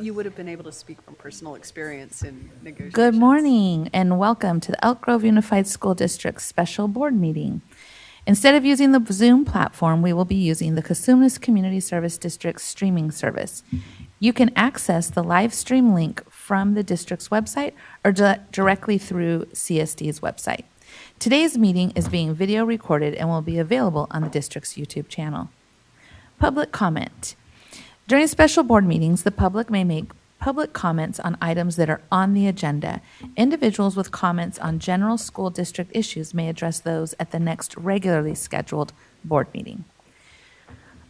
you would have been able to speak from personal experience in negotiations. Good morning and welcome to the Elk Grove Unified School District special board meeting. Instead of using the Zoom platform, we will be using the Cosumnes Community Service District streaming service. You can access the live stream link from the district's website or directly through CSD's website. Today's meeting is being video recorded and will be available on the district's YouTube channel. Public comment. During special board meetings, the public may make public comments on items that are on the agenda. Individuals with comments on general school district issues may address those at the next regularly scheduled board meeting.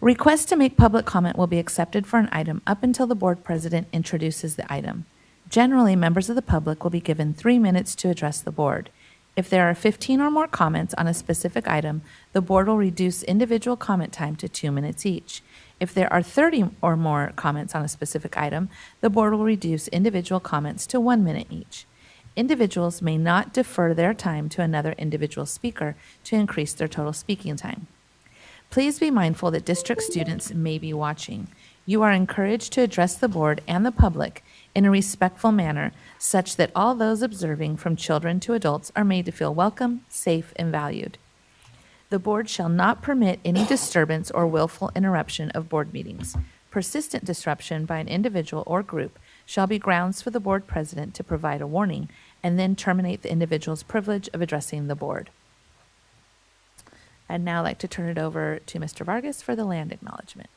Requests to make public comment will be accepted for an item up until the board president introduces the item. Generally, members of the public will be given 3 minutes to address the board. If there are 15 or more comments on a specific item, the board will reduce individual comment time to 2 minutes each. If there are 30 or more comments on a specific item, the board will reduce individual comments to 1 minute each. Individuals may not defer their time to another individual speaker to increase their total speaking time. Please be mindful that district students may be watching. You are encouraged to address the board and the public in a respectful manner such that all those observing, from children to adults, are made to feel welcome, safe, and valued. The board shall not permit any disturbance or willful interruption of board meetings. Persistent disruption by an individual or group shall be grounds for the board president to provide a warning and then terminate the individual's privilege of addressing the board. I'd now like to turn it over to Mr. Vargas for the land acknowledgement.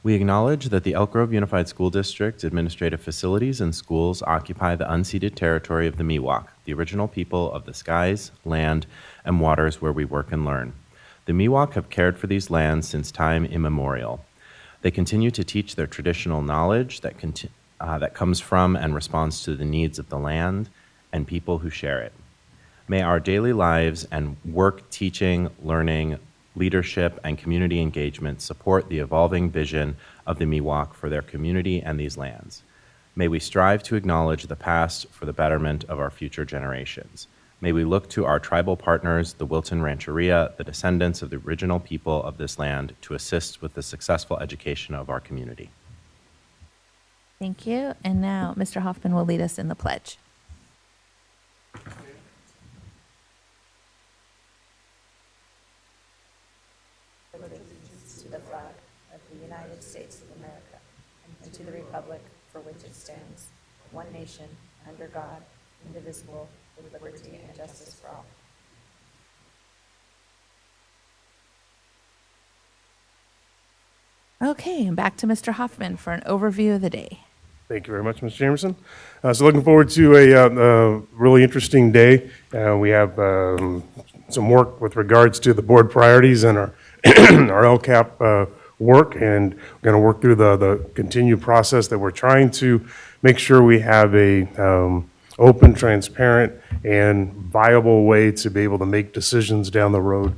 We acknowledge that the Elk Grove Unified School District administrative facilities and schools occupy the unceded territory of the Miwok, the original people of the skies, land, and waters where we work and learn. The Miwok have cared for these lands since time immemorial. They continue to teach their traditional knowledge that comes from and responds to the needs of the land and people who share it. May our daily lives and work, teaching, learning, leadership, and community engagement support the evolving vision of the Miwok for their community and these lands. May we strive to acknowledge the past for the betterment of our future generations. May we look to our tribal partners, the Wilton Rancheria, the descendants of the original people of this land, to assist with the successful education of our community. Thank you. And now Mr. Hoffman will lead us in the pledge. To the flag of the United States of America and to the republic for which it stands, one nation, under God, indivisible, with liberty and justice for all. Okay, and back to Mr. Hoffman for an overview of the day. Thank you very much, Ms. Jamerson. So looking forward to a really interesting day. We have some work with regards to the board priorities and our our LCAP work, and we're going to work through the continued process that we're trying to make sure we have a open, transparent, and viable way to be able to make decisions down the road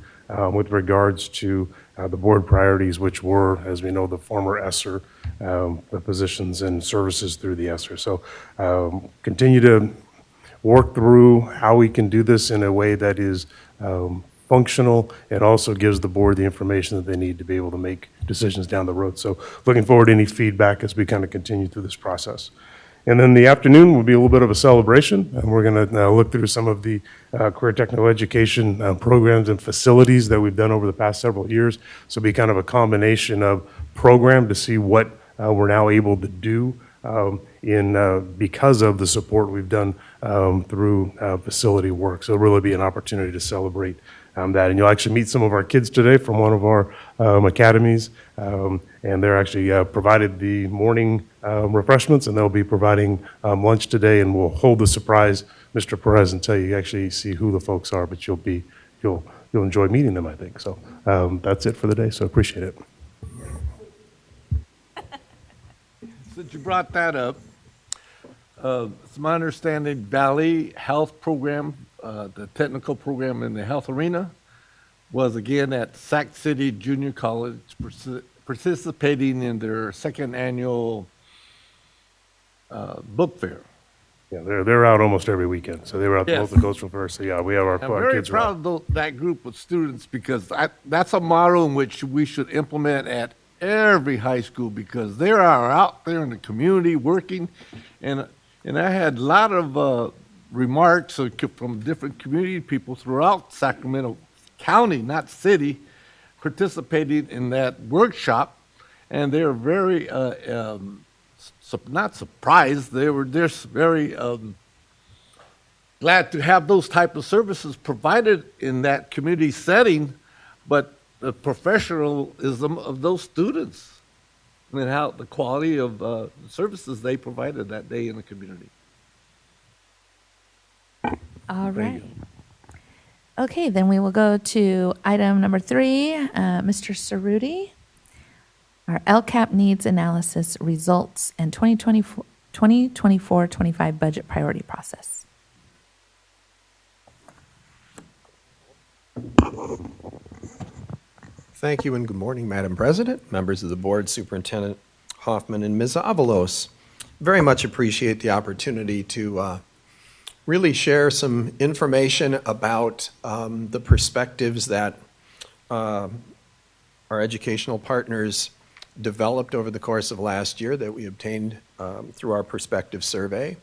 with regards to the board priorities, which were, as we know, the former ESSER, the positions and services through the ESSER. So continue to work through how we can do this in a way that is functional and also gives the board the information that they need to be able to make decisions down the road. So looking forward to any feedback as we kind of continue through this process. And then the afternoon will be a little bit of a celebration, and we're going to look through some of the career technical education programs and facilities that we've done over the past several years. So it'll be kind of a combination of program to see what we're now able to do because of the support we've done through facility work. So it'll really be an opportunity to celebrate that. And you'll actually meet some of our kids today from one of our academies, and they're actually provided the morning refreshments, and they'll be providing lunch today, and we'll hold the surprise, Mr. Perez, until you actually see who the folks are, but you'll enjoy meeting them, I think. So that's it for the day, so appreciate it. Since you brought that up, it's my understanding Valley Health Program, the technical program in the health arena, was again at Sac City Junior College participating in their second annual book fair. Yeah, they're out almost every weekend. So they were out the Yes. Multicultural Fair. So yeah, we have our I'm our very kids are out. proud of that group of students because that's a model in which we should implement at every high school because they are out there in the community working. And I had a lot of remarks from different community people throughout Sacramento County, not city, participating in that workshop. And they were very, not surprised, they were just very glad to have those type of services provided in that community setting, but the professionalism of those students and how the quality of services they provided that day in the community. All right. Okay, then we will go to item number 3, Mr. Cerruti. Our LCAP needs analysis results and 2024-25 budget priority process. Thank you and good morning, Madam President, members of the board, Superintendent Hoffman, and Ms. Avalos. Very much appreciate the opportunity to really share some information about the perspectives that our educational partners developed over the course of last year that we obtained through our perspective survey,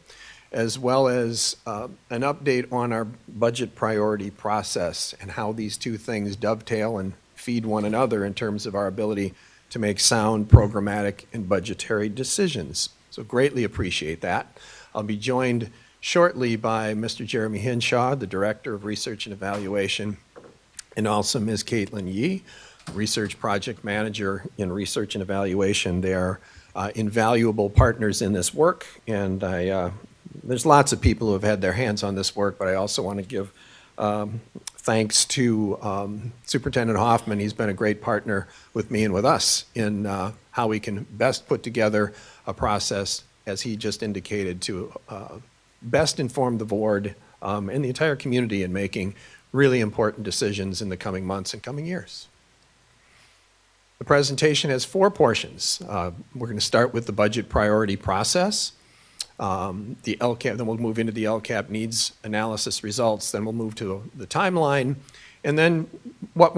as well as an update on our budget priority process and how these two things dovetail and feed one another in terms of our ability to make sound programmatic and budgetary decisions. So greatly appreciate that. I'll be joined shortly by Mr. Jeremy Hinshaw, the Director of Research and Evaluation, and also Ms. Caitlin Yee, Research Project Manager in Research and Evaluation. They are invaluable partners in this work, and there's lots of people who have had their hands on this work, but I also want to give thanks to Superintendent Hoffman. He's been a great partner with me and with us in how we can best put together a process, as he just indicated, to best inform the board and the entire community in making really important decisions in the coming months and coming years. The presentation has 4 portions. We're going to start with the budget priority process. The LCAP, then we'll move into the LCAP needs analysis results, then we'll move to the timeline, and then what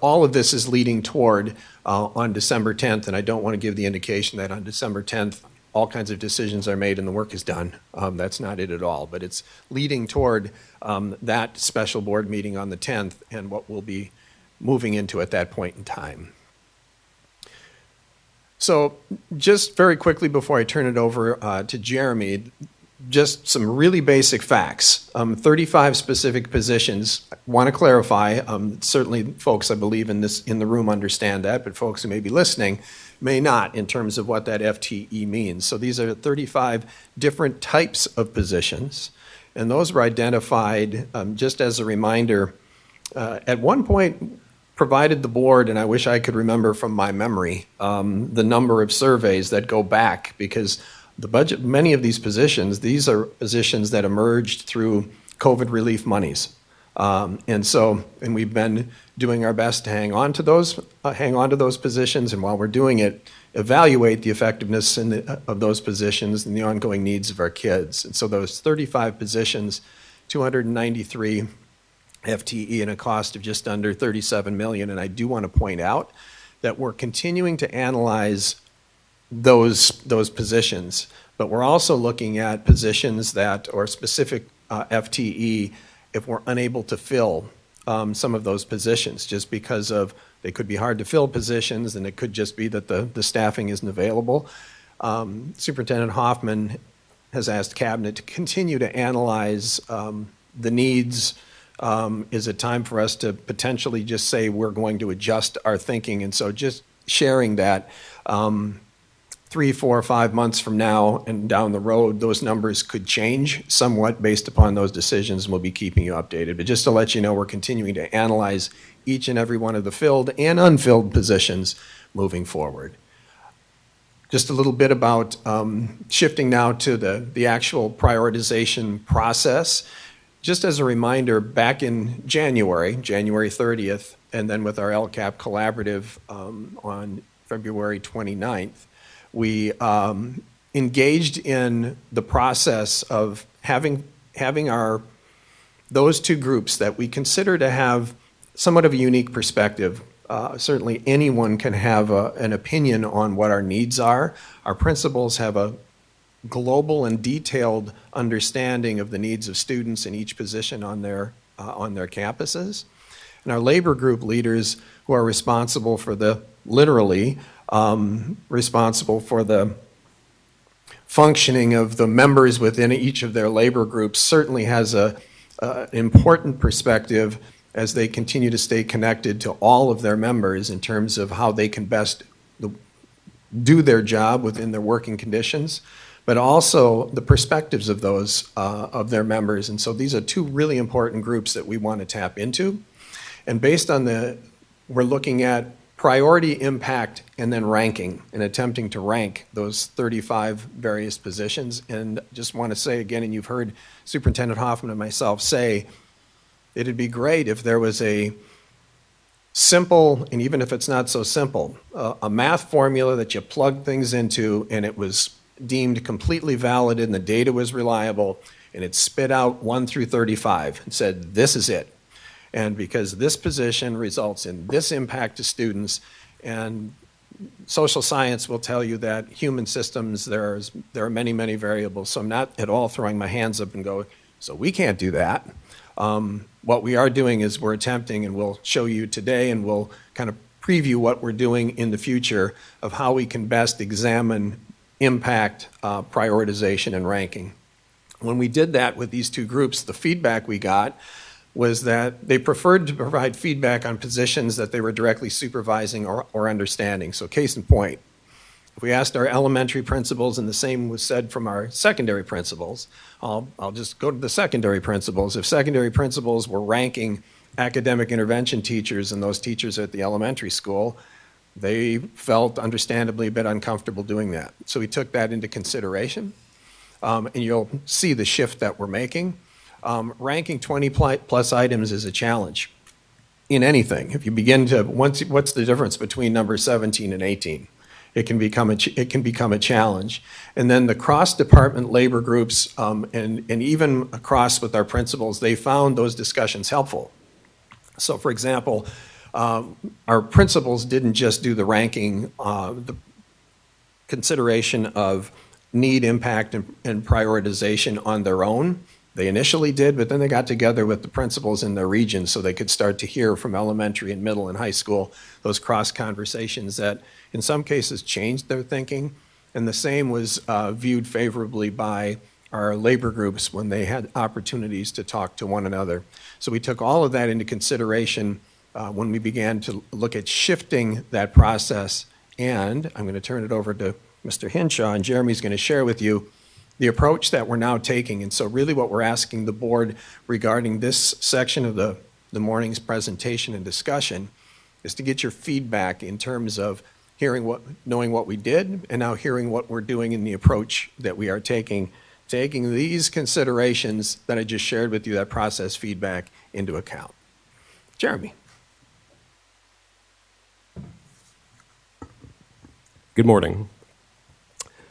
all of this is leading toward on December 10th, and I don't want to give the indication that on December 10th all kinds of decisions are made and the work is done. That's not it at all, but it's leading toward that special board meeting on the 10th and what we'll be moving into at that point in time. So just very quickly before I turn it over to Jeremy, just some really basic facts. 35 specific positions. Want to clarify, certainly folks I believe in the room understand that, but folks who may be listening may not in terms of what that FTE means. So these are 35 different types of positions, and those were identified, just as a reminder, at one point provided the board, and I wish I could remember from my memory, the number of surveys that go back, because the budget, many of these positions, these are positions that emerged through COVID relief monies. And we've been doing our best to hang on to those positions, and while we're doing it, evaluate the effectiveness of those positions and the ongoing needs of our kids. And so those 35 positions, 293 FTE and a cost of just under $37 million. And I do want to point out that we're continuing to analyze those positions, but we're also looking at positions that, or specific FTE, if we're unable to fill some of those positions, just because of they could be hard to fill positions, and it could just be that the staffing isn't available. Superintendent Hoffman has asked Cabinet to continue to analyze the needs. Is it time for us to potentially just say we're going to adjust our thinking? And so just sharing that 3, 4, 5 months from now and down the road, those numbers could change somewhat based upon those decisions, and we'll be keeping you updated. But just to let you know, we're continuing to analyze each and every one of the filled and unfilled positions moving forward. Just a little bit about shifting now to the actual prioritization process. Just as a reminder, back in January 30th, and then with our LCAP collaborative on February 29th, we engaged in the process of having those two groups that we consider to have somewhat of a unique perspective certainly anyone can have an opinion on what our needs are. Our principals have a global and detailed understanding of the needs of students in each position on their campuses. And our labor group leaders, who are responsible for responsible for the functioning of the members within each of their labor groups, certainly has an important perspective as they continue to stay connected to all of their members in terms of how they can best do their job within their working conditions, but also the perspectives of those of their members. And so these are two really important groups that we want to tap into. And based on we're looking at priority, impact, and then ranking, and attempting to rank those 35 various positions. And just want to say again, and you've heard Superintendent Hoffman and myself say, it'd be great if there was a simple, and even if it's not so simple, a math formula that you plug things into and it was deemed completely valid and the data was reliable, and it spit out 1 through 35 and said, this is it. And because this position results in this impact to students, and social science will tell you that human systems, there are many, many variables. So I'm not at all throwing my hands up and go, so we can't do that. What we are doing is we're attempting, and we'll show you today, and we'll kind of preview what we're doing in the future of how we can best examine impact, prioritization, and ranking. When we did that with these two groups, the feedback we got was that they preferred to provide feedback on positions that they were directly supervising or understanding. So case in point, if we asked our elementary principals, and the same was said from our secondary principals, I'll just go to the secondary principals. If secondary principals were ranking academic intervention teachers and those teachers at the elementary school, they felt understandably a bit uncomfortable doing that. So we took that into consideration, and you'll see the shift that we're making. Ranking 20 plus items is a challenge in anything. If you begin to, what's the difference between number 17 and 18? It can become a challenge. And then the cross-department labor groups, and even across with our principals, they found those discussions helpful. So for example, our principals didn't just do the ranking, the consideration of need, impact, and prioritization on their own. They initially did, but then they got together with the principals in their region so they could start to hear from elementary and middle and high school those cross conversations that in some cases changed their thinking. And the same was viewed favorably by our labor groups when they had opportunities to talk to one another. So we took all of that into consideration when we began to look at shifting that process. And I'm going to turn it over to Mr. Hinshaw, and Jeremy's going to share with you the approach that we're now taking. And so really what we're asking the board regarding this section of the morning's presentation and discussion is to get your feedback in terms of knowing what we did, and now hearing what we're doing in the approach that we are taking these considerations that I just shared with you, that process feedback, into account. Jeremy. Good morning.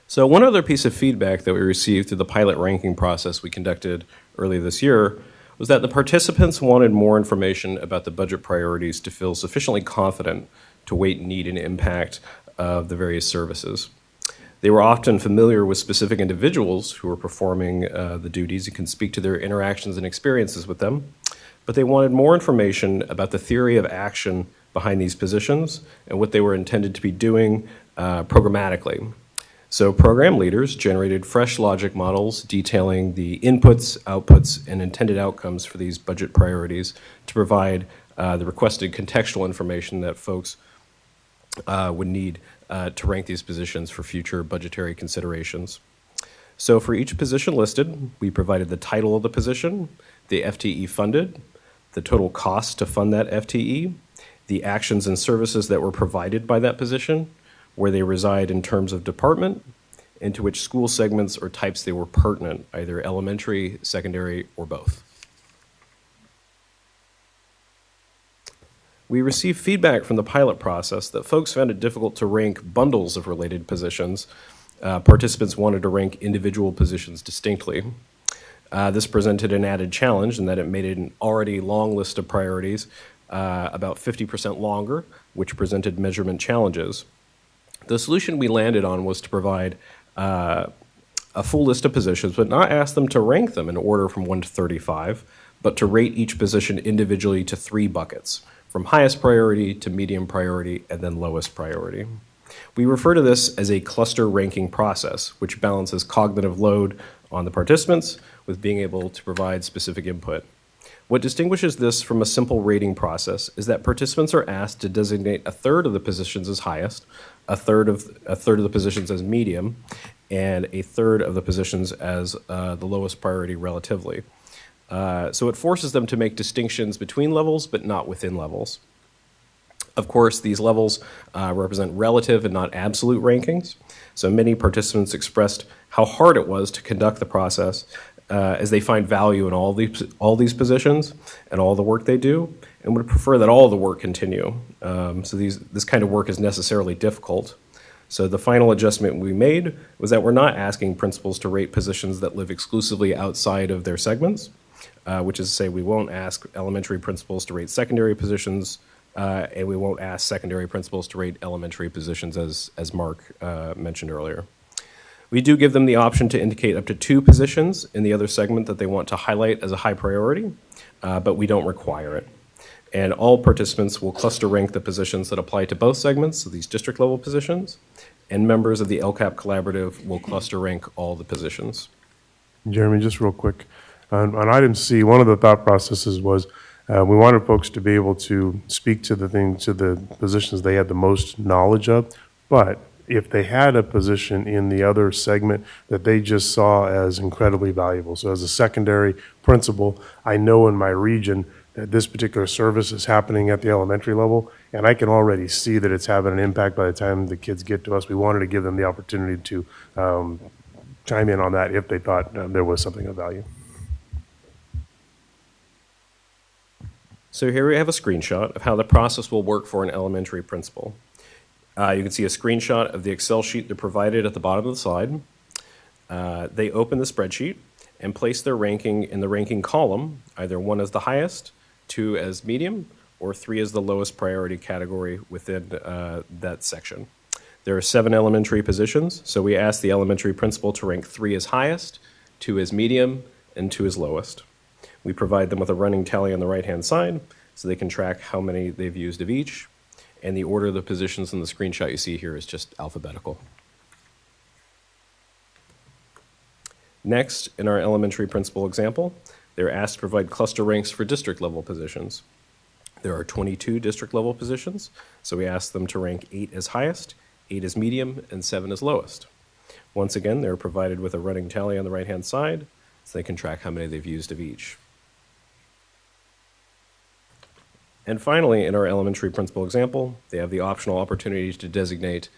So one other piece of feedback that we received through the pilot ranking process we conducted earlier this year was that the participants wanted more information about the budget priorities to feel sufficiently confident to weight need and impact of the various services. They were often familiar with specific individuals who were performing the duties and can speak to their interactions and experiences with them, but they wanted more information about the theory of action behind these positions and what they were intended to be doing programmatically. So program leaders generated fresh logic models detailing the inputs, outputs, and intended outcomes for these budget priorities to provide the requested contextual information that folks would need to rank these positions for future budgetary considerations. So for each position listed, we provided the title of the position, the FTE funded, the total cost to fund that FTE, the actions and services that were provided by that position, where they reside in terms of department, and to which school segments or types they were pertinent, either elementary, secondary, or both. We received feedback from the pilot process that folks found it difficult to rank bundles of related positions. Participants wanted to rank individual positions distinctly. This presented an added challenge in that it made an already long list of priorities about 50% longer, which presented measurement challenges. The solution we landed on was to provide a full list of positions, but not ask them to rank them in order from 1 to 35, but to rate each position individually to 3 buckets, from highest priority to medium priority and then lowest priority. We refer to this as a cluster ranking process, which balances cognitive load on the participants with being able to provide specific input. What distinguishes this from a simple rating process is that participants are asked to designate a third of the positions as highest, a third of the positions as medium, and a third of the positions as the lowest priority relatively. So it forces them to make distinctions between levels, but not within levels. Of course, these levels represent relative and not absolute rankings. So many participants expressed how hard it was to conduct the process as they find value in all these positions and all the work they do, and would prefer that all the work continue. So this kind of work is necessarily difficult. So the final adjustment we made was that we're not asking principals to rate positions that live exclusively outside of their segments, which is to say we won't ask elementary principals to rate secondary positions, and we won't ask secondary principals to rate elementary positions, as Mark mentioned earlier. We do give them the option to indicate up to 2 positions in the other segment that they want to highlight as a high priority, but we don't require it. And all participants will cluster rank the positions that apply to both segments, so these district level positions, and members of the LCAP collaborative will cluster rank all the positions. Jeremy, just real quick. On item C, one of the thought processes was we wanted folks to be able to speak to the positions they had the most knowledge of, but if they had a position in the other segment that they just saw as incredibly valuable. So as a secondary principal, I know in my region that this particular service is happening at the elementary level, and I can already see that it's having an impact by the time the kids get to us. We wanted to give them the opportunity to chime in on that if they thought there was something of value. So here we have a screenshot of how the process will work for an elementary principal. You can see a screenshot of the Excel sheet they're provided at the bottom of the slide. They open the spreadsheet and place their ranking in the ranking column, either 1 as the highest, 2 as medium, or 3 as the lowest priority category within that section. There are 7 elementary positions, so we ask the elementary principal to rank 3 as highest, 2 as medium, and 2 as lowest. We provide them with a running tally on the right-hand side so they can track how many they've used of each, and the order of the positions in the screenshot you see here is just alphabetical. Next, in our elementary principal example, they're asked to provide cluster ranks for district level positions. There are 22 district level positions, so we ask them to rank 8 as highest, 8 as medium, and 7 as lowest. Once again, they're provided with a running tally on the right-hand side so they can track how many they've used of each. And finally, in our elementary principal example, they have the optional opportunity to designate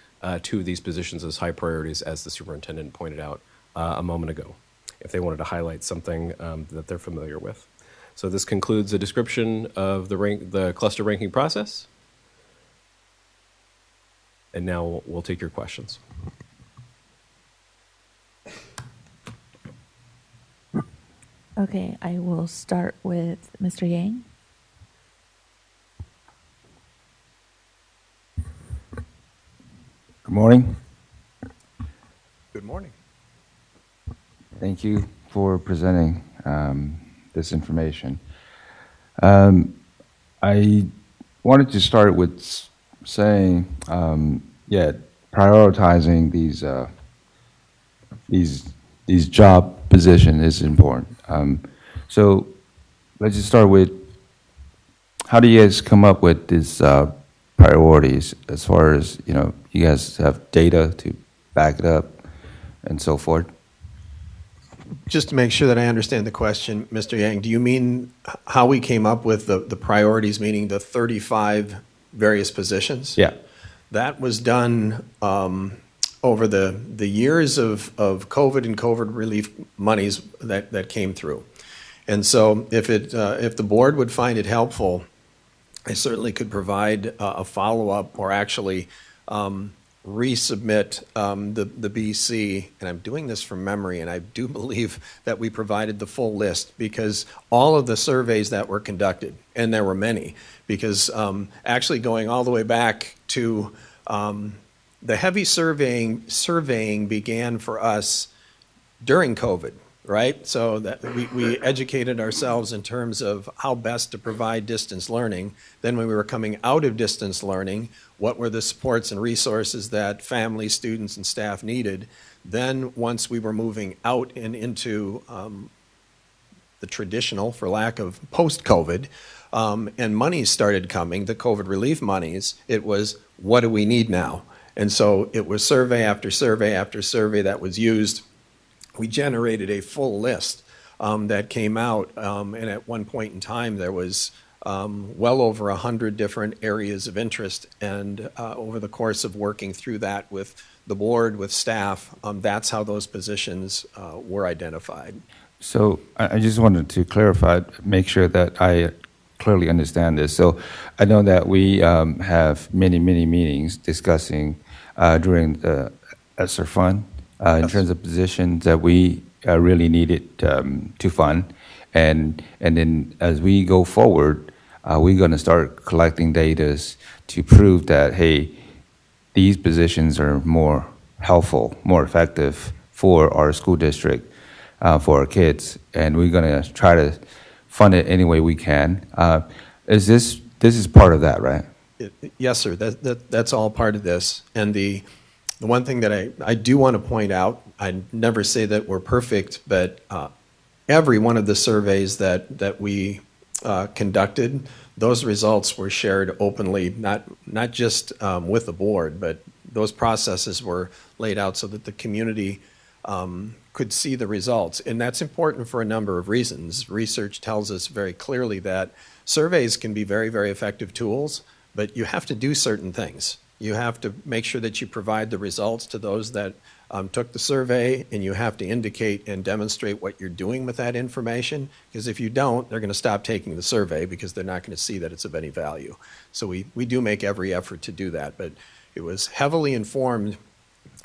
2 of these positions as high priorities, as the superintendent pointed out a moment ago, if they wanted to highlight something that they're familiar with. So this concludes a description of the cluster ranking process. And now we'll take your questions. Okay, I will start with Mr. Yang. Good morning. Good morning. Thank you for presenting this information. I wanted to start with saying, prioritizing these job position is important. So let's just start with, how do you guys come up with these priorities as far as, you guys have data to back it up and so forth? Just to make sure that I understand the question, Mr. Yang, do you mean how we came up with the priorities, meaning the 35 various positions? Yeah. That was done over the years of COVID and COVID relief monies that came through. And so if the board would find it helpful, I certainly could provide a follow-up or actually resubmit the BC, and I'm doing this from memory, and I do believe that we provided the full list because all of the surveys that were conducted, and there were many, because actually going all the way back to the heavy surveying began for us during COVID, right? So that we educated ourselves in terms of how best to provide distance learning. Then when we were coming out of distance learning, what were the supports and resources that families, students, and staff needed? Then once we were moving out and into the traditional, for lack of post-COVID, and monies started coming, the COVID relief monies, it was, what do we need now? And so it was survey after survey after survey that was used. We generated a full list that came out, and at one point in time there was well over 100 different areas of interest, and over the course of working through that with the board, with staff, that's how those positions were identified. So I just wanted to clarify, make sure that I clearly understand this. So I know that we have many meetings discussing during the ESSER fund in terms of positions that we really needed to fund. And then as we go forward, we're going to start collecting data to prove that, hey, these positions are more helpful, more effective for our school district, for our kids, and we're going to try to fund it any way we can. This is part of that, right? Yes, sir. That's all part of this. And the one thing that I do want to point out, I never say that we're perfect, but every one of the surveys that we conducted, those results were shared openly, not just with the board, but those processes were laid out so that the community could see the results. And that's important for a number of reasons. Research tells us very clearly that surveys can be very, very effective tools, but you have to do certain things. You have to make sure that you provide the results to those that took the survey, and you have to indicate and demonstrate what you're doing with that information, because if you don't, they're going to stop taking the survey because they're not going to see that it's of any value. So we do make every effort to do that, but it was heavily informed.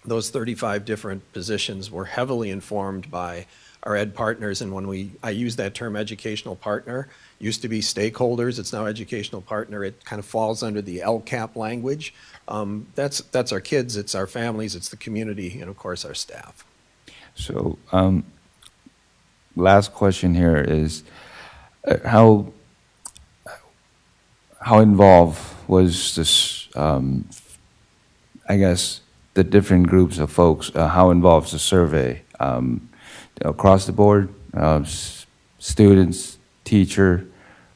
Those 35 different positions were heavily informed by our ed partners, and when I use that term educational partner, used to be stakeholders, it's now educational partner. It kind of falls under the LCAP language. That's our kids, it's our families, it's the community, and of course our staff. So last question here is how involved was this, I guess, the different groups of folks, how involved the survey across the board, students, teacher,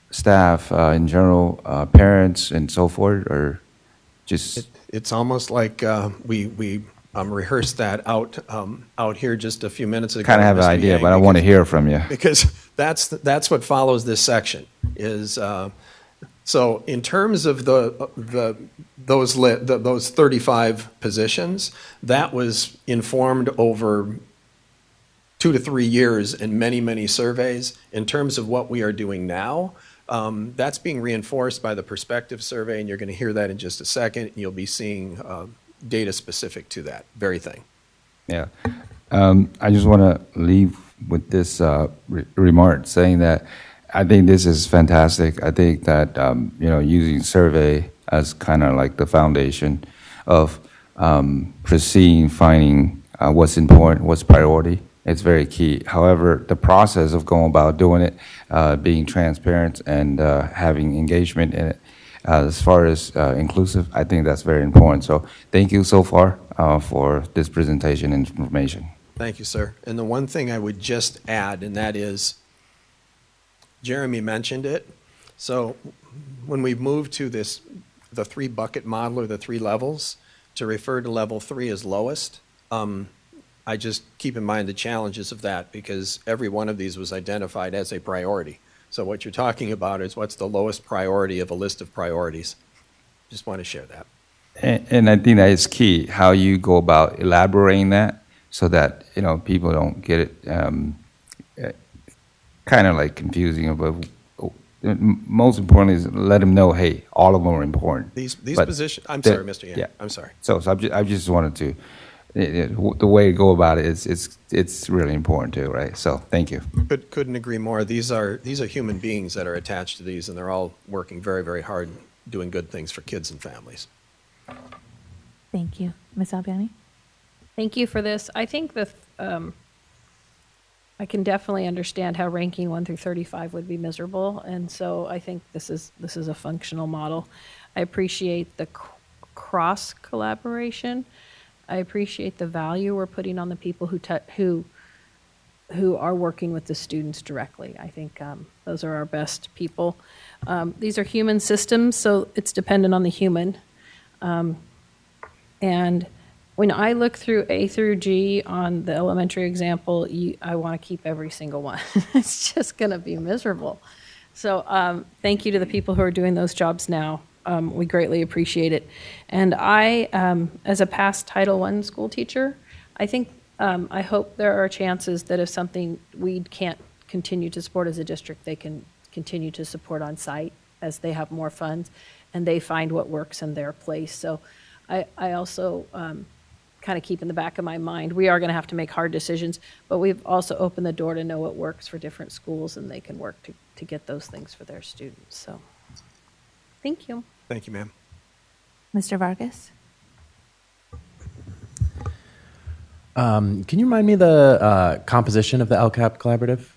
staff in general, parents, and so forth, or just? It's almost like we rehearsed that out here just a few minutes ago. Kind of have an idea, but I want to hear from you. Because that's what follows this section is. So in terms of those 35 positions, that was informed over 2 to 3 years and many surveys. In terms of what we are doing now, that's being reinforced by the perspective survey, and you're going to hear that in just a second. And you'll be seeing data specific to that very thing. Yeah. I just want to leave with this remark saying that I think this is fantastic. I think that, using survey as kind of like the foundation of proceeding, finding what's important, what's priority, it's very key. However, the process of going about doing it, being transparent and having engagement in it, as far as inclusive, I think that's very important. So thank you so far for this presentation and information. Thank you, sir. And the one thing I would just add, and that is, Jeremy mentioned it. So when we moved to the 3-bucket model or the 3 levels, to refer to level 3 as lowest, I just keep in mind the challenges of that because every one of these was identified as a priority. So what you're talking about is what's the lowest priority of a list of priorities. Just want to share that. And I think that is key, how you go about elaborating that so that, people don't get it kind of like confusing about most important is let them know, hey, all of them are important. These But positions, I'm the- sorry, Mr. Yan, yeah. I'm sorry. So I just wanted to, the way to go about it is it's really important too, right? So thank you. Couldn't agree more. These are human beings that are attached to these, and they're all working very, very hard, doing good things for kids and families. Thank you. Ms. Albiani? Thank you for this. I think I can definitely understand how ranking 1 through 35 would be miserable, and so I think this is a functional model. I appreciate the cross collaboration. I appreciate the value we're putting on the people who are working with the students directly. I think those are our best people. These are human systems, so it's dependent on the human. And when I look through A through G on the elementary example, I want to keep every single one. It's just going to be miserable. So thank you to the people who are doing those jobs now. We greatly appreciate it. And I, as a past Title I school teacher, I think, I hope there are chances that if something we can't continue to support as a district, they can continue to support on site as they have more funds and they find what works in their place. So I also kind of keep in the back of my mind, we are going to have to make hard decisions, but we've also opened the door to know what works for different schools and they can work to get those things for their students. So thank you. Thank you, ma'am. Mr. Vargas? Can you remind me the composition of the LCAP collaborative?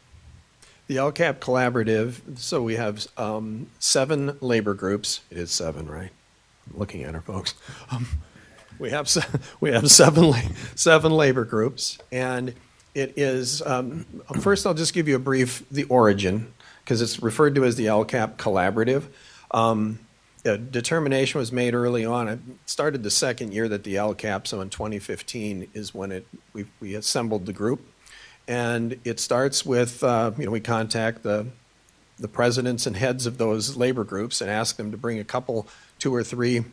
The LCAP collaborative, so we have 7 labor groups. It is 7, right? I'm looking at her, folks. We have 7 labor groups, and it is, first I'll just give you the origin, because it's referred to as the LCAP collaborative. A determination was made early on. It started the second year that the LCAP, so in 2015 is when we assembled the group. And it starts with, we contact the presidents and heads of those labor groups and ask them to bring a couple, 2 or 3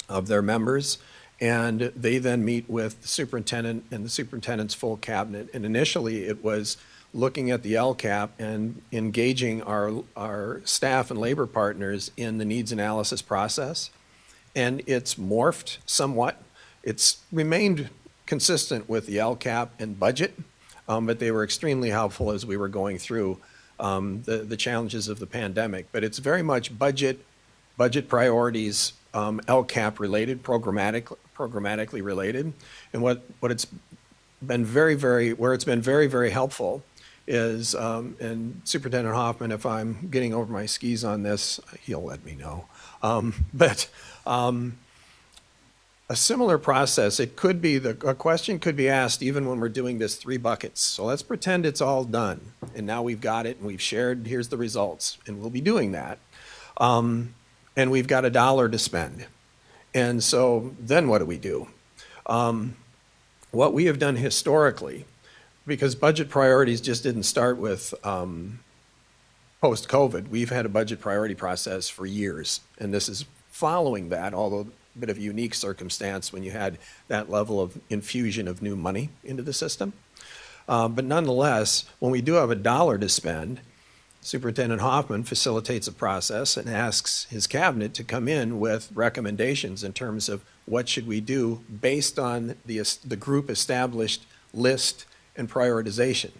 of their members. And they then meet with the superintendent and the superintendent's full cabinet. And initially it was looking at the LCAP and engaging our staff and labor partners in the needs analysis process. And it's morphed somewhat. It's remained consistent with the LCAP and budget, but they were extremely helpful as we were going through the challenges of the pandemic. But it's very much budget priorities, LCAP related, programmatically related. And what it's been where it's been very, very helpful is, and Superintendent Hoffman, if I'm getting over my skis on this, he'll let me know. But a similar process, a question could be asked even when we're doing this 3 buckets. So let's pretend it's all done, and now we've got it, and we've shared, here's the results, and we'll be doing that. And we've got $1 to spend. And so then what do we do? What we have done historically, because budget priorities just didn't start with post-COVID. We've had a budget priority process for years, and this is following that, although a bit of a unique circumstance when you had that level of infusion of new money into the system. But nonetheless, when we do have $1 to spend, Superintendent Hoffman facilitates a process and asks his cabinet to come in with recommendations in terms of what should we do based on the group established list and prioritization.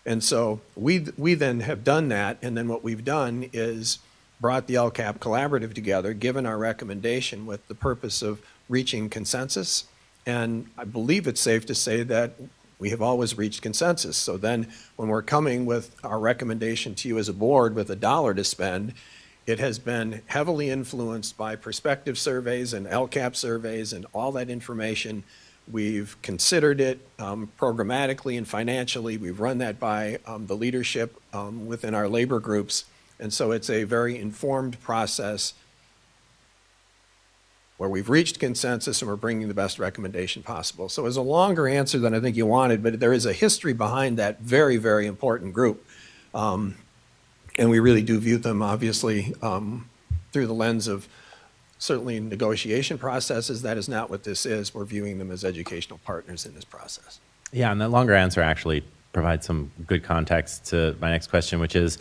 And so we then have done that, and then what we've done is brought the LCAP collaborative together, given our recommendation with the purpose of reaching consensus. And I believe it's safe to say that we have always reached consensus. So then when we're coming with our recommendation to you as a board with $1 to spend, it has been heavily influenced by perspective surveys and LCAP surveys and all that information. We've considered it programmatically and financially. We've run that by the leadership within our labor groups. And so it's a very informed process where we've reached consensus and we're bringing the best recommendation possible. So it's a longer answer than I think you wanted, but there is a history behind that very, very important group. And we really do view them, obviously, through the lens of certainly negotiation processes. That is not what this is. We're viewing them as educational partners in this process. Yeah, and that longer answer actually provides some good context to my next question, which is,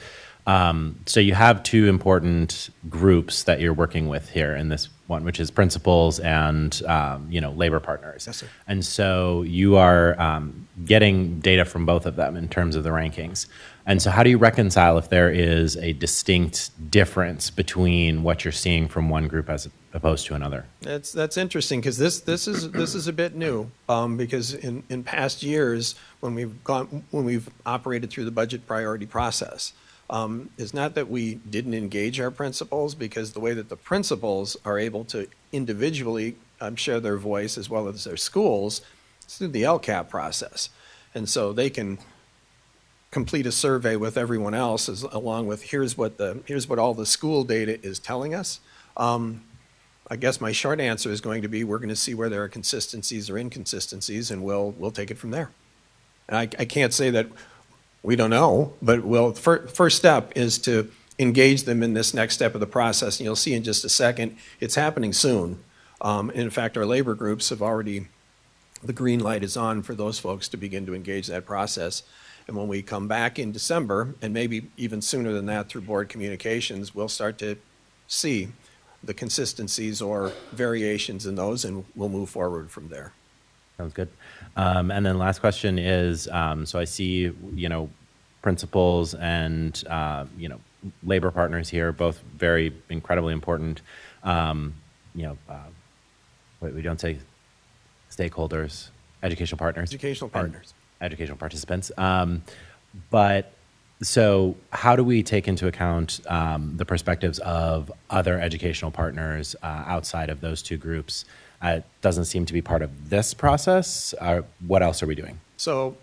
So you have two important groups that you're working with here in this one, which is principals and labor partners. Yes, sir. And so you are getting data from both of them in terms of the rankings. And so how do you reconcile if there is a distinct difference between what you're seeing from one group as opposed to another? That's interesting because this is a bit new because in past years when we've operated through the budget priority process, it's not that we didn't engage our principals, because the way that the principals are able to individually share their voice as well as their schools is through the LCAP process, and so they can complete a survey with everyone else along with here's what all the school data is telling us. I guess my short answer is going to be we're going to see where there are consistencies or inconsistencies, and we'll take it from there. And I can't say that we don't know, but first step is to engage them in this next step of the process, and you'll see in just a second it's happening soon. In fact, our labor groups have already, the green light is on for those folks to begin to engage that process. And when we come back in December, and maybe even sooner than that through board communications, we'll start to see the consistencies or variations in those, and we'll move forward from there. Sounds good. And then last question is, so I see, principals and, labor partners here, both very incredibly important. We don't say stakeholders, educational partners. Educational partners. Educational participants. But so how do we take into account the perspectives of other educational partners outside of those two groups? It doesn't seem to be part of this process. What else are we doing? So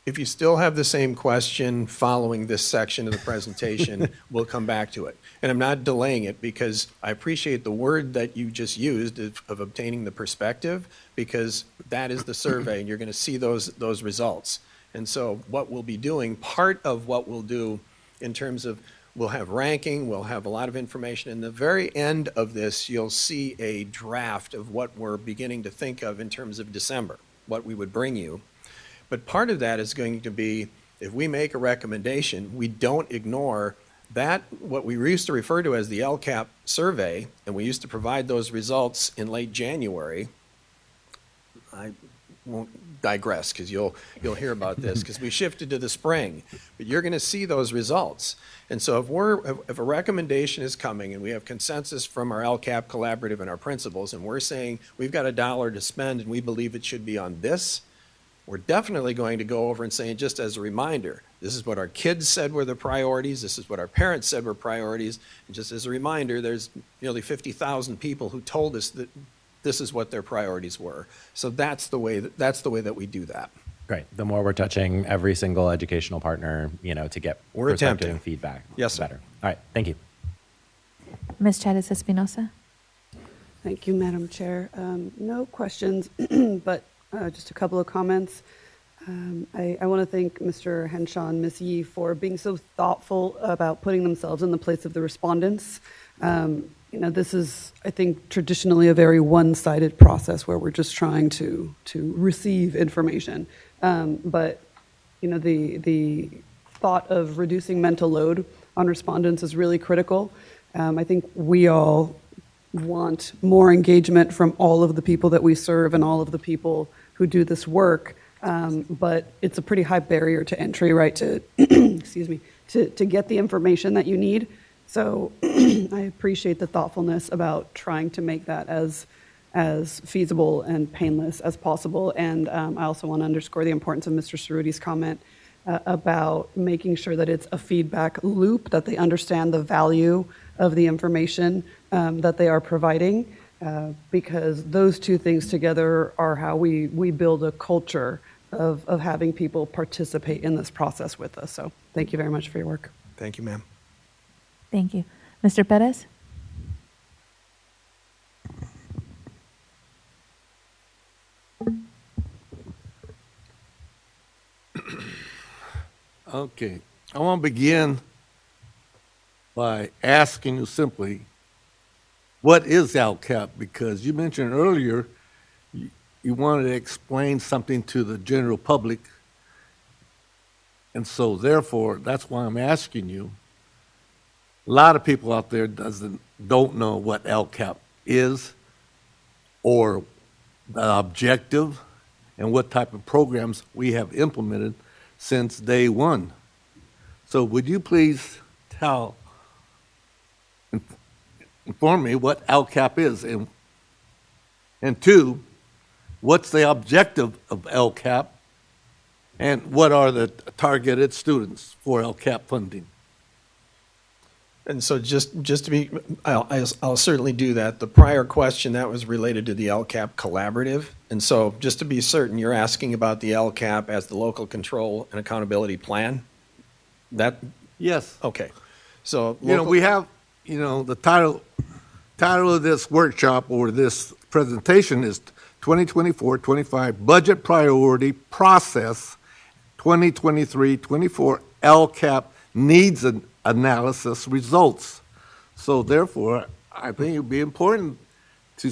if you still have the same question following this section of the presentation, we'll come back to it. And I'm not delaying it because I appreciate the word that you just used of obtaining the perspective, because that is the survey and you're going to see those results. And so what we'll be doing, part of what we'll do in terms of, we'll have ranking, we'll have a lot of information. In the very end of this, you'll see a draft of what we're beginning to think of in terms of December, what we would bring you. But part of that is going to be, if we make a recommendation, we don't ignore that, what we used to refer to as the LCAP survey, and we used to provide those results in late January. I won't digress because you'll hear about this because we shifted to the spring, but you're going to see those results. And so if a recommendation is coming and we have consensus from our LCAP collaborative and our principals, and we're saying we've got $1 to spend and we believe it should be on this, we're definitely going to go over and say, just as a reminder, this is what our kids said were the priorities, this is what our parents said were priorities, and just as a reminder, there's nearly 50,000 people who told us that this is what their priorities were. So that's the way that we do that. Great. The more we're touching every single educational partner, to get We're perspective attempting. and feedback. Yes, sir. Better. All right. Thank you. Ms. Chavez Espinosa? Thank you, Madam Chair. No questions, but just a couple of comments. I want to thank Mr. Henshaw and Ms. Yee for being so thoughtful about putting themselves in the place of the respondents. This is, I think, traditionally a very one-sided process where we're just trying to receive information. But the thought of reducing mental load on respondents is really critical. I think we all want more engagement from all of the people that we serve and all of the people who do this work. But it's a pretty high barrier to entry, right, to, excuse me, to get the information that you need. So I appreciate the thoughtfulness about trying to make that as feasible and painless as possible. And I also want to underscore the importance of Mr. Cerruti's comment about making sure that it's a feedback loop, that they understand the value of the information that they are providing, because those two things together are how we build a culture of having people participate in this process with us. So thank you very much for your work. Thank you, ma'am. Thank you. Mr. Perez? Okay, I want to begin by asking you simply, what is LCAP? Because you mentioned earlier you wanted to explain something to the general public, And so therefore, that's why I'm asking you. A lot of people out there don't know what LCAP is or the objective and what type of programs we have implemented since day one. So would you please inform me what LCAP is, and two, what's the objective of LCAP, and what are the targeted students for LCAP funding? And so just to be, I'll certainly do that. The prior question, that was related to the LCAP collaborative. And so just to be certain, you're asking about the LCAP as the local control and accountability plan? Yes. Okay. So we have, the title of this workshop or this presentation is 2024-25 Budget Priority Process 2023-24 LCAP Needs Analysis Results. So therefore, I think it would be important to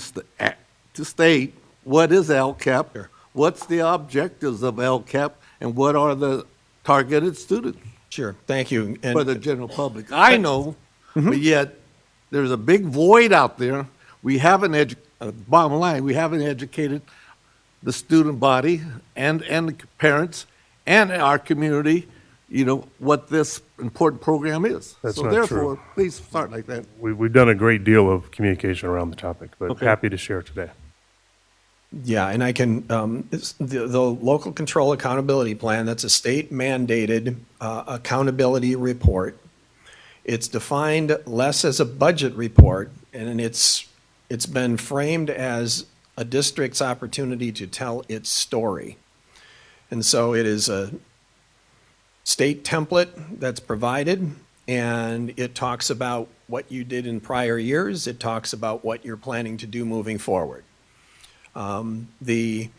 state what is LCAP, Sure. what's the objectives of LCAP, and what are the targeted students Sure, thank you. for the general public. I know, but yet there's a big void out there. We haven't bottom line, we haven't educated the student body and the parents and our community, what this important program is. That's so not therefore, true. please start like that. We've done a great deal of communication around the topic, but Okay. happy to share today. Yeah, and I can, the local control accountability plan, that's a state mandated accountability report. It's defined less as a budget report, and it's been framed as a district's opportunity to tell its story. And so it is a state template that's provided, and it talks about what you did in prior years. It talks about what you're planning to do moving forward. The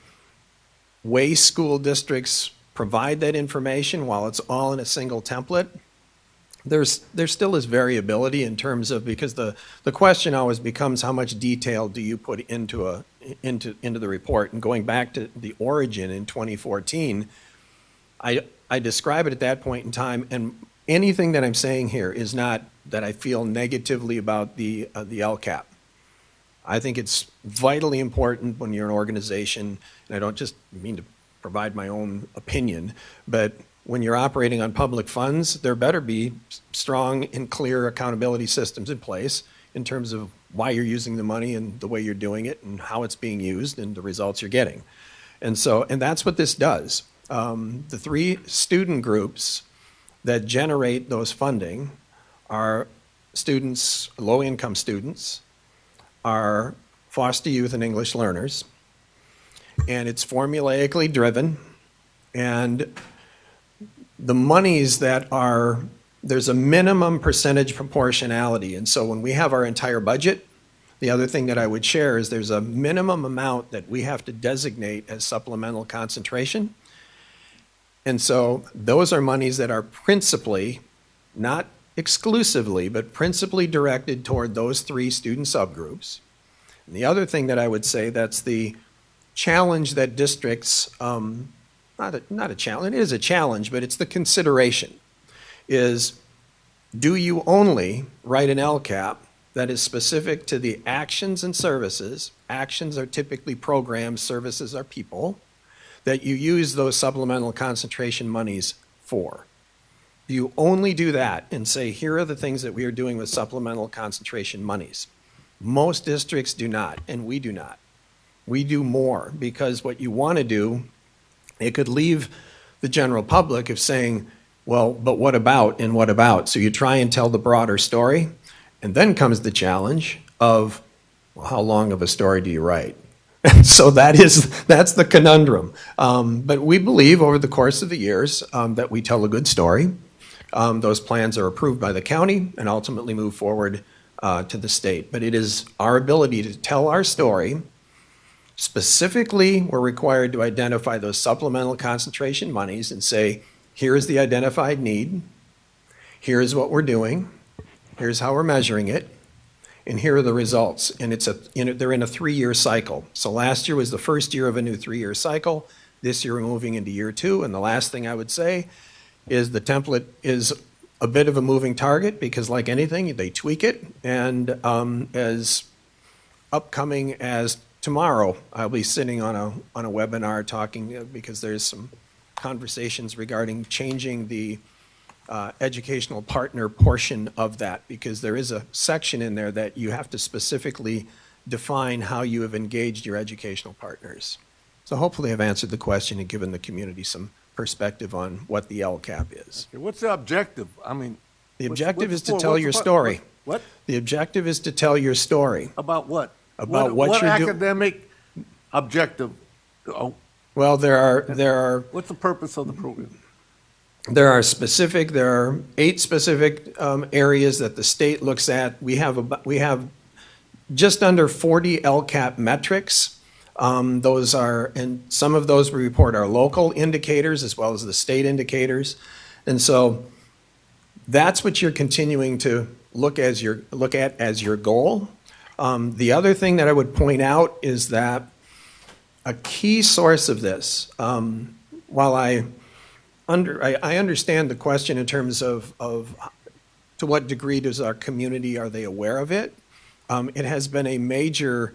way school districts provide that information, while it's all in a single template, there still is variability in terms of, because the question always becomes how much detail do you put into the report. And going back to the origin in 2014, I describe it at that point in time, and anything that I'm saying here is not that I feel negatively about the LCAP. I think it's vitally important when you're an organization, and I don't just mean to provide my own opinion, but when you're operating on public funds, there better be strong and clear accountability systems in place in terms of why you're using the money and the way you're doing it and how it's being used and the results you're getting. And that's what this does. The three student groups that generate those funding are students, low-income students, are foster youth and English learners, and it's formulaically driven, and the monies there's a minimum percentage proportionality, and so when we have our entire budget, the other thing that I would share is there's a minimum amount that we have to designate as supplemental concentration, and so those are monies that are principally, not exclusively, but principally directed toward those three student subgroups. And the other thing that I would say, that's the challenge that districts, not a challenge, it is a challenge, but it's the consideration, is do you only write an LCAP that is specific to the actions and services? Actions are typically programs, services are people, that you use those supplemental concentration monies for. You only do that and say, here are the things that we are doing with supplemental concentration monies. Most districts do not, and we do not. We do more, because what you want to do, it could leave the general public of saying, well, but what about and what about? So you try and tell the broader story, and then comes the challenge of, well, how long of a story do you write? So that's the conundrum. But we believe over the course of the years that we tell a good story. Those plans are approved by the county and ultimately move forward to the state. But it is our ability to tell our story. Specifically, we're required to identify those supplemental concentration monies and say, here is the identified need, here's what we're doing, here's how we're measuring it, and here are the results. And they're in a 3-year cycle. So last year was the first year of a new 3-year cycle. This year we're moving into year 2. And the last thing I would say, is the template is a bit of a moving target because, like anything, they tweak it. And as upcoming as tomorrow, I'll be sitting on a webinar talking because there's some conversations regarding changing the educational partner portion of that, because there is a section in there that you have to specifically define how you have engaged your educational partners. So hopefully I've answered the question and given the community some perspective on what the LCAP is. Okay, what's the objective? I mean, The what's- objective what's is to for? tell What's your the story. What? The objective is to tell your story. About what? About what you're doing. academic objective? Oh, Well, there are what's the purpose of the program? There are 8 specific areas that the state looks at. We have just under 40 LCAP metrics. Those are, and some of those we report are local indicators as well as the state indicators. And so that's what you're continuing to look at as your goal. The other thing that I would point out is that a key source of this, while I understand the question in terms of to what degree does our community, are they aware of it? It has been a major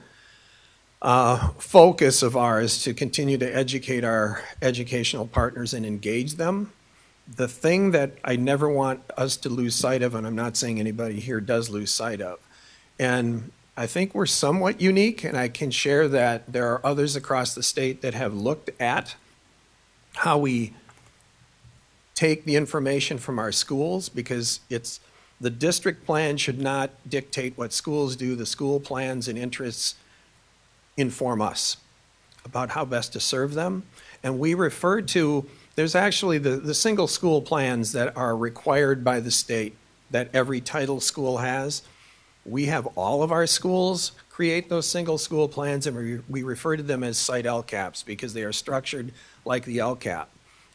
focus of ours to continue to educate our educational partners and engage them. The thing that I never want us to lose sight of, and I'm not saying anybody here does lose sight of, and I think we're somewhat unique, and I can share that there are others across the state that have looked at how we take the information from our schools, because the district plan should not dictate what schools do. The school plans and interests inform us about how best to serve them. And we refer to, there's actually the single school plans that are required by the state that every title school has. We have all of our schools create those single school plans, and we refer to them as site LCAPs because they are structured like the LCAP,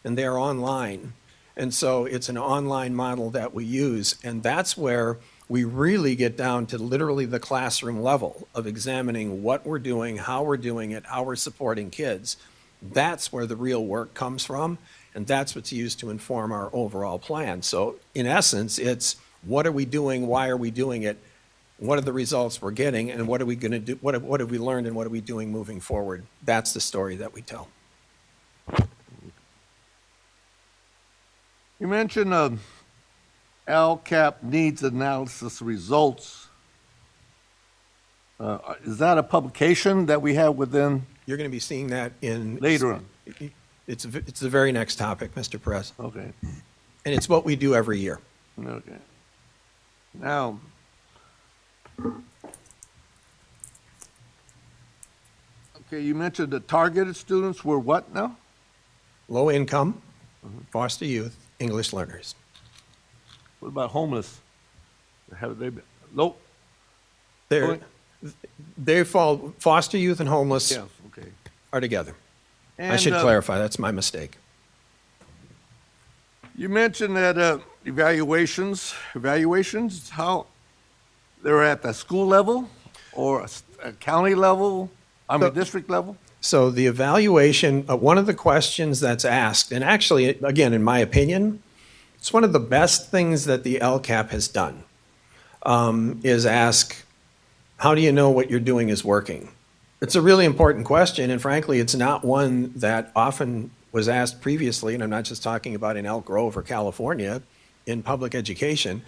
and they are online. And so it's an online model that we use, and that's where we really get down to literally the classroom level of examining what we're doing, how we're doing it, how we're supporting kids. That's where the real work comes from, and that's what's used to inform our overall plan. So in essence, it's what are we doing, why are we doing it, what are the results we're getting, and what are we going to do, what have we learned, and what are we doing moving forward? That's the story that we tell. You mentioned LCAP needs analysis results. Is that a publication that we have within? You're going to be seeing that in Later on. It's the very next topic, Mr. Perez, Okay. and it's what we do every year. Okay. Now, okay, you mentioned the targeted students were what now? Low income, foster youth, English learners. What about homeless? Have they been? Nope. They fall, foster youth and homeless Yes, okay. are together. I And, should clarify, that's my mistake. You mentioned that evaluations, how they're at the school level or a county level, district level? So the evaluation, one of the questions that's asked, and actually, again, in my opinion, it's one of the best things that the LCAP has done, is ask, how do you know what you're doing is working? It's a really important question, and frankly, it's not one that often was asked previously, and I'm not just talking about in Elk Grove or California, in public education.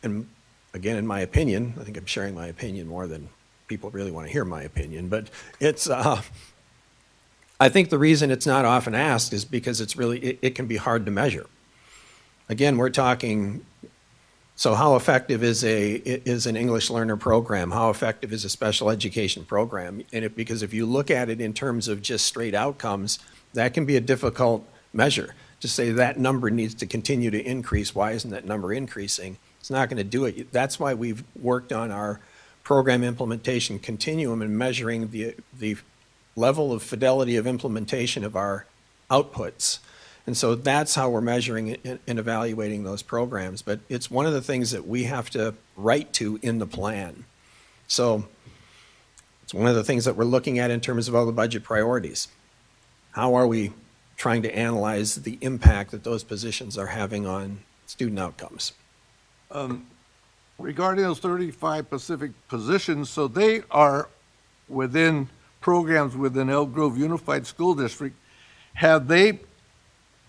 And again, in my opinion, I think I'm sharing my opinion more than people really want to hear my opinion, but it's, I think the reason it's not often asked is because it can be hard to measure. Again, we're talking, so how effective is an English learner program? How effective is a special education program? And because if you look at it in terms of just straight outcomes, that can be a difficult measure. To say that number needs to continue to increase, why isn't that number increasing? It's not going to do it. That's why we've worked on our program implementation continuum and measuring the level of fidelity of implementation of our outputs. And so that's how we're measuring and evaluating those programs. But it's one of the things that we have to write to in the plan. So it's one of the things that we're looking at in terms of all the budget priorities. How are we trying to analyze the impact that those positions are having on student outcomes. Regarding those 35 specific positions, so they are within programs within Elk Grove Unified School District. Have they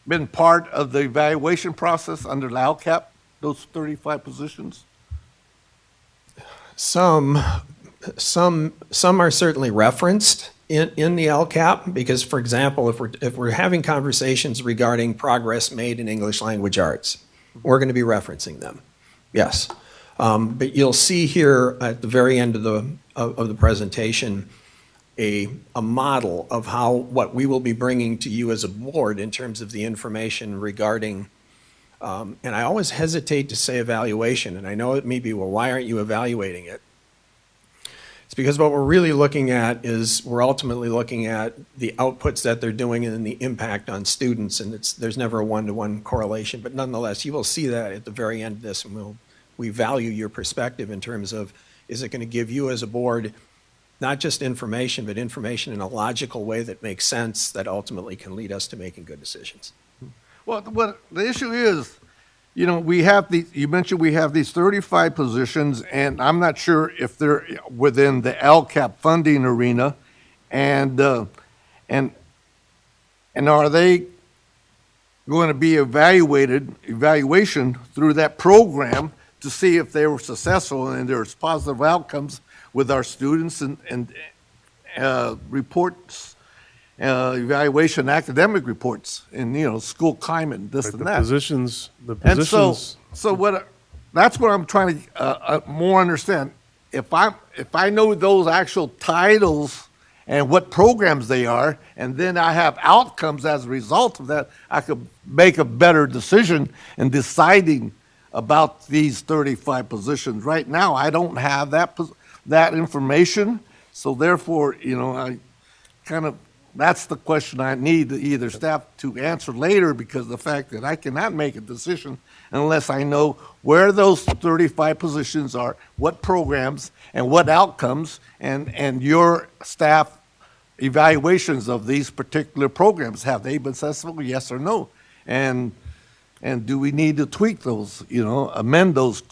been part of the evaluation process under the LCAP, those 35 positions? Some are certainly referenced in the LCAP because, for example, if we're having conversations regarding progress made in English language arts, we're going to be referencing them. Yes. But you'll see here at the very end of the presentation a model of what we will be bringing to you as a board in terms of the information regarding, and I always hesitate to say evaluation, and I know it may be, well, why aren't you evaluating it? It's because what we're really looking at is we're ultimately looking at the outputs that they're doing and then the impact on students, and there's never a one-to-one correlation, but nonetheless, you will see that at the very end of this, and we value your perspective in terms of, is it going to give you as a board not just information, but information in a logical way that makes sense that ultimately can lead us to making good decisions. Well, what the issue is, you know, you mentioned we have these 35 positions, and I'm not sure if they're within the LCAP funding arena, and are they going to be evaluation through that program to see if they were successful and there's positive outcomes with our students and reports, evaluation, academic reports, and school climate, this and The that. positions, And so that's what I'm trying to more understand. If I know those actual titles and what programs they are, and then I have outcomes as a result of that, I could make a better decision in deciding about these 35 positions. Right now, I don't have that information, so therefore, that's the question I need either staff to answer later, because the fact that I cannot make a decision unless I know where those 35 positions are, what programs and what outcomes, and your staff evaluations of these particular programs. Have they been successful, yes or no? And do we need to tweak those, amend those,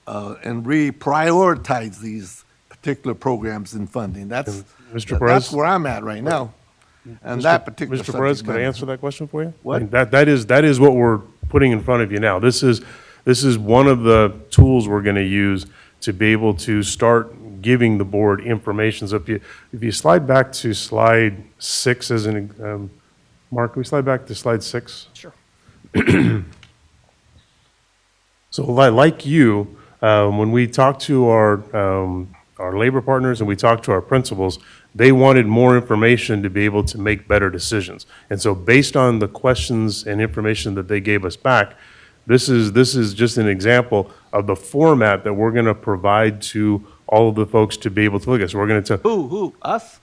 and reprioritize these particular programs and funding? That's where I'm at right now. And that particular Mr. Perez, subject can I matter. answer that question for you? What? I mean, that is what we're putting in front of you now. This is one of the tools we're going to use to be able to start giving the board information. So if you slide back to slide 6 as an, Mark, can we slide back to slide 6? Sure. So like you, when we talk to our labor partners and we talk to our principals, they wanted more information to be able to make better decisions. And so based on the questions and information that they gave us back, this is just an example of the format that we're going to provide to all of the folks to be able to look at. So we're going to Who? Us?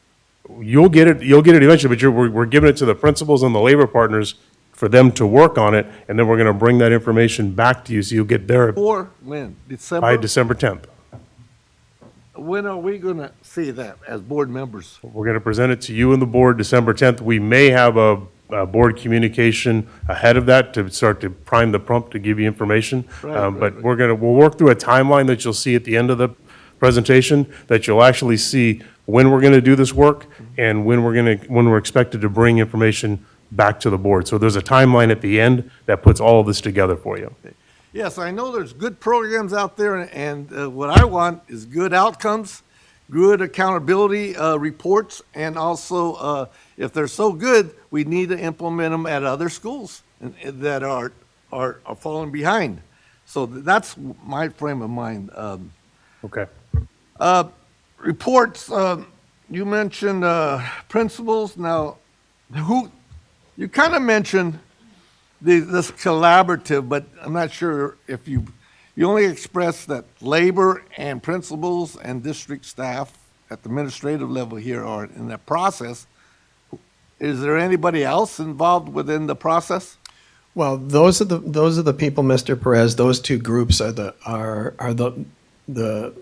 You'll get it eventually, but we're giving it to the principals and the labor partners for them to work on it, and then we're going to bring that information back to you so you'll get there Or when? December? by December 10th. When are we going to see that as board members? We're going to present it to you and the board December 10th. We may have a board communication ahead of that to start to prime the pump to give you information. But we'll work through a timeline that you'll see at the end of the presentation, that you'll actually see when we're going to do this work and when we're expected to bring information back to the board. So there's a timeline at the end that puts all of this together for you. Yes, I know there's good programs out there, and what I want is good outcomes, good accountability reports, and also, if they're so good, we need to implement them at other schools that are falling behind. So that's my frame of mind. Okay. Reports, you mentioned principals. Now, you kind of mentioned this collaborative, but I'm not sure if you only expressed that labor and principals and district staff at the administrative level here are in that process. Is there anybody else involved within the process? Well, those are the people, Mr. Perez. Those two groups are the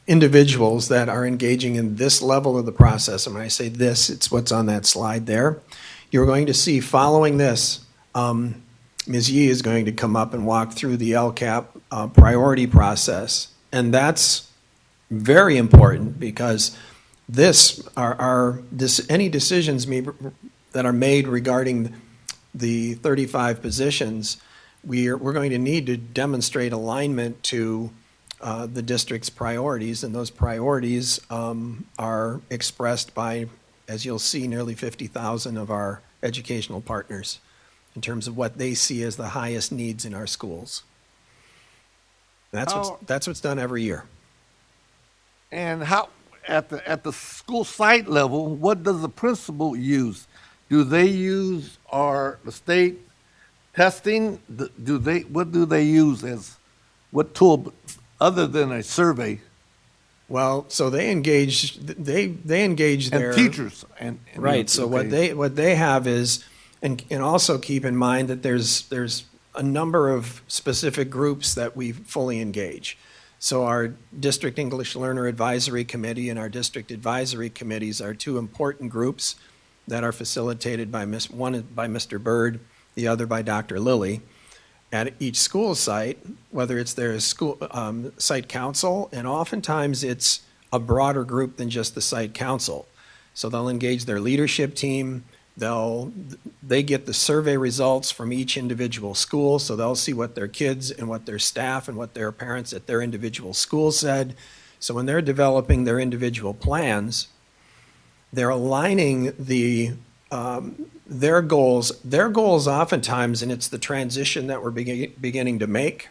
individuals that are engaging in this level of the process. And when I say this, it's what's on that slide there. you're going to see following this, Ms. Yee is going to come up and walk through the LCAP priority process. And that's very important because any decisions that are made regarding the 35 positions, we're going to need to demonstrate alignment to the district's priorities, and those priorities are expressed by, as you'll see, nearly 50,000 of our educational partners in terms of what they see as the highest needs in our schools. That's what's done every year. And how, at the school site level, what does the principal use? Do they use the state testing? What do they use as, what tool other than a survey? Well, so they engage their And teachers and right. So okay. what they have is, and also keep in mind that there's a number of specific groups that we fully engage. So our District English Learner Advisory Committee and our District Advisory Committees are two important groups that are facilitated by one by Mr. Bird, the other by Dr. Lilly. At each school site, whether it's their school site council, and oftentimes it's a broader group than just the site council. So they'll engage their leadership team. They get the survey results from each individual school, so they'll see what their kids and what their staff and what their parents at their individual school said. So when they're developing their individual plans, they're aligning their goals. Their goals oftentimes, and it's the transition that we're beginning to make,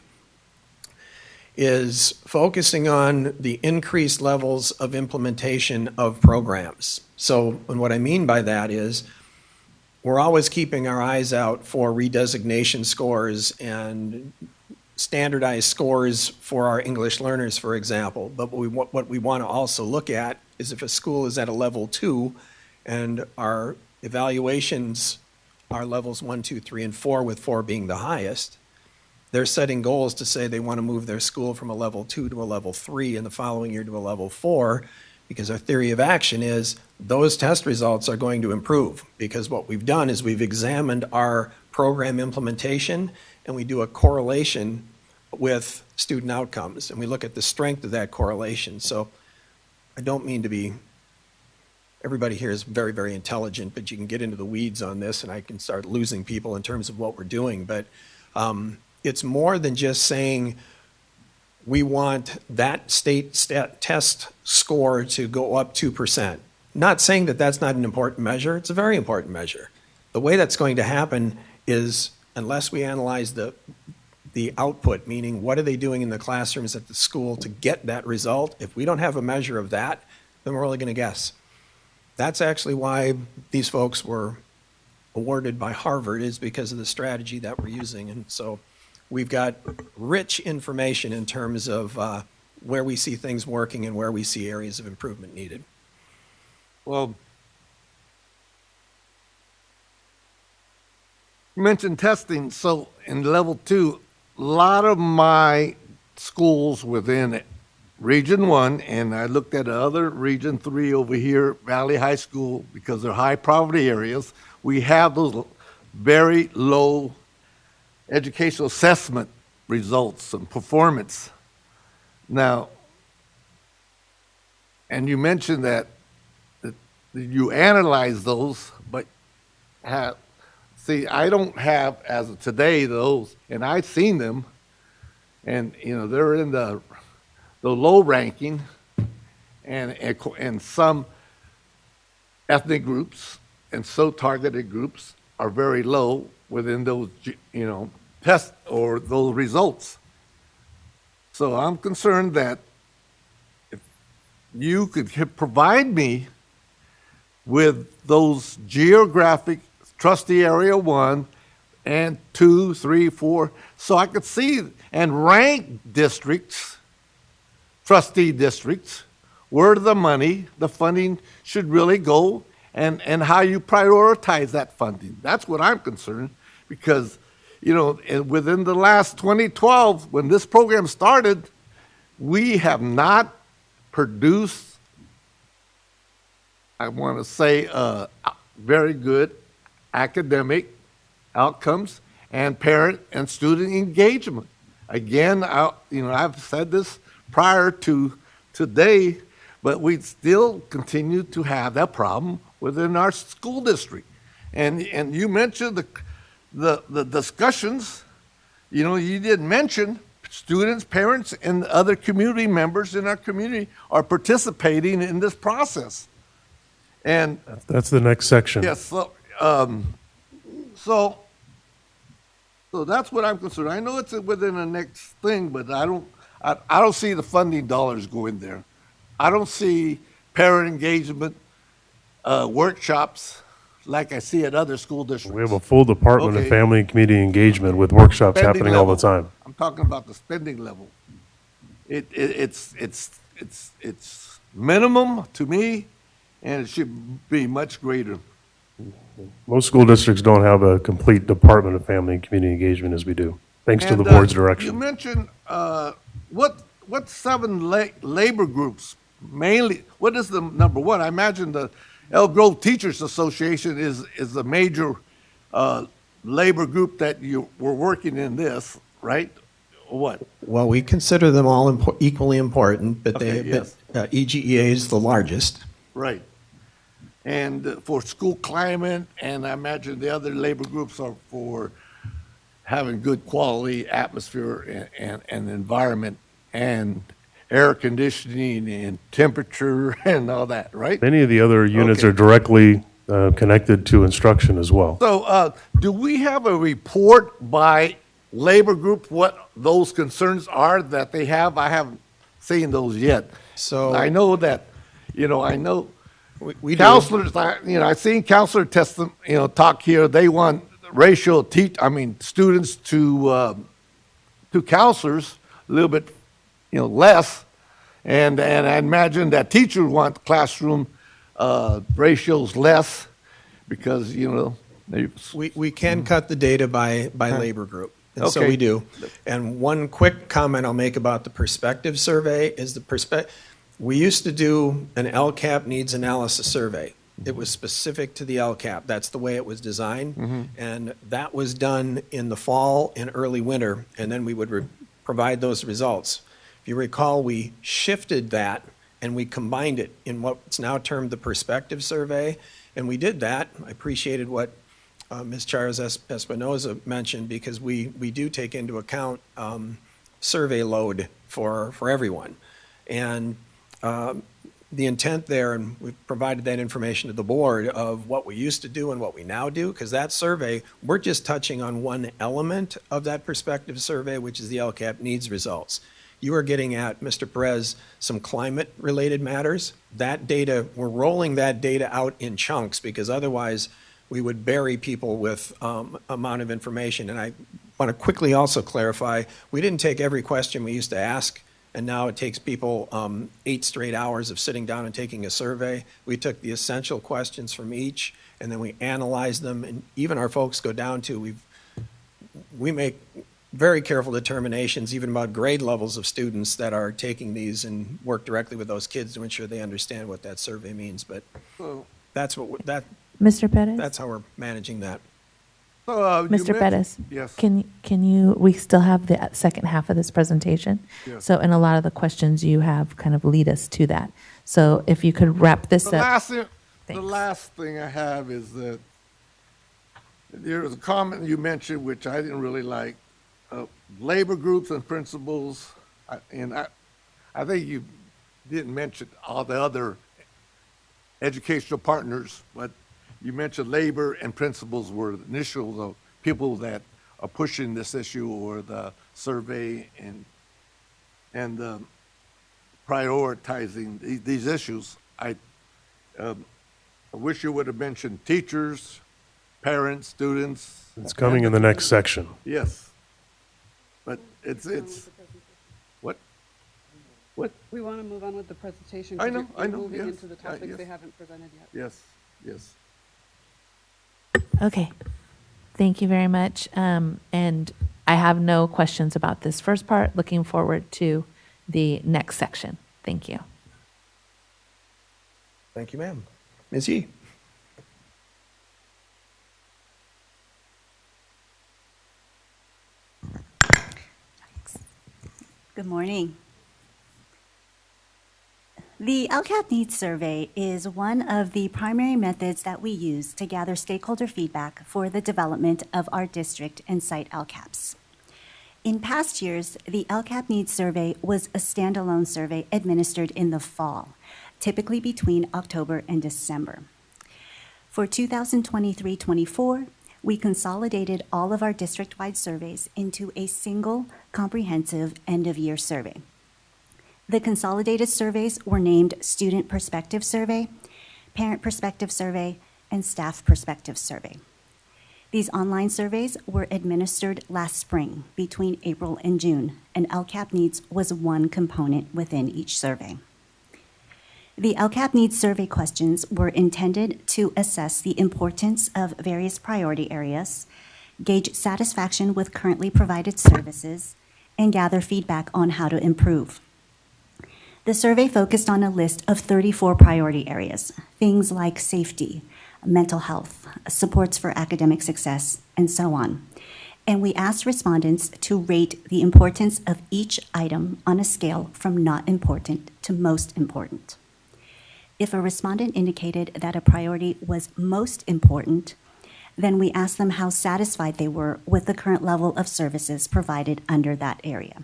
is focusing on the increased levels of implementation of programs. So, and what I mean by that is, we're always keeping our eyes out for redesignation scores and standardized scores for our English learners, for example. But what we want to also look at is if a school is at a level 2 and our evaluations are levels 1, 2, 3, and 4, with 4 being the highest, they're setting goals to say they want to move their school from a level 2 to a level 3 and the following year to a level 4, because our theory of action is those test results are going to improve, because what we've done is we've examined our program implementation and we do a correlation with student outcomes and we look at the strength of that correlation. So I don't mean to be, everybody here is very, very intelligent, but you can get into the weeds on this and I can start losing people in terms of what we're doing. But it's more than just saying we want that state test score to go up 2%. Not saying that that's not an important measure. It's a very important measure. The way that's going to happen is, unless we analyze the output, meaning what are they doing in the classrooms at the school to get that result, if we don't have a measure of that, then we're only going to guess. That's actually why these folks were awarded by Harvard, is because of the strategy that we're using. And so we've got rich information in terms of where we see things working and where we see areas of improvement needed. Well, you mentioned testing. So in level 2, a lot of my schools within Region 1, and I looked at other Region 3 over here, Valley High School, because they're high poverty areas, we have those very low educational assessment results and performance. Now, and you mentioned that you analyze those, but see, I don't have, as of today, those, and I've seen them, and they're in the low ranking, and some ethnic groups and so targeted groups are very low within those tests or those results. So I'm concerned that if you could provide me with those geographic trustee area 1 and 2, 3, 4, so I could see and rank districts, trustee districts, where the money, the funding should really go, and how you prioritize that funding. That's what I'm concerned, because within the last 2012, when this program started, we have not produced, I want to say, very good academic outcomes and parent and student engagement. Again, I've said this prior to today, but we still continue to have that problem within our school district. And you mentioned the discussions. You didn't mention students, parents, and other community members in our community are participating in this process. And That's the next section. yes, so that's what I'm concerned. I know it's within the next thing, but I don't see the funding dollars going there. I don't see parent engagement workshops like I see at other school districts. We have a full Department of Okay. Family and Community Engagement with workshops Spending happening all the level. time. I'm talking about the spending level. It's minimum to me, and it should be much greater. Most school districts don't have a complete Department of Family and Community Engagement as we do, thanks to the And, board's You direction. mentioned, what 7 labor groups mainly, what is the number one? I imagine the Elk Grove Teachers Association is the major labor group that you were working in this, right? Or what? Well, we consider them all equally important, but Okay, yes. EGEA is the largest. Right. And for school climate, and I imagine the other labor groups are for having good quality atmosphere and environment and air conditioning and temperature and all that, right? Many of the other units Okay. are directly connected to instruction as well. So, do we have a report by labor group what those concerns are that they have? I haven't seen those yet. So- I know that, I know We do. counselors, I've seen counselor talk here. They want ratio students to counselors a little bit, less, and I imagine that teachers want classroom ratios less because We can cut the data by labor group, and so Okay. we do. And one quick comment I'll make about the perspective survey is we used to do an LCAP needs analysis survey. It was specific to the LCAP. That's the way it was designed. And that was done in the fall and early winter, and then we would provide those results. If you recall, we shifted that and we combined it in what's now termed the perspective survey. And we did that. I appreciated what Ms. Charas Espinoza mentioned, because we do take into account survey load for everyone. And the intent there, and we've provided that information to the board of what we used to do and what we now do, because that survey, we're just touching on one element of that perspective survey, which is the LCAP needs results. You are getting at, Mr. Perez, some climate-related matters. That data, we're rolling that data out in chunks, because otherwise we would bury people with amount of information. And I want to quickly also clarify, we didn't take every question we used to ask, and now it takes people 8 straight hours of sitting down and taking a survey. We took the essential questions from each, and then we analyzed them, and even our folks go down to, we make very careful determinations even about grade levels of students that are taking these, and work directly with those kids to ensure they understand what that survey means. But that's Mr. Pettis? that's how we're managing that. Mr. Pettis? Yes. Can you, we still have the second half of this presentation. Yes. So, and a lot of the questions you have kind of lead us to that. So if you could wrap this The up. the last thing I have is that there was a comment you mentioned, which I didn't really like, labor groups and principals, and I think you didn't mention all the other educational partners, but you mentioned labor and principals were the initial people that are pushing this issue, or the survey and prioritizing these issues. I wish you would have mentioned teachers, parents, students. It's coming in the next section. Yes. But it's, what? We want to move on with the presentation. I 'cause know, you're yes. moving into the topics Yes. they haven't presented yet. Yes. Okay. Thank you very much. And I have no questions about this first part. Looking forward to the next section. Thank you. Thank you, ma'am. Ms. Yee? Good morning. The LCAP Needs Survey is one of the primary methods that we use to gather stakeholder feedback for the development of our district and site LCAPs. In past years, the LCAP Needs Survey was a standalone survey administered in the fall, typically between October and December. For 2023-24, we consolidated all of our district-wide surveys into a single comprehensive end-of-year survey. The consolidated surveys were named Student Perspective Survey, Parent Perspective Survey, and Staff Perspective Survey. These online surveys were administered last spring between April and June, and LCAP Needs was one component within each survey. The LCAP Needs survey questions were intended to assess the importance of various priority areas, gauge satisfaction with currently provided services, and gather feedback on how to improve. The survey focused on a list of 34 priority areas, things like safety, mental health, supports for academic success, and so on. And we asked respondents to rate the importance of each item on a scale from not important to most important. If a respondent indicated that a priority was most important, then we asked them how satisfied they were with the current level of services provided under that area.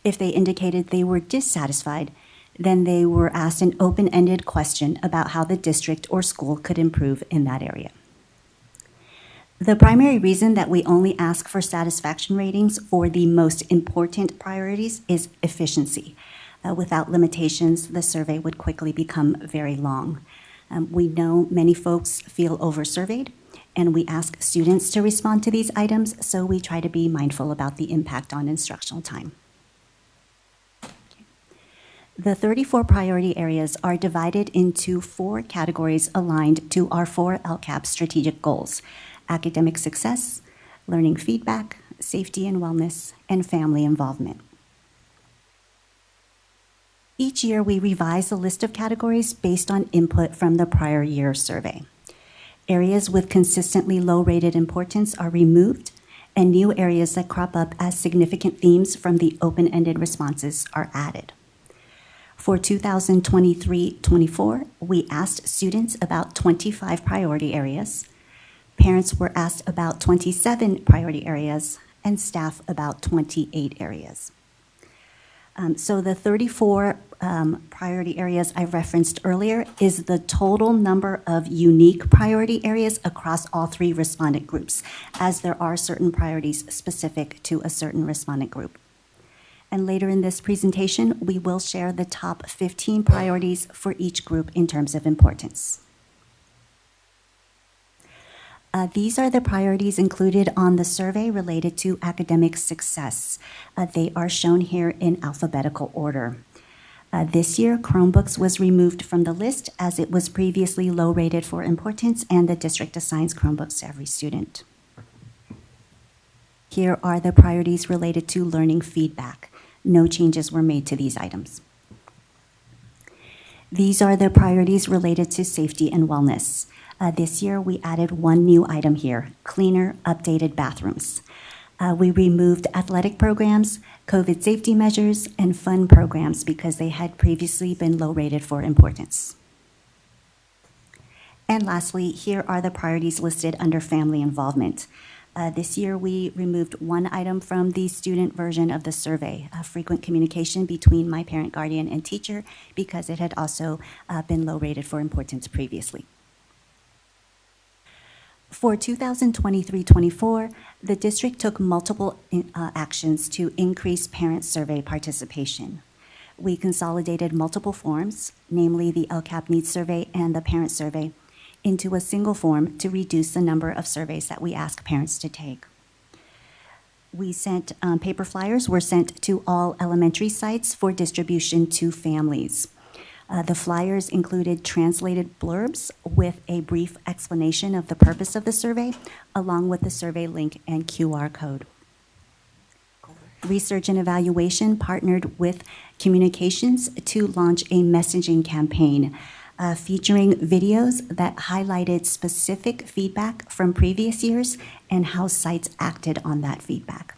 If they indicated they were dissatisfied, then they were asked an open-ended question about how the district or school could improve in that area. The primary reason that we only ask for satisfaction ratings for the most important priorities is efficiency. Without limitations, the survey would quickly become very long. We know many folks feel over-surveyed, and we ask students to respond to these items, so we try to be mindful about the impact on instructional time. The 34 priority areas are divided into 4 categories aligned to our 4 LCAP strategic goals: academic success, learning feedback, safety and wellness, and family involvement. Each year, we revise the list of categories based on input from the prior year survey. Areas with consistently low-rated importance are removed, and new areas that crop up as significant themes from the open-ended responses are added. For 2023-24, we asked students about 25 priority areas, parents were asked about 27 priority areas, and staff about 28 areas. So the 34 priority areas I referenced earlier is the total number of unique priority areas across all 3 respondent groups, as there are certain priorities specific to a certain respondent group. And later in this presentation, we will share the top 15 priorities for each group in terms of importance. These are the priorities included on the survey related to academic success. They are shown here in alphabetical order. This year, Chromebooks was removed from the list as it was previously low rated for importance, and the district assigns Chromebooks to every student. Here are the priorities related to learning feedback. No changes were made to these items. These are the priorities related to safety and wellness. This year, we added 1 new item here: cleaner, updated bathrooms. We removed athletic programs, COVID safety measures, and fun programs because they had previously been low rated for importance. And lastly, here are the priorities listed under family involvement. This year, we removed 1 item from the student version of the survey: frequent communication between my parent, guardian, and teacher, because it had also been low rated for importance previously. For 2023-24, the district took multiple actions to increase parent survey participation. We consolidated multiple forms, namely the LCAP Needs Survey and the Parent Survey, into a single form to reduce the number of surveys that we ask parents to take. We sent paper flyers were sent to all elementary sites for distribution to families. The flyers included translated blurbs with a brief explanation of the purpose of the survey, along with the survey link and QR code. Research and Evaluation partnered with Communications to launch a messaging campaign featuring videos that highlighted specific feedback from previous years and how sites acted on that feedback.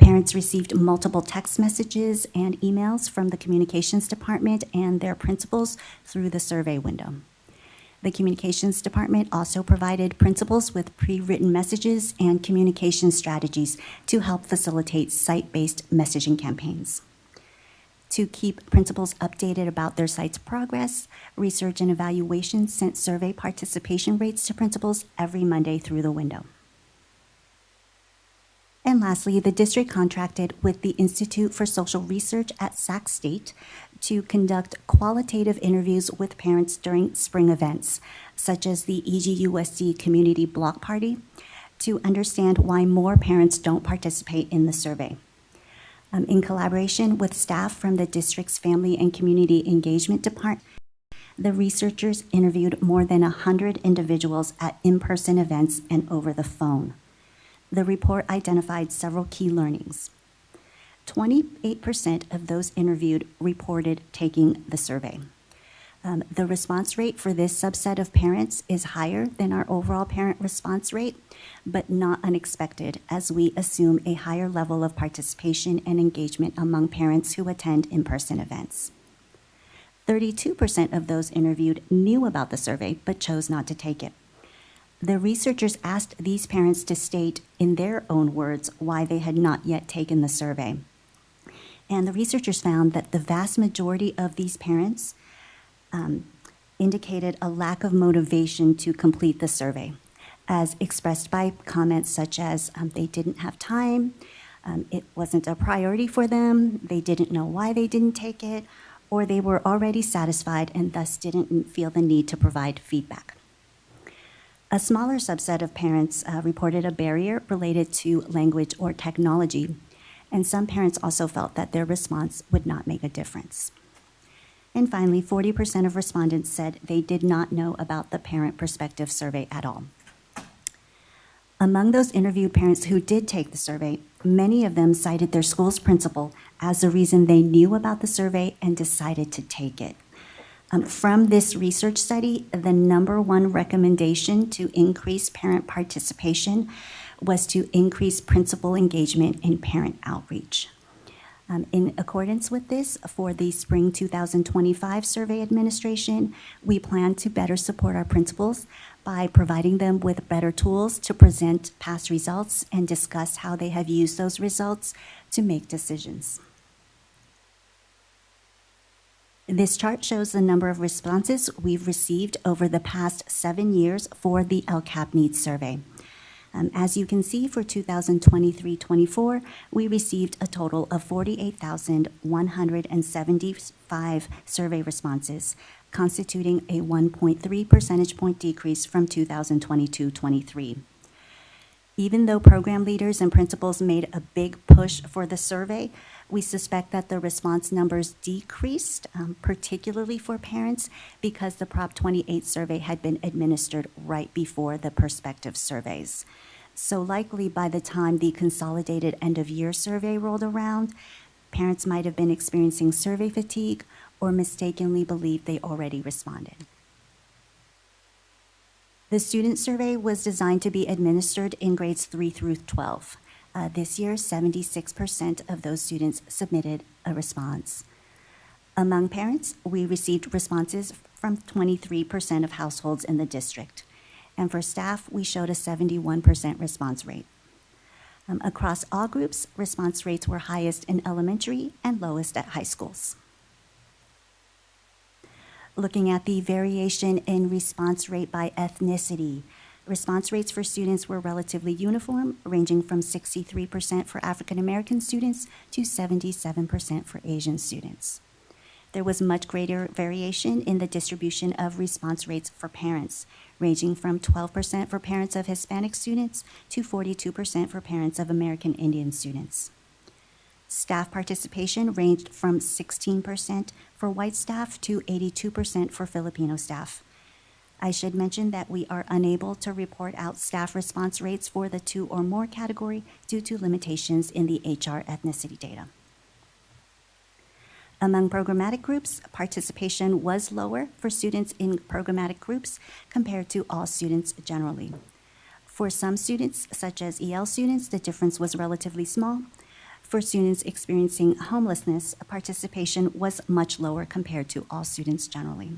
Parents received multiple text messages and emails from the communications department and their principals through the survey window. The communications department also provided principals with pre-written messages and communication strategies to help facilitate site-based messaging campaigns. To keep principals updated about their site's progress, Research and Evaluation sent survey participation rates to principals every Monday through the window. And lastly, the district contracted with the Institute for Social Research at Sac State to conduct qualitative interviews with parents during spring events, such as the EGUSD Community Block Party, to understand why more parents don't participate in the survey. In collaboration with staff from the district's Family and Community Engagement Department, the researchers interviewed more than 100 individuals at in-person events and over the phone. The report identified several key learnings. 28% of those interviewed reported taking the survey. The response rate for this subset of parents is higher than our overall parent response rate, but not unexpected, as we assume a higher level of participation and engagement among parents who attend in-person events. 32% of those interviewed knew about the survey, but chose not to take it. The researchers asked these parents to state in their own words why they had not yet taken the survey. And the researchers found that the vast majority of these parents indicated a lack of motivation to complete the survey, as expressed by comments such as they didn't have time, it wasn't a priority for them, they didn't know why they didn't take it, or they were already satisfied and thus didn't feel the need to provide feedback. A smaller subset of parents reported a barrier related to language or technology, and some parents also felt that their response would not make a difference. And finally, 40% of respondents said they did not know about the parent perspective survey at all. Among those interviewed parents who did take the survey, many of them cited their school's principal as the reason they knew about the survey and decided to take it. From this research study, the number one recommendation to increase parent participation was to increase principal engagement in parent outreach. In accordance with this, for the Spring 2025 Survey Administration, we plan to better support our principals by providing them with better tools to present past results and discuss how they have used those results to make decisions. This chart shows the number of responses we've received over the past 7 years for the LCAP Needs Survey. As you can see, for 2023-24, we received a total of 48,175 survey responses, constituting a 1.3 percentage point decrease from 2022-23. Even though program leaders and principals made a big push for the survey, we suspect that the response numbers decreased, particularly for parents, because the Prop 28 survey had been administered right before the prospective surveys. So likely by the time the consolidated end-of-year survey rolled around, parents might have been experiencing survey fatigue or mistakenly believed they already responded. The student survey was designed to be administered in grades 3 through 12. This year, 76% of those students submitted a response. Among parents, we received responses from 23% of households in the district. And for staff, we showed a 71% response rate. Across all groups, response rates were highest in elementary and lowest at high schools. Looking at the variation in response rate by ethnicity, response rates for students were relatively uniform, ranging from 63% for African American students to 77% for Asian students. There was much greater variation in the distribution of response rates for parents, ranging from 12% for parents of Hispanic students to 42% for parents of American Indian students. Staff participation ranged from 16% for white staff to 82% for Filipino staff. I should mention that we are unable to report out staff response rates for the 2 or more category due to limitations in the HR ethnicity data. Among programmatic groups, participation was lower for students in programmatic groups compared to all students generally. For some students, such as EL students, the difference was relatively small. For students experiencing homelessness, participation was much lower compared to all students generally.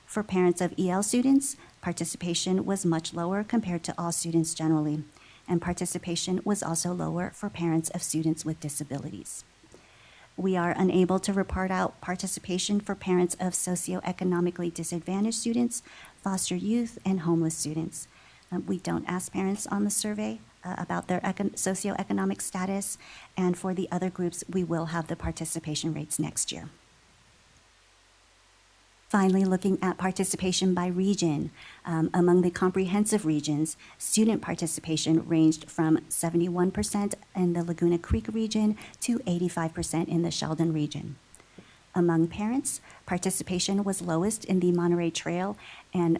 For parents of EL students, participation was much lower compared to all students generally, and participation was also lower for parents of students with disabilities. We are unable to report out participation for parents of socioeconomically disadvantaged students, foster youth, and homeless students. We don't ask parents on the survey about their socioeconomic status, and for the other groups, we will have the participation rates next year. Finally, looking at participation by region, among the comprehensive regions, student participation ranged from 71% in the Laguna Creek region to 85% in the Sheldon region. Among parents, participation was lowest in the Monterey Trail and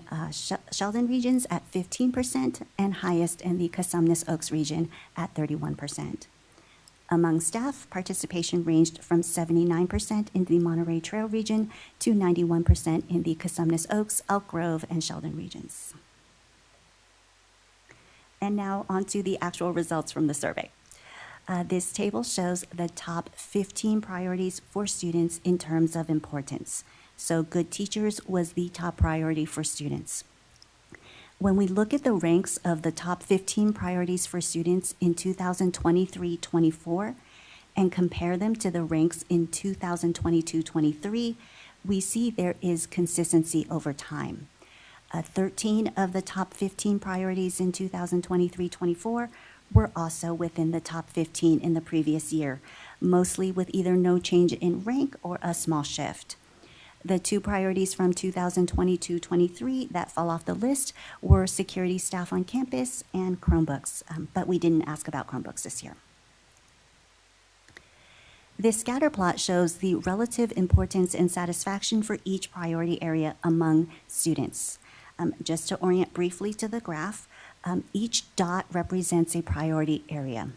Sheldon regions at 15% and highest in the Cosumnes Oaks region at 31%. Among staff, participation ranged from 79% in the Monterey Trail region to 91% in the Cosumnes Oaks, Elk Grove, and Sheldon regions. And now on to the actual results from the survey. This table shows the top 15 priorities for students in terms of importance. So good teachers was the top priority for students. When we look at the ranks of the top 15 priorities for students in 2023-24 and compare them to the ranks in 2022-23, we see there is consistency over time. 13 of the top 15 priorities in 2023-24 were also within the top 15 in the previous year, mostly with either no change in rank or a small shift. The two priorities from 2022-23 that fall off the list were security staff on campus and Chromebooks, but we didn't ask about Chromebooks this year. This scatter plot shows the relative importance and satisfaction for each priority area among students. Just to orient briefly to the graph, each dot represents a priority area.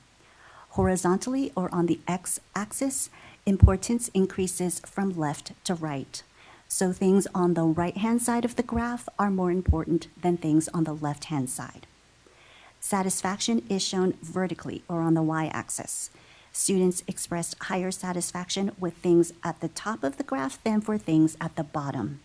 Horizontally or on the x-axis, importance increases from left to right. So things on the right-hand side of the graph are more important than things on the left-hand side. Satisfaction is shown vertically or on the y-axis. Students expressed higher satisfaction with things at the top of the graph than for things at the bottom.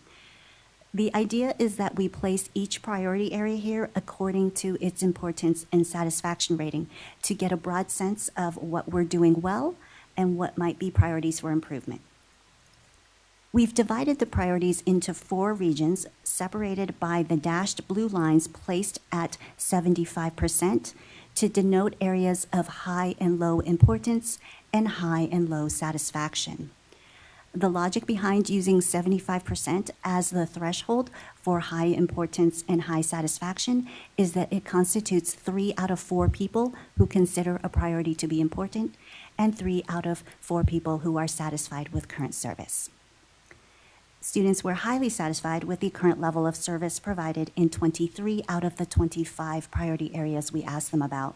The idea is that we place each priority area here according to its importance and satisfaction rating to get a broad sense of what we're doing well and what might be priorities for improvement. We've divided the priorities into 4 regions separated by the dashed blue lines placed at 75% to denote areas of high and low importance and high and low satisfaction. The logic behind using 75% as the threshold for high importance and high satisfaction is that it constitutes 3 out of 4 people who consider a priority to be important and 3 out of 4 people who are satisfied with current service. Students were highly satisfied with the current level of service provided in 23 out of the 25 priority areas we asked them about.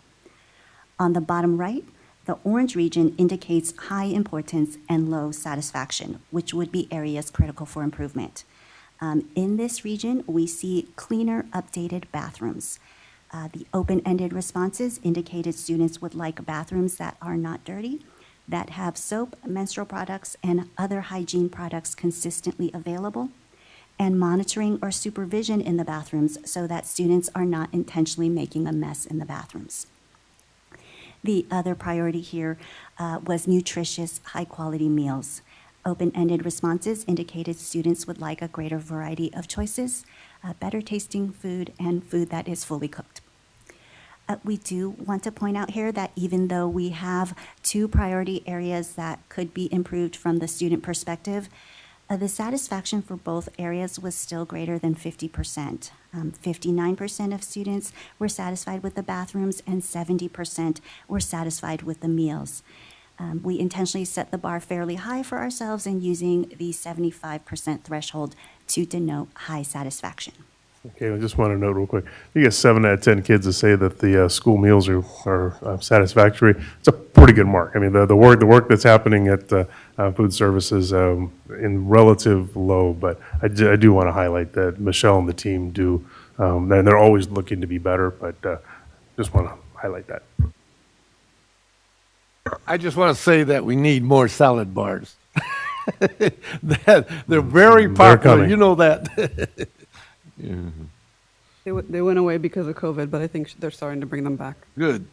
On the bottom right, the orange region indicates high importance and low satisfaction, which would be areas critical for improvement. In this region, we see cleaner, updated bathrooms. The open-ended responses indicated students would like bathrooms that are not dirty, that have soap, menstrual products, and other hygiene products consistently available, and monitoring or supervision in the bathrooms so that students are not intentionally making a mess in the bathrooms. The other priority here was nutritious, high-quality meals. Open-ended responses indicated students would like a greater variety of choices, better tasting food, and food that is fully cooked. We do want to point out here that even though we have 2 priority areas that could be improved from the student perspective, the satisfaction for both areas was still greater than 50%. 59% of students were satisfied with the bathrooms and 70% were satisfied with the meals. We intentionally set the bar fairly high for ourselves in using the 75% threshold to denote high satisfaction. Okay, I just want to note real quick. You get 7 out of 10 kids that say that the school meals are satisfactory. It's a pretty good mark. I mean, the work that's happening at food services in relative low, but I do want to highlight that Michelle and the team do, and they're always looking to be better, but just want to highlight that. I just want to say that we need more salad bars. They're very popular. coming. You know that. They went away because of COVID, but I think they're starting to bring them back. Good.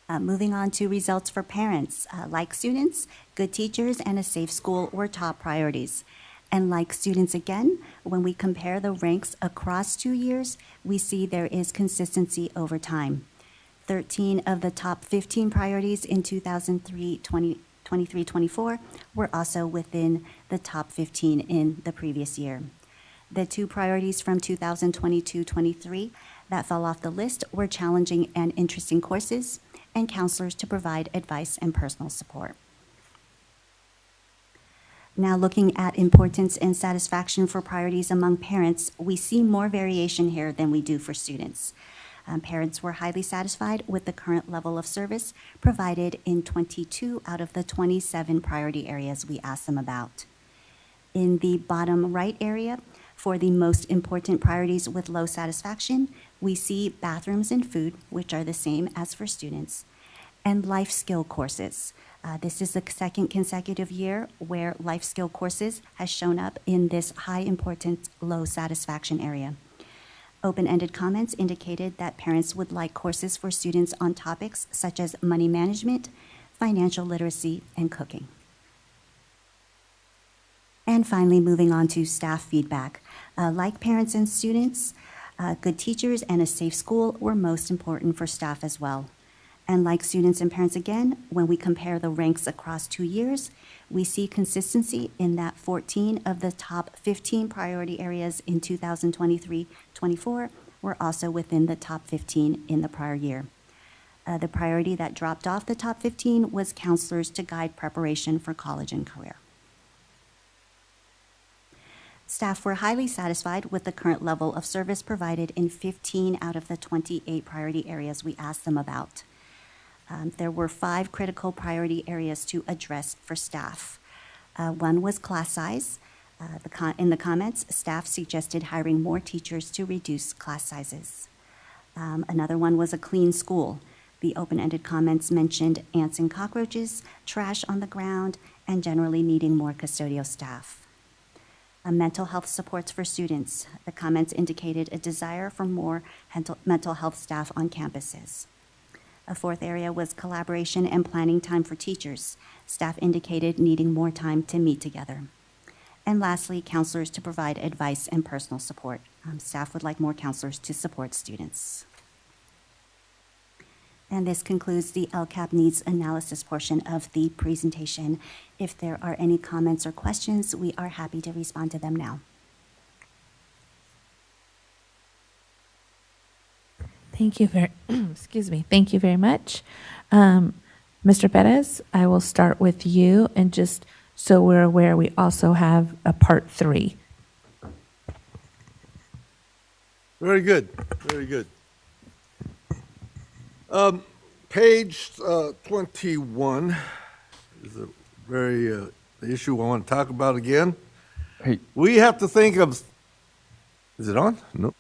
Moving on to results for parents. Like students, good teachers and a safe school were top priorities. And like students again, when we compare the ranks across 2 years, we see there is consistency over time. 13 of the top 15 priorities in 2023-24 were also within the top 15 in the previous year. The 2 priorities from 2022-23 that fell off the list were challenging and interesting courses and counselors to provide advice and personal support. Now, looking at importance and satisfaction for priorities among parents, we see more variation here than we do for students. Parents were highly satisfied with the current level of service provided in 22 out of the 27 priority areas we asked them about. In the bottom right area, for the most important priorities with low satisfaction, we see bathrooms and food, which are the same as for students, and life skill courses. This is the second consecutive year where life skill courses has shown up in this high importance, low satisfaction area. Open-ended comments indicated that parents would like courses for students on topics such as money management, financial literacy, and cooking. And finally, moving on to staff feedback. Like parents and students, good teachers and a safe school were most important for staff as well. And like students and parents again, when we compare the ranks across 2 years, we see consistency in that 14 of the top 15 priority areas in 2023-24 were also within the top 15 in the prior year. The priority that dropped off the top 15 was counselors to guide preparation for college and career. Staff were highly satisfied with the current level of service provided in 15 out of the 28 priority areas we asked them about. There were 5 critical priority areas to address for staff. One was class size. In the comments, staff suggested hiring more teachers to reduce class sizes. Another one was a clean school. The open-ended comments mentioned ants and cockroaches, trash on the ground, and generally needing more custodial staff. Mental health supports for students. The comments indicated a desire for more mental health staff on campuses. A 4th area was collaboration and planning time for teachers. Staff indicated needing more time to meet together. And lastly, counselors to provide advice and personal support. Staff would like more counselors to support students. And this concludes the LCAP needs analysis portion of the presentation. If there are any comments or questions, we are happy to respond to them now. Thank you very, Thank you very much. Mr. Perez, I will start with you, and just so we're aware, we also have a part 3. Very good. Very good. Page 21 is a very the issue I want to talk about again. Hey. We have to think of. Is it on? No.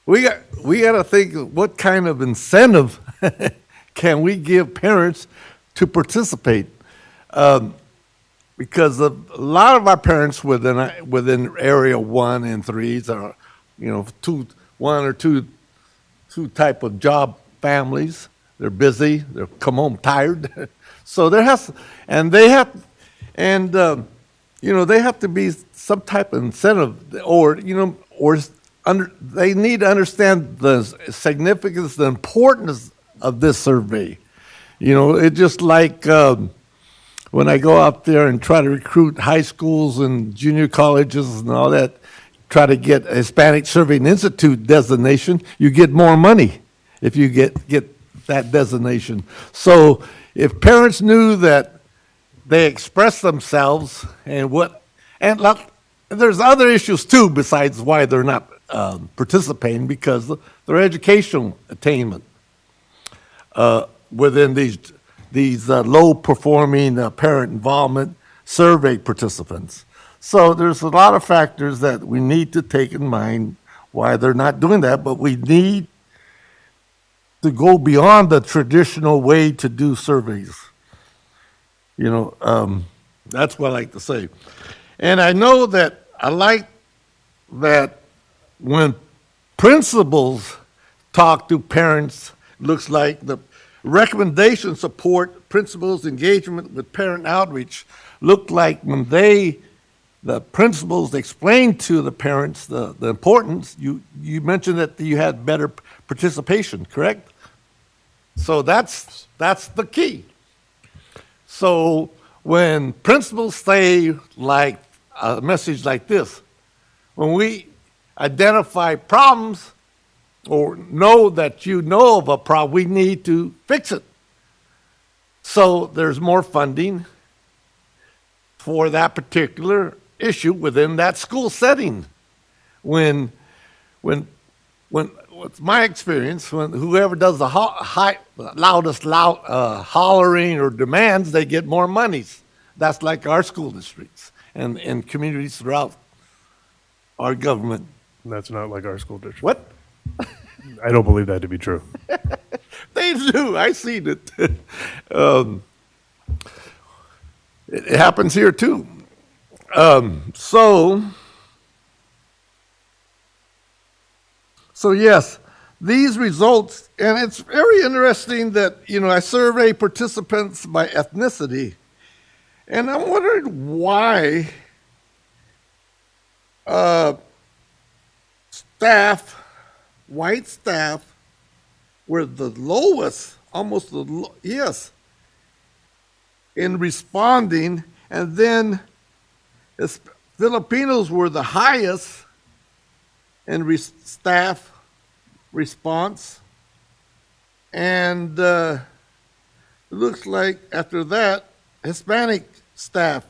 We got to think of what kind of incentive can we give parents to participate, because a lot of our parents within area 1 and 3s are, one or two type of job families. They're busy. They come home tired. So they have to be some type of incentive, or they need to understand the significance, the importance of this survey. It's just like when I go out there and try to recruit high schools and junior colleges and all that, try to get a Hispanic Surveying Institute designation, you get more money if you get that designation. So if parents knew that they express themselves and there's other issues too besides why they're not participating, because their educational attainment within these low-performing parent involvement survey participants. So there's a lot of factors that we need to take in mind why they're not doing that, but we need to go beyond the traditional way to do surveys. You know, that's what I like to say. And I know that I like that when principals talk to parents, looks like the recommendations support principals' engagement with parent outreach. Look like when the principals explained to the parents the importance, you mentioned that you had better participation, correct? So that's the key. So when principals say like a message like this, when we identify problems or know that you know of a problem, we need to fix it. So there's more funding for that particular issue within that school setting. When what's my experience, when whoever does the loudest hollering or demands, they get more monies. That's like our school districts and communities throughout our government. That's not like our school district. What? I don't believe that to be true. They do. I seen it. It happens here too. So yes, these results, and it's very interesting that, you know, I survey participants by ethnicity, and I'm wondering why white staff were the lowest, almost yes, in responding, and then Filipinos were the highest in staff response, and it looks like after that, Hispanic staff,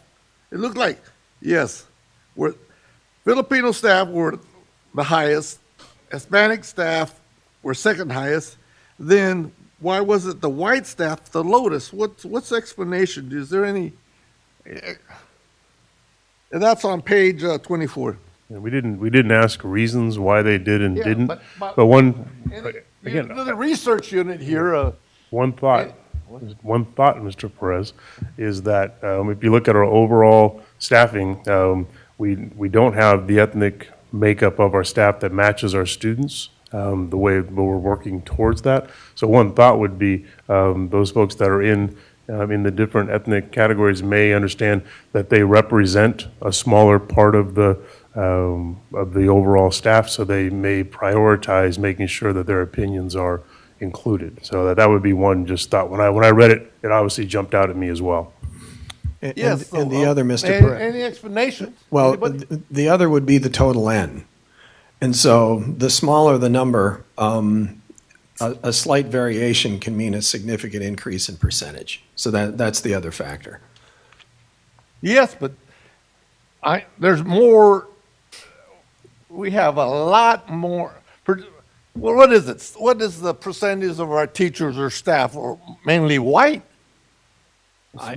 it looked like, yes, Filipino staff were the highest, Hispanic staff were second highest, then why was it the white staff the lowest? What's the explanation? Is there any? And that's on page 24. Yeah, we didn't ask reasons why they did and Yeah, didn't. but Again, the research unit here. one thought, Mr. Perez, is that if you look at our overall staffing, we don't have the ethnic makeup of our staff that matches our students. The way we're working towards that. So one thought would be those folks that are in the different ethnic categories may understand that they represent a smaller part of the overall staff, so they may prioritize making sure that their opinions are included. So that would be one just thought. When I read it, it obviously jumped out at me as well. Yes. And the other, Mr. Perez. Any explanation? Well, Anybody? the other would be the total N. And so the smaller the number, a slight variation can mean a significant increase in percentage. So that's the other factor. Yes, but there's more. We have a lot more. Well, what is it? What is the percentage of our teachers or staff, or mainly white?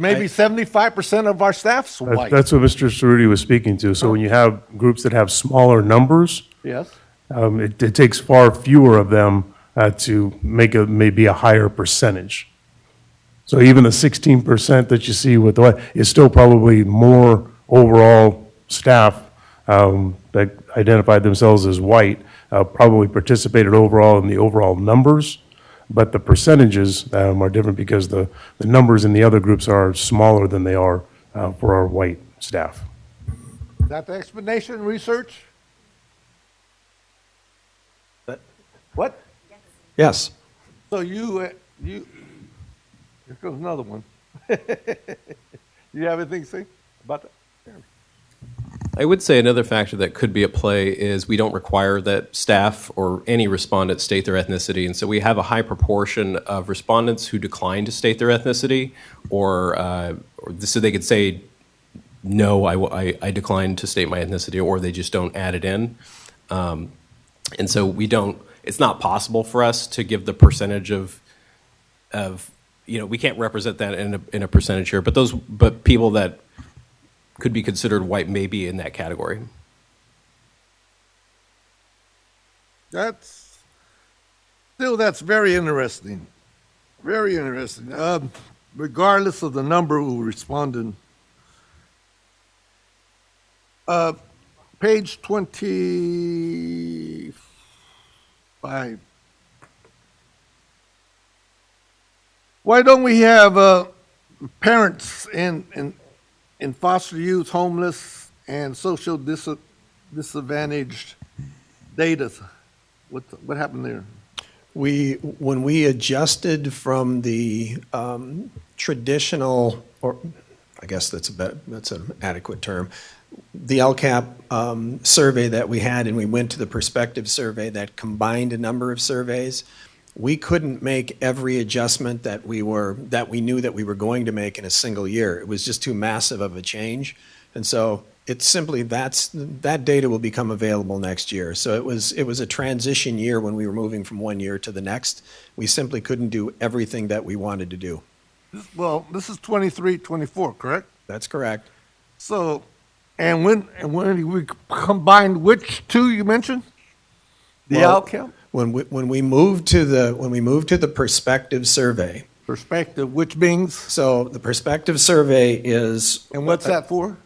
Maybe 75% of our staff's white. That's what Mr. Cerruti was speaking to. So when you have groups that have smaller numbers, Yes. it takes far fewer of them to make maybe a higher percentage. So even the 16% that you see with the white is still probably more overall staff that identified themselves as white, probably participated overall in the overall numbers, but the percentages are different because the numbers in the other groups are smaller than they are for our white staff. Is that the explanation, research? What? Yes. So here comes another one. You have anything to say about that? I would say another factor that could be at play is we don't require that staff or any respondent state their ethnicity, and so we have a high proportion of respondents who decline to state their ethnicity, or so they could say, no, I decline to state my ethnicity, or they just don't add it in. And so it's not possible for us to give the percentage of we can't represent that in a percentage here, but people that could be considered white may be in that category. Still, that's very interesting. Very interesting. Regardless of the number who responded. Page 25. Why don't we have parents in foster youth, homeless, and social disadvantaged data? What happened there? When we adjusted from the traditional, or I guess that's an adequate term, the LCAP survey that we had, and we went to the perspective survey that combined a number of surveys, we couldn't make every adjustment that we knew that we were going to make in a single year. It was just too massive of a change. And so it's simply that data will become available next year. So it was a transition year when we were moving from one year to the next. We simply couldn't do everything that we wanted to do. Well, this is 23, 24, correct? That's correct. So, and when we combined which two you mentioned? The LCAP? When we moved to the perspective survey. Perspective, which means? So the perspective survey is. And what's that for?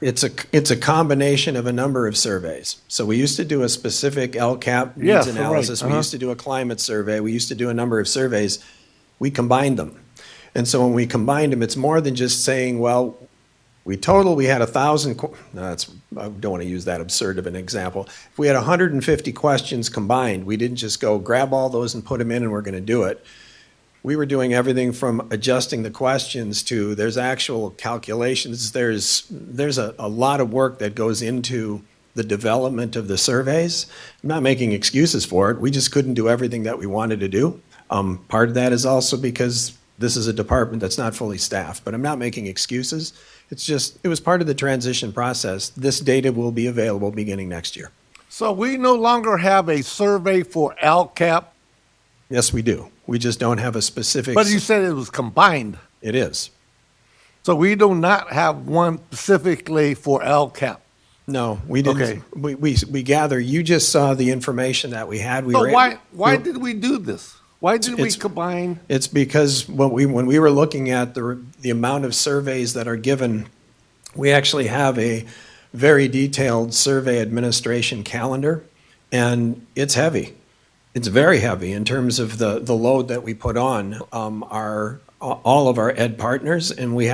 It's a combination of a number of surveys. So we used to do a specific LCAP needs analysis. Right. We used to do a climate survey. We used to do a number of surveys. We combined them. And so when we combined them, it's more than just saying, well, we had 1,000. I don't want to use that absurd of an example. If we had 150 questions combined, we didn't just go grab all those and put them in and we're going to do it. We were doing everything from adjusting the questions to there's actual calculations. There's a lot of work that goes into the development of the surveys. I'm not making excuses for it. We just couldn't do everything that we wanted to do. Part of that is also because this is a department that's not fully staffed, but I'm not making excuses. It was part of the transition process. This data will be available beginning next year. So we no longer have a survey for LCAP? Yes, we do. We just don't have a specific. But you said it was combined. It is. So we do not have one specifically for LCAP? No, we didn't. Okay. We gather, you just saw the information that we had. So why did we do this? Why did we combine? It's because when we were looking at the amount of surveys that are given, we actually have a very detailed survey administration calendar, and it's heavy. It's very heavy in terms of the load that we put on all of our ed partners, and we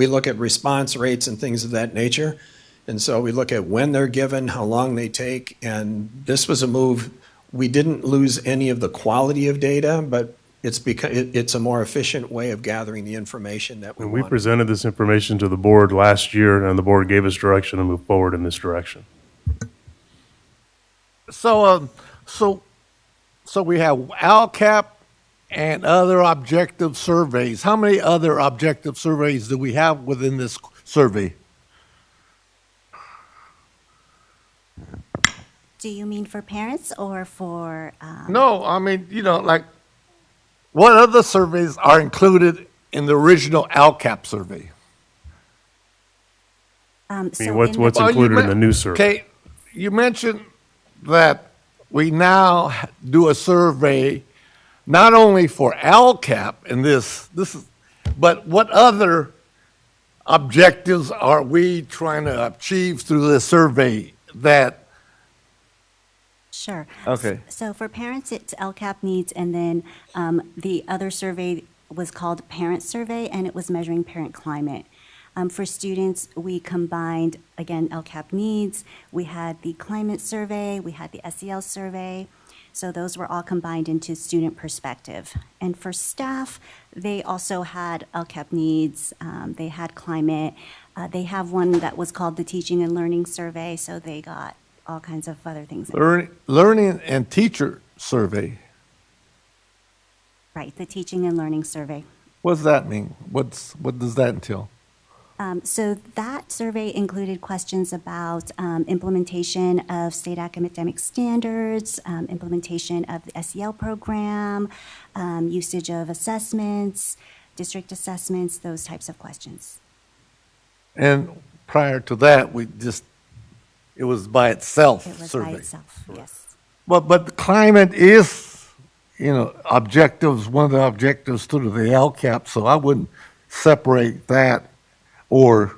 look at response rates and things of that nature. And so we look at when they're given, how long they take, and this was a move. We didn't lose any of the quality of data, but it's a more efficient way of gathering the information that we want. We presented this information to the board last year, and the board gave us direction to move forward in this direction. So we have LCAP and other objective surveys. How many other objective surveys do we have within this survey? Do you mean for parents or for? No, I mean, like what other surveys are included in the original LCAP survey? What's included in the new survey? Okay, you mentioned that we now do a survey not only for LCAP and this is, but what other objectives are we trying to achieve through this survey that? Sure. Okay. So for parents, it's LCAP needs, and then the other survey was called Parent Survey, and it was measuring parent climate. For students, we combined, again, LCAP needs. We had the climate survey. We had the SEL survey. So those were all combined into student perspective. And for staff, they also had LCAP needs. They had climate. They have one that was called the Teaching and Learning Survey, so they got all kinds of other things. Learning and teacher survey. Right, the Teaching and Learning Survey. What does that mean? What does that entail? So that survey included questions about implementation of state academic standards, implementation of the SEL program, usage of assessments, district assessments, those types of questions. And prior to that, it was by itself. It was survey. by itself, yes. But the climate is objectives, one of the objectives to the LCAP, so I wouldn't separate that or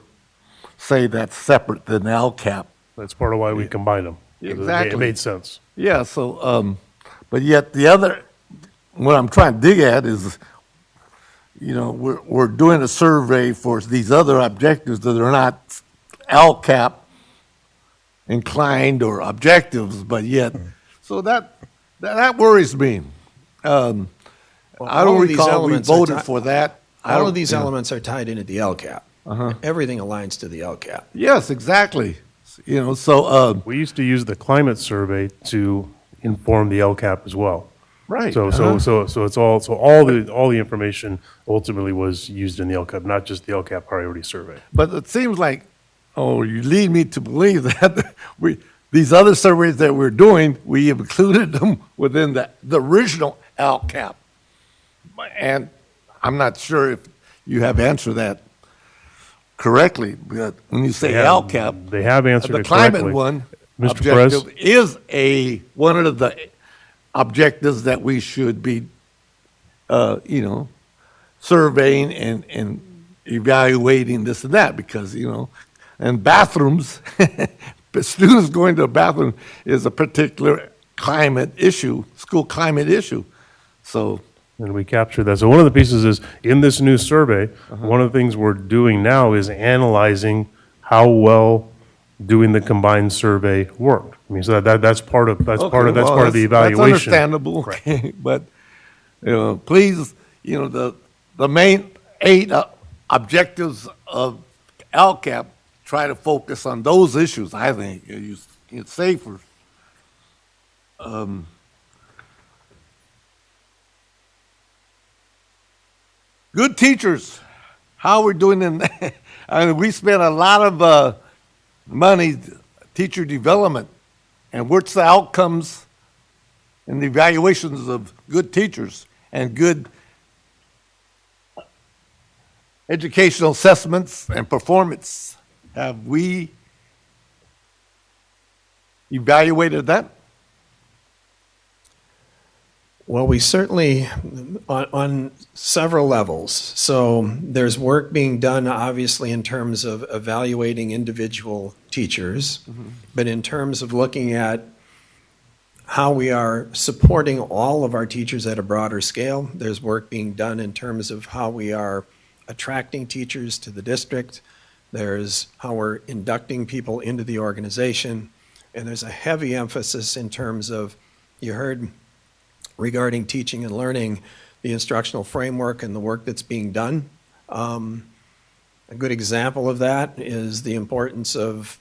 say that's separate than LCAP. That's part of why we combined them. Exactly. It made sense. Yeah, so, but yet the other, what I'm trying to dig at is, we're doing a survey for these other objectives that are not LCAP inclined or objectives, but yet, so that worries me. I don't all of these recall we elements are voted ti- for that. All of these elements are tied into the LCAP. Everything aligns to the LCAP. Yes, exactly. So, We used to use the climate survey to inform the LCAP as well. right. So it's all the information ultimately was used in the LCAP, not just the LCAP priority survey. But it seems like, you lead me to believe that these other surveys that we're doing, we have included them within the original LCAP. And I'm not sure if you have answered that correctly, but when you say LCAP, They have answered the it correctly. climate one Mr. Perez? objective is one of the objectives that we should be, surveying and evaluating this and that, because, and bathrooms, students going to a bathroom is a particular climate issue, school climate issue. So, And we captured that. So one of the pieces is, in this new survey, one of the things we're doing now is analyzing how well doing the combined survey worked. I mean, so that's part of the evaluation. That's understandable, okay, but, please, the main 8 objectives of LCAP, try to focus on those issues, I think. It's safer. Good teachers, how we're doing in, I mean, we spent a lot of money, teacher development, and what's the outcomes and the evaluations of good teachers and good educational assessments and performance? Have we evaluated that? Well, we certainly, on several levels. So there's work being done, obviously, in terms of evaluating individual teachers, but in terms of looking at how we are supporting all of our teachers at a broader scale, there's work being done in terms of how we are attracting teachers to the district. There's how we're inducting people into the organization. And there's a heavy emphasis in terms of, you heard regarding teaching and learning, the instructional framework and the work that's being done. A good example of that is the importance of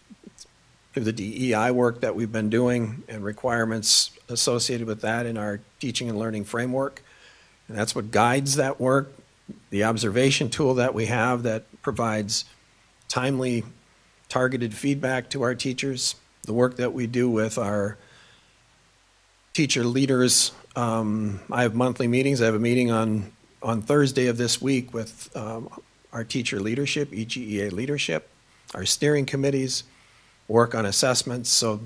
the DEI work that we've been doing and requirements associated with that in our teaching and learning framework. And that's what guides that work. The observation tool that we have that provides timely, targeted feedback to our teachers. The work that we do with our teacher leaders. I have monthly meetings. I have a meeting on Thursday of this week with our teacher leadership, EGEA leadership, our steering committees, work on assessments. So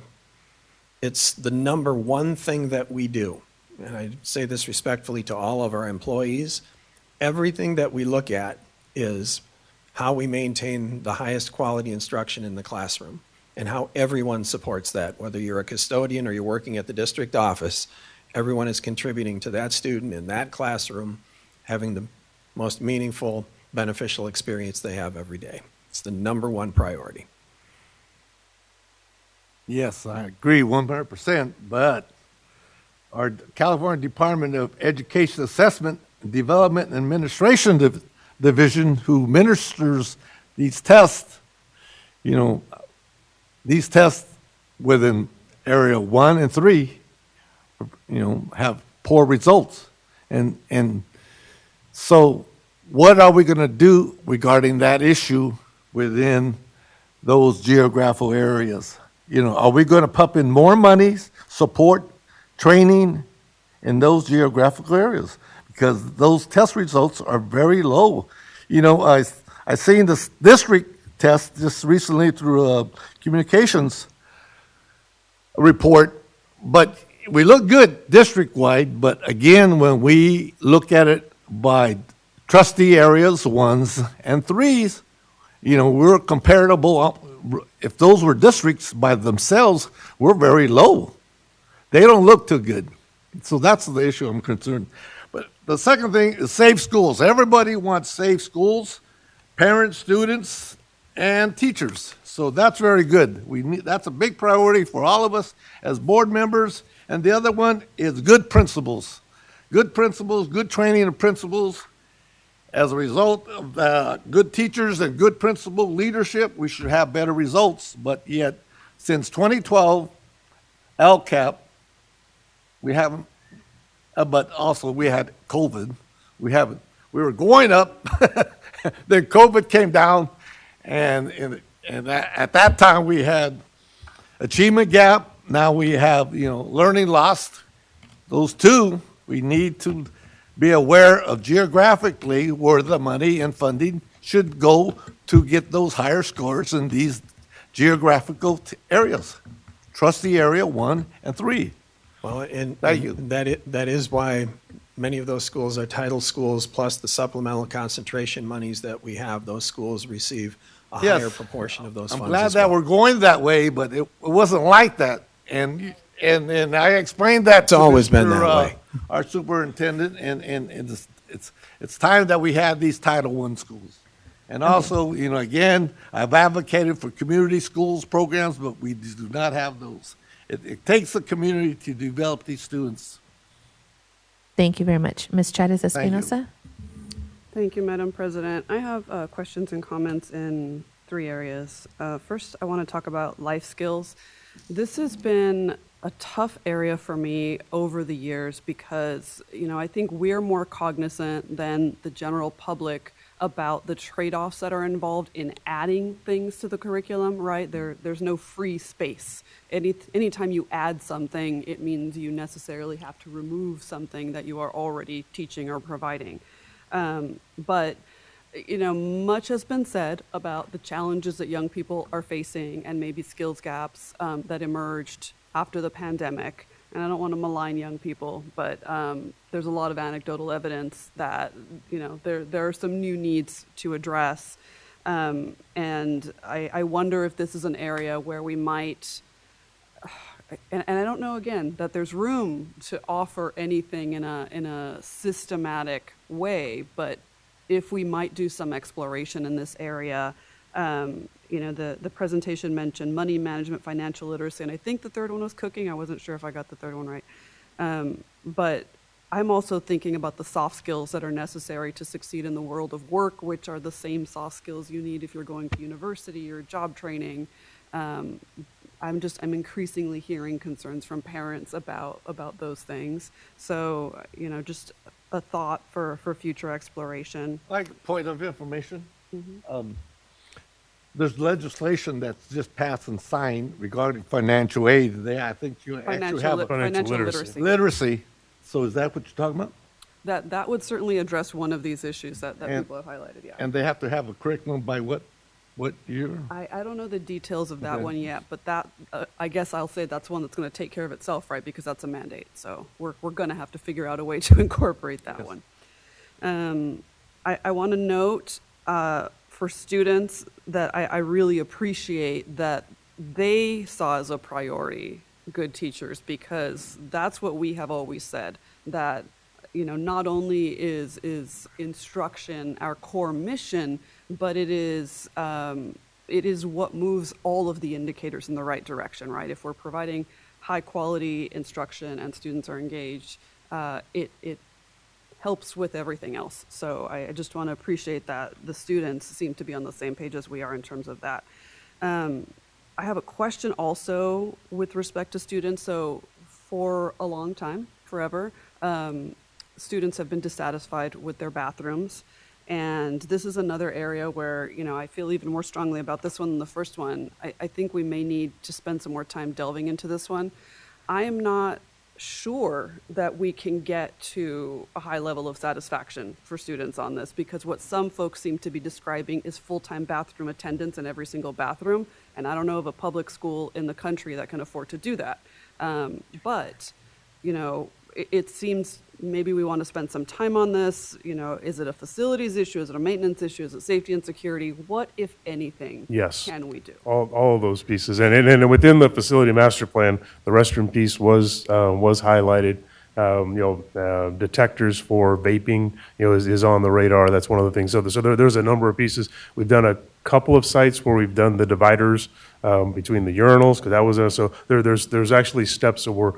it's the number one thing that we do. And I say this respectfully to all of our employees. Everything that we look at is how we maintain the highest quality instruction in the classroom and how everyone supports that. Whether you're a custodian or you're working at the district office, everyone is contributing to that student in that classroom having the most meaningful, beneficial experience they have every day. It's the number one priority. Yes, I agree 100%, but our California Department of Education Assessment, Development, and Administration Division, who administers these tests, these tests within Area 1 and 3, have poor results. And so what are we going to do regarding that issue within those geographical areas? Are we going to pump in more money, support, training in those geographical areas? Because those test results are very low. I seen this district test just recently through a communications report, but we look good district-wide, but again, when we look at it by trustee areas, 1s and 3s, we're comparable. If those were districts by themselves, we're very low. They don't look too good. So that's the issue I'm concerned. But the second thing is safe schools. Everybody wants safe schools, parents, students, and teachers. So that's very good. That's a big priority for all of us as board members. And the other one is good principals. Good principals, good training of principals. As a result of good teachers and good principal leadership, we should have better results. But yet, since 2012, LCAP, we haven't, but also we had COVID. We were going up, then COVID came down, and at that time we had achievement gap. Now we have, learning lost. Those two, we need to be aware of geographically where the money and funding should go to get those higher scores in these geographical areas. Trustee area 1 and 3. Well, and Thank you. that is why many of those schools are title schools, plus the supplemental concentration monies that we have. Those schools receive a Yes. higher proportion of those I'm funds. glad as that well. we're going that way, but it wasn't like that. And I explained that It's to always been Mr., that way. Our superintendent, and it's time that we have these Title I schools. And also, again, I've advocated for community schools programs, but we do not have those. It takes the community to develop these students. Thank you very much. Ms. Chavez Thank you. Espinosa? Thank you, Madam President. I have questions and comments in 3 areas. First, I want to talk about life skills. This has been a tough area for me over the years because, I think we're more cognizant than the general public about the trade-offs that are involved in adding things to the curriculum, right? There's no free space. Anytime you add something, it means you necessarily have to remove something that you are already teaching or providing. But much has been said about the challenges that young people are facing and maybe skills gaps that emerged after the pandemic. And I don't want to malign young people, but there's a lot of anecdotal evidence that, there are some new needs to address. And I wonder if this is an area where we might, and I don't know, again, that there's room to offer anything in a systematic way, but if we might do some exploration in this area. The presentation mentioned money management, financial literacy, and I think the third one was cooking. I wasn't sure if I got the third one right. But I'm also thinking about the soft skills that are necessary to succeed in the world of work, which are the same soft skills you need if you're going to university or job training. I'm increasingly hearing concerns from parents about those things. So, just a thought for future exploration. Like point of information, there's legislation that's just passed and signed regarding financial aid. I think you actually have a Financial literacy. literacy. So is that what you're talking about? That would certainly address one of these issues that And- people have highlighted, yeah. And they have to have a curriculum by what year? I don't know the details of that Okay. one yet, but that, I guess I'll say that's one that's going to take care of itself, right? Because that's a mandate. So we're going to have to figure out a way to incorporate that one. I want to note for students that I really appreciate that they saw as a priority good teachers, because that's what we have always said, that not only is instruction our core mission, but it is what moves all of the indicators in the right direction, right? If we're providing high quality instruction and students are engaged, it helps with everything else. So I just want to appreciate that the students seem to be on the same page as we are in terms of that. I have a question also with respect to students. So for a long time, forever, students have been dissatisfied with their bathrooms. And this is another area where, I feel even more strongly about this one than the first one. I think we may need to spend some more time delving into this one. I am not sure that we can get to a high level of satisfaction for students on this, because what some folks seem to be describing is full-time bathroom attendance in every single bathroom. And I don't know of a public school in the country that can afford to do that. But it seems maybe we want to spend some time on this. Is it a facilities issue? Is it a maintenance issue? Is it safety and security? What, if anything, Yes. can we do? All of those pieces. And within the facility master plan, the restroom piece was highlighted. Detectors for vaping, is on the radar. That's one of the things. So there's a number of pieces. We've done a couple of sites where we've done the dividers between the urinals, because that was so there's actually steps that we're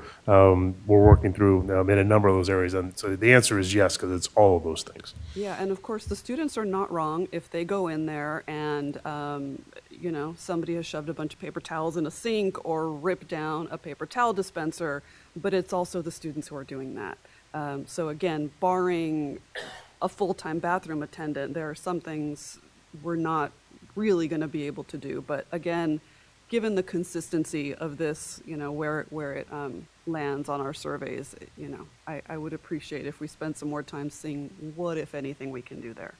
working through in a number of those areas. And so the answer is yes, because it's all of those things. Yeah, and of course the students are not wrong if they go in there and somebody has shoved a bunch of paper towels in a sink or ripped down a paper towel dispenser, but it's also the students who are doing that. So again, barring a full-time bathroom attendant, there are some things we're not really going to be able to do. But again, given the consistency of this, where it lands on our surveys, I would appreciate if we spent some more time seeing what, if anything, we can do there.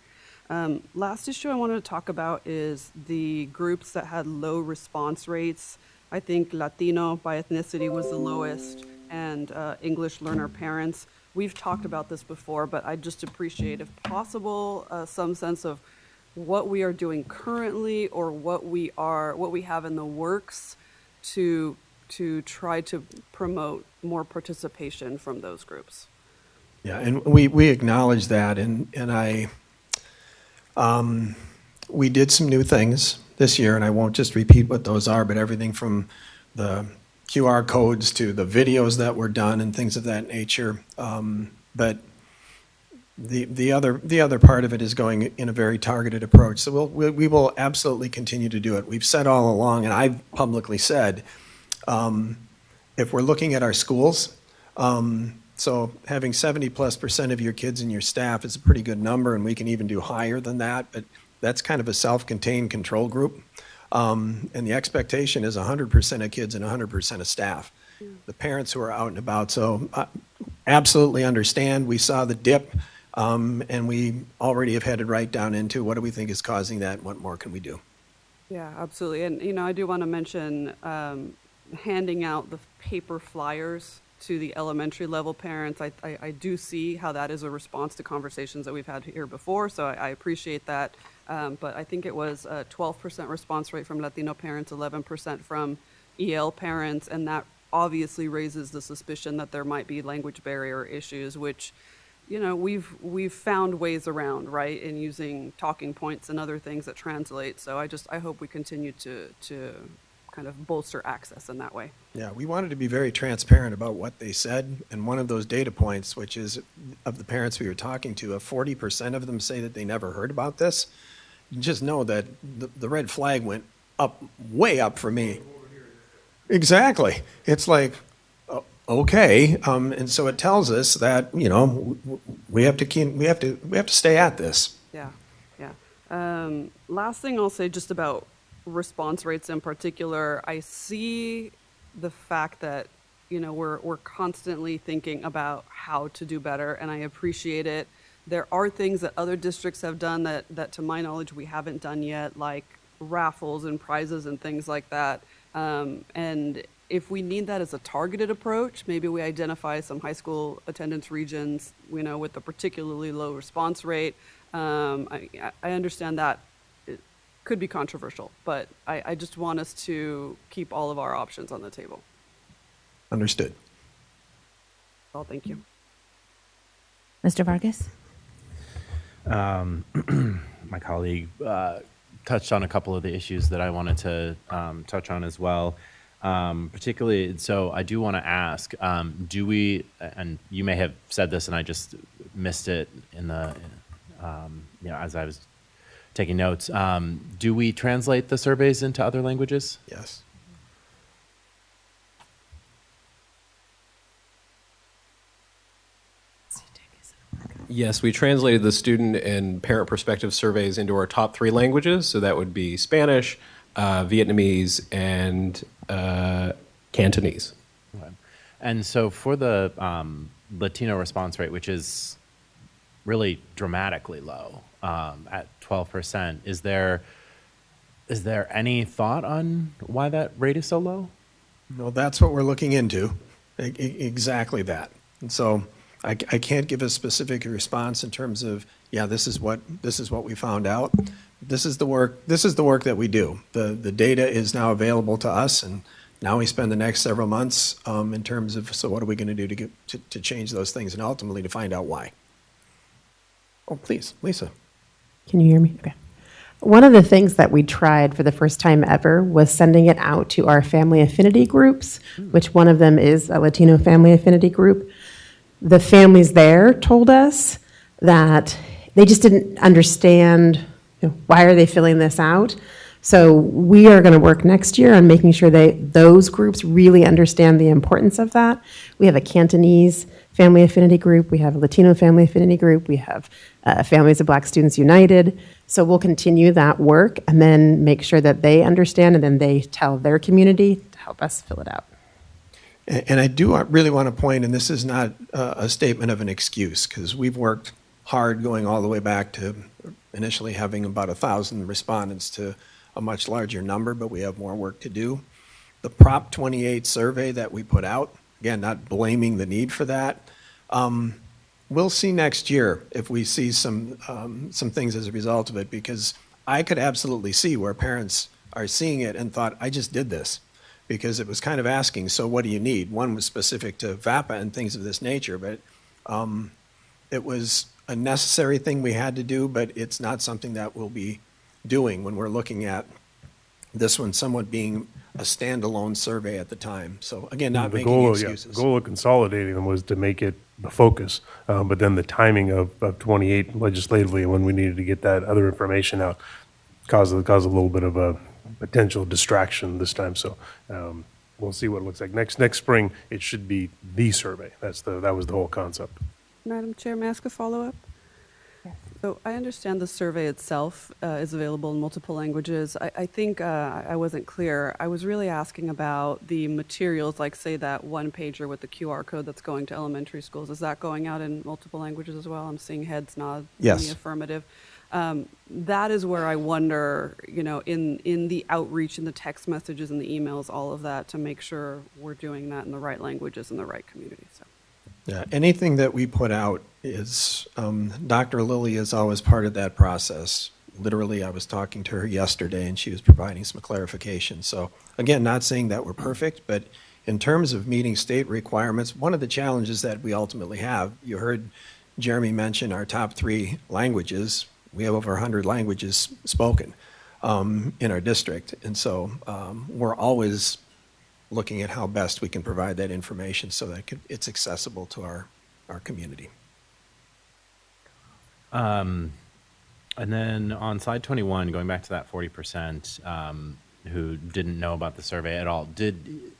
Last issue I wanted to talk about is the groups that had low response rates. I think Latino by ethnicity was the lowest, and English learner parents. We've talked about this before, but I just appreciate, if possible, some sense of what we are doing currently or what we have in the works to try to promote more participation from those groups. Yeah, and we acknowledge that, and we did some new things this year, and I won't just repeat what those are, but everything from the QR codes to the videos that were done and things of that nature. But the other part of it is going in a very targeted approach. So we will absolutely continue to do it. We've said all along, and I've publicly said, if we're looking at our schools, so having 70+% of your kids and your staff is a pretty good number, and we can even do higher than that, but that's kind of a self-contained control group. And the expectation is 100% of kids and 100% of staff, the parents who are out and about. So absolutely understand. We saw the dip, and we already have headed right down into what do we think is causing that, and what more can we do? Yeah, absolutely. And, I do want to mention handing out the paper flyers to the elementary level parents. I do see how that is a response to conversations that we've had here before, so I appreciate that. But I think it was a 12% response rate from Latino parents, 11% from EL parents, and that obviously raises the suspicion that there might be language barrier issues, which, we've found ways around, right, in using talking points and other things that translate. So I hope we continue to kind of bolster access in that way. Yeah, we wanted to be very transparent about what they said, and one of those data points, which is of the parents we were talking to, 40% of them say that they never heard about this. You just know that the red flag went up, way up for me. Exactly. It's like, okay, and so it tells us that we have to stay at this. Yeah. Last thing I'll say just about response rates in particular, I see the fact that we're constantly thinking about how to do better, and I appreciate it. There are things that other districts have done that to my knowledge we haven't done yet, like raffles and prizes and things like that. And if we need that as a targeted approach, maybe we identify some high school attendance regions, with a particularly low response rate. I understand that it could be controversial, but I just want us to keep all of our options on the table. Understood. Well, thank you. Mr. Vargas? My colleague touched on a couple of the issues that I wanted to touch on as well. Particularly, so I do want to ask, do we, and you may have said this and I just missed it in the, as I was taking notes, do we translate the surveys into other languages? Yes. Yes, we translated the student and parent perspective surveys into our top 3 languages. So that would be Spanish, Vietnamese, and Cantonese. Okay. And so for the Latino response rate, which is really dramatically low at 12%, is there any thought on why that rate is so low? Well, that's what we're looking into. Exactly that. And so I can't give a specific response in terms of, yeah, this is what we found out. This is the work that we do. The data is now available to us, and now we spend the next several months in terms of, so what are we going to do to change those things and ultimately to find out why. Oh, please, Lisa. Can you hear me? Okay. One of the things that we tried for the first time ever was sending it out to our family affinity groups, which one of them is a Latino family affinity group. The families there told us that they just didn't understand, why are they filling this out? So we are going to work next year on making sure those groups really understand the importance of that. We have a Cantonese family affinity group. We have a Latino family affinity group. We have Families of Black Students United. So we'll continue that work and then make sure that they understand, and then they tell their community to help us fill it out. And I do really want to point, and this is not a statement of an excuse, because we've worked hard going all the way back to initially having about 1,000 respondents to a much larger number, but we have more work to do. The Prop 28 survey that we put out, again, not blaming the need for that, we'll see next year if we see some things as a result of it, because I could absolutely see where parents are seeing it and thought, I just did this, because it was kind of asking, so what do you need? One was specific to VAPA and things of this nature, but it was a necessary thing we had to do, but it's not something that we'll be doing when we're looking at this one somewhat being a standalone survey at the time. So again, not making excuses. The goal of consolidating them was to make it the focus, but then the timing of 28 legislatively, when we needed to get that other information out, caused a little bit of a potential distraction this time. So we'll see what it looks like. Next spring, it should be the survey. That was the whole concept. Madam Chair, may I ask a follow-up? So I understand the survey itself is available in multiple languages. I think I wasn't clear. I was really asking about the materials, like say that one pager with the QR code that's going to elementary schools. Is that going out in multiple languages as well? I'm seeing heads nod in the affirmative. That is where I wonder, in the outreach, in the text messages and the emails, all of that, to make sure we're doing that in the right languages in the right community. So. Yeah, anything that we put out is, Dr. Lilly is always part of that process. Literally, I was talking to her yesterday and she was providing some clarification. So again, not saying that we're perfect, but in terms of meeting state requirements, one of the challenges that we ultimately have, you heard Jeremy mention our top 3 languages. We have over 100 languages spoken in our district. And so we're always looking at how best we can provide that information so that it's accessible to our community. And then on slide 21, going back to that 40% who didn't know about the survey at all, did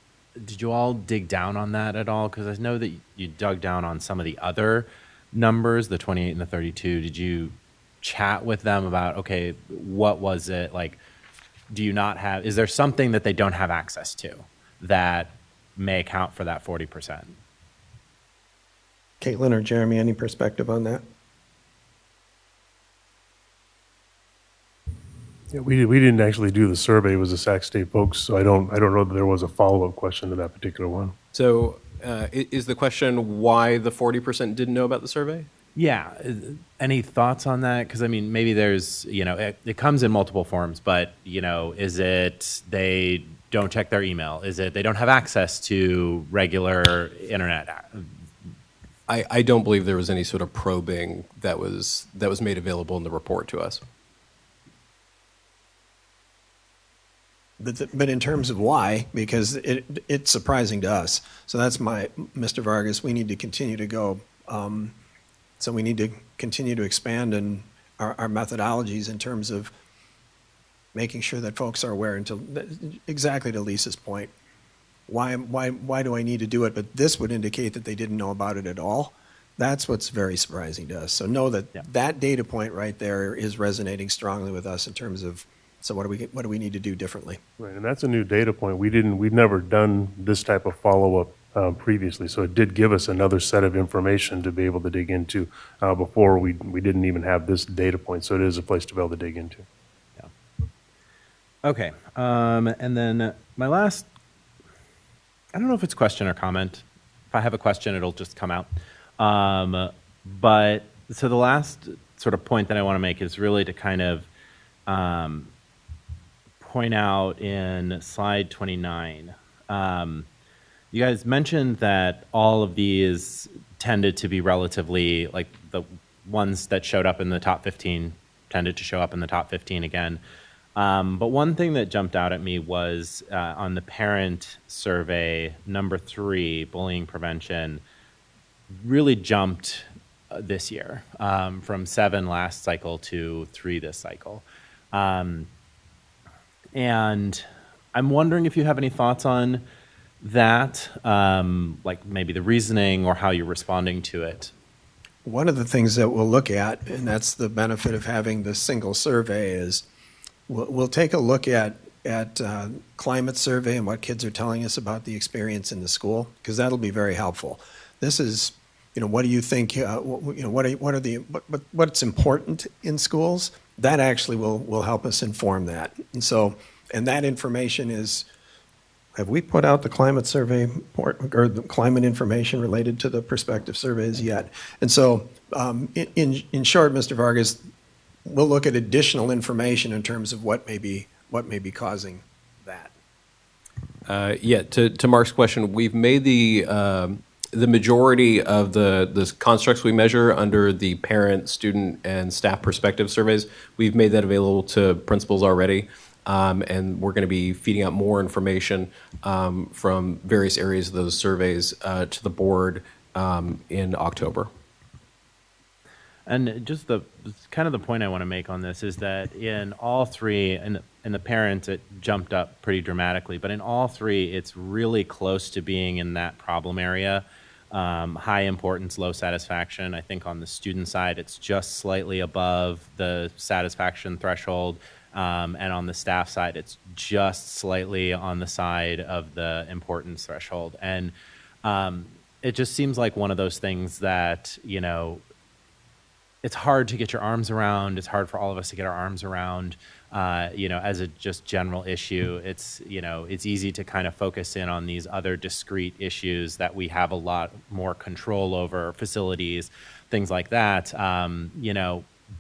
you all dig down on that at all? Because I know that you dug down on some of the other numbers, the 28 and the 32. Did you chat with them about, okay, what was it? Like, is there something that they don't have access to that may account for that 40%? Caitlin or Jeremy, any perspective on that? Yeah, we didn't actually do the survey. It was the Sac State folks, so I don't know that there was a follow-up question to that particular one. So is the question why the 40% didn't know about the survey? Yeah. Any thoughts on that? Because, I mean, maybe there's, it comes in multiple forms, but, is it they don't check their email? Is it they don't have access to regular internet? I don't believe there was any sort of probing that was made available in the report to us. But in terms of why, because it's surprising to us. So that's Mr. Vargas, we need to continue to go. So we need to continue to expand in our methodologies in terms of making sure that folks are aware, exactly to Lisa's point. Why do I need to do it? But this would indicate that they didn't know about it at all. That's what's very surprising to us. So know that that data point right there is resonating strongly with us in terms of, so what do we need to do differently? Right, and that's a new data point. We've never done this type of follow-up previously, so it did give us another set of information to be able to dig into before we didn't even have this data point. So it is a place to be able to dig into. Yeah. Okay, and then my last, I don't know if it's question or comment. if I have a question, it'll just come out. But so the last sort of point that I want to make is really to kind of point out in slide 29. You guys mentioned that all of these tended to be relatively, like the ones that showed up in the top 15 tended to show up in the top 15 again. But one thing that jumped out at me was on the parent survey, number 3, bullying prevention, really jumped this year from 7 last cycle to 3 this cycle. And I'm wondering if you have any thoughts on that, like maybe the reasoning or how you're responding to it. One of the things that we'll look at, and that's the benefit of having the single survey, is we'll take a look at climate survey and what kids are telling us about the experience in the school, because that'll be very helpful. This is, what do you think? What's important in schools? That actually will help us inform that. And that information is. Have we put out the climate survey or the climate information related to the prospective surveys yet? And so, in short, Mr. Vargas, we'll look at additional information in terms of what may be causing that. To Mark's question, we've made the majority of the constructs we measure under the parent, student, and staff perspective surveys. We've made that available to principals already. And we're going to be feeding out more information from various areas of those surveys to the board in October. And just the point I want to make on this is that in all 3, and in the parents, it jumped up pretty dramatically, but in all 3, it's really close to being in that problem area. High importance, low satisfaction. I think on the student side, it's just slightly above the satisfaction threshold. And on the staff side, it's just slightly on the side of the importance threshold. And it just seems like one of those things that, it's hard to get your arms around. It's hard for all of us to get our arms around, as a just general issue. It's easy to kind of focus in on these other discrete issues that we have a lot more control over, facilities, things like that,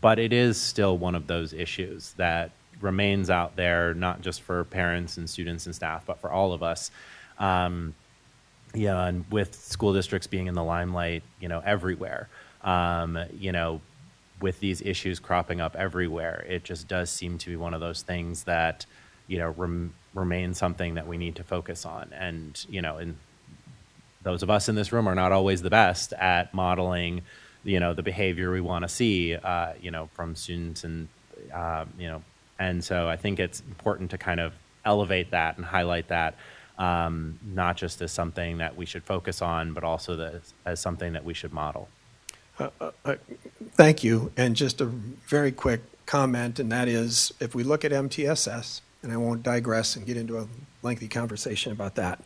but it is still one of those issues that remains out there, not just for parents and students and staff, but for all of us. And with school districts being in the limelight, everywhere, with these issues cropping up everywhere, it just does seem to be one of those things that, remain something that we need to focus on. And, and those of us in this room are not always the best at modeling, the behavior we want to see, from students and, and so I think it's important to kind of elevate that and highlight that, not just as something that we should focus on, but also as something that we should model. Thank you. And just a very quick comment, and that is, if we look at MTSS, and I won't digress and get into a lengthy conversation about that,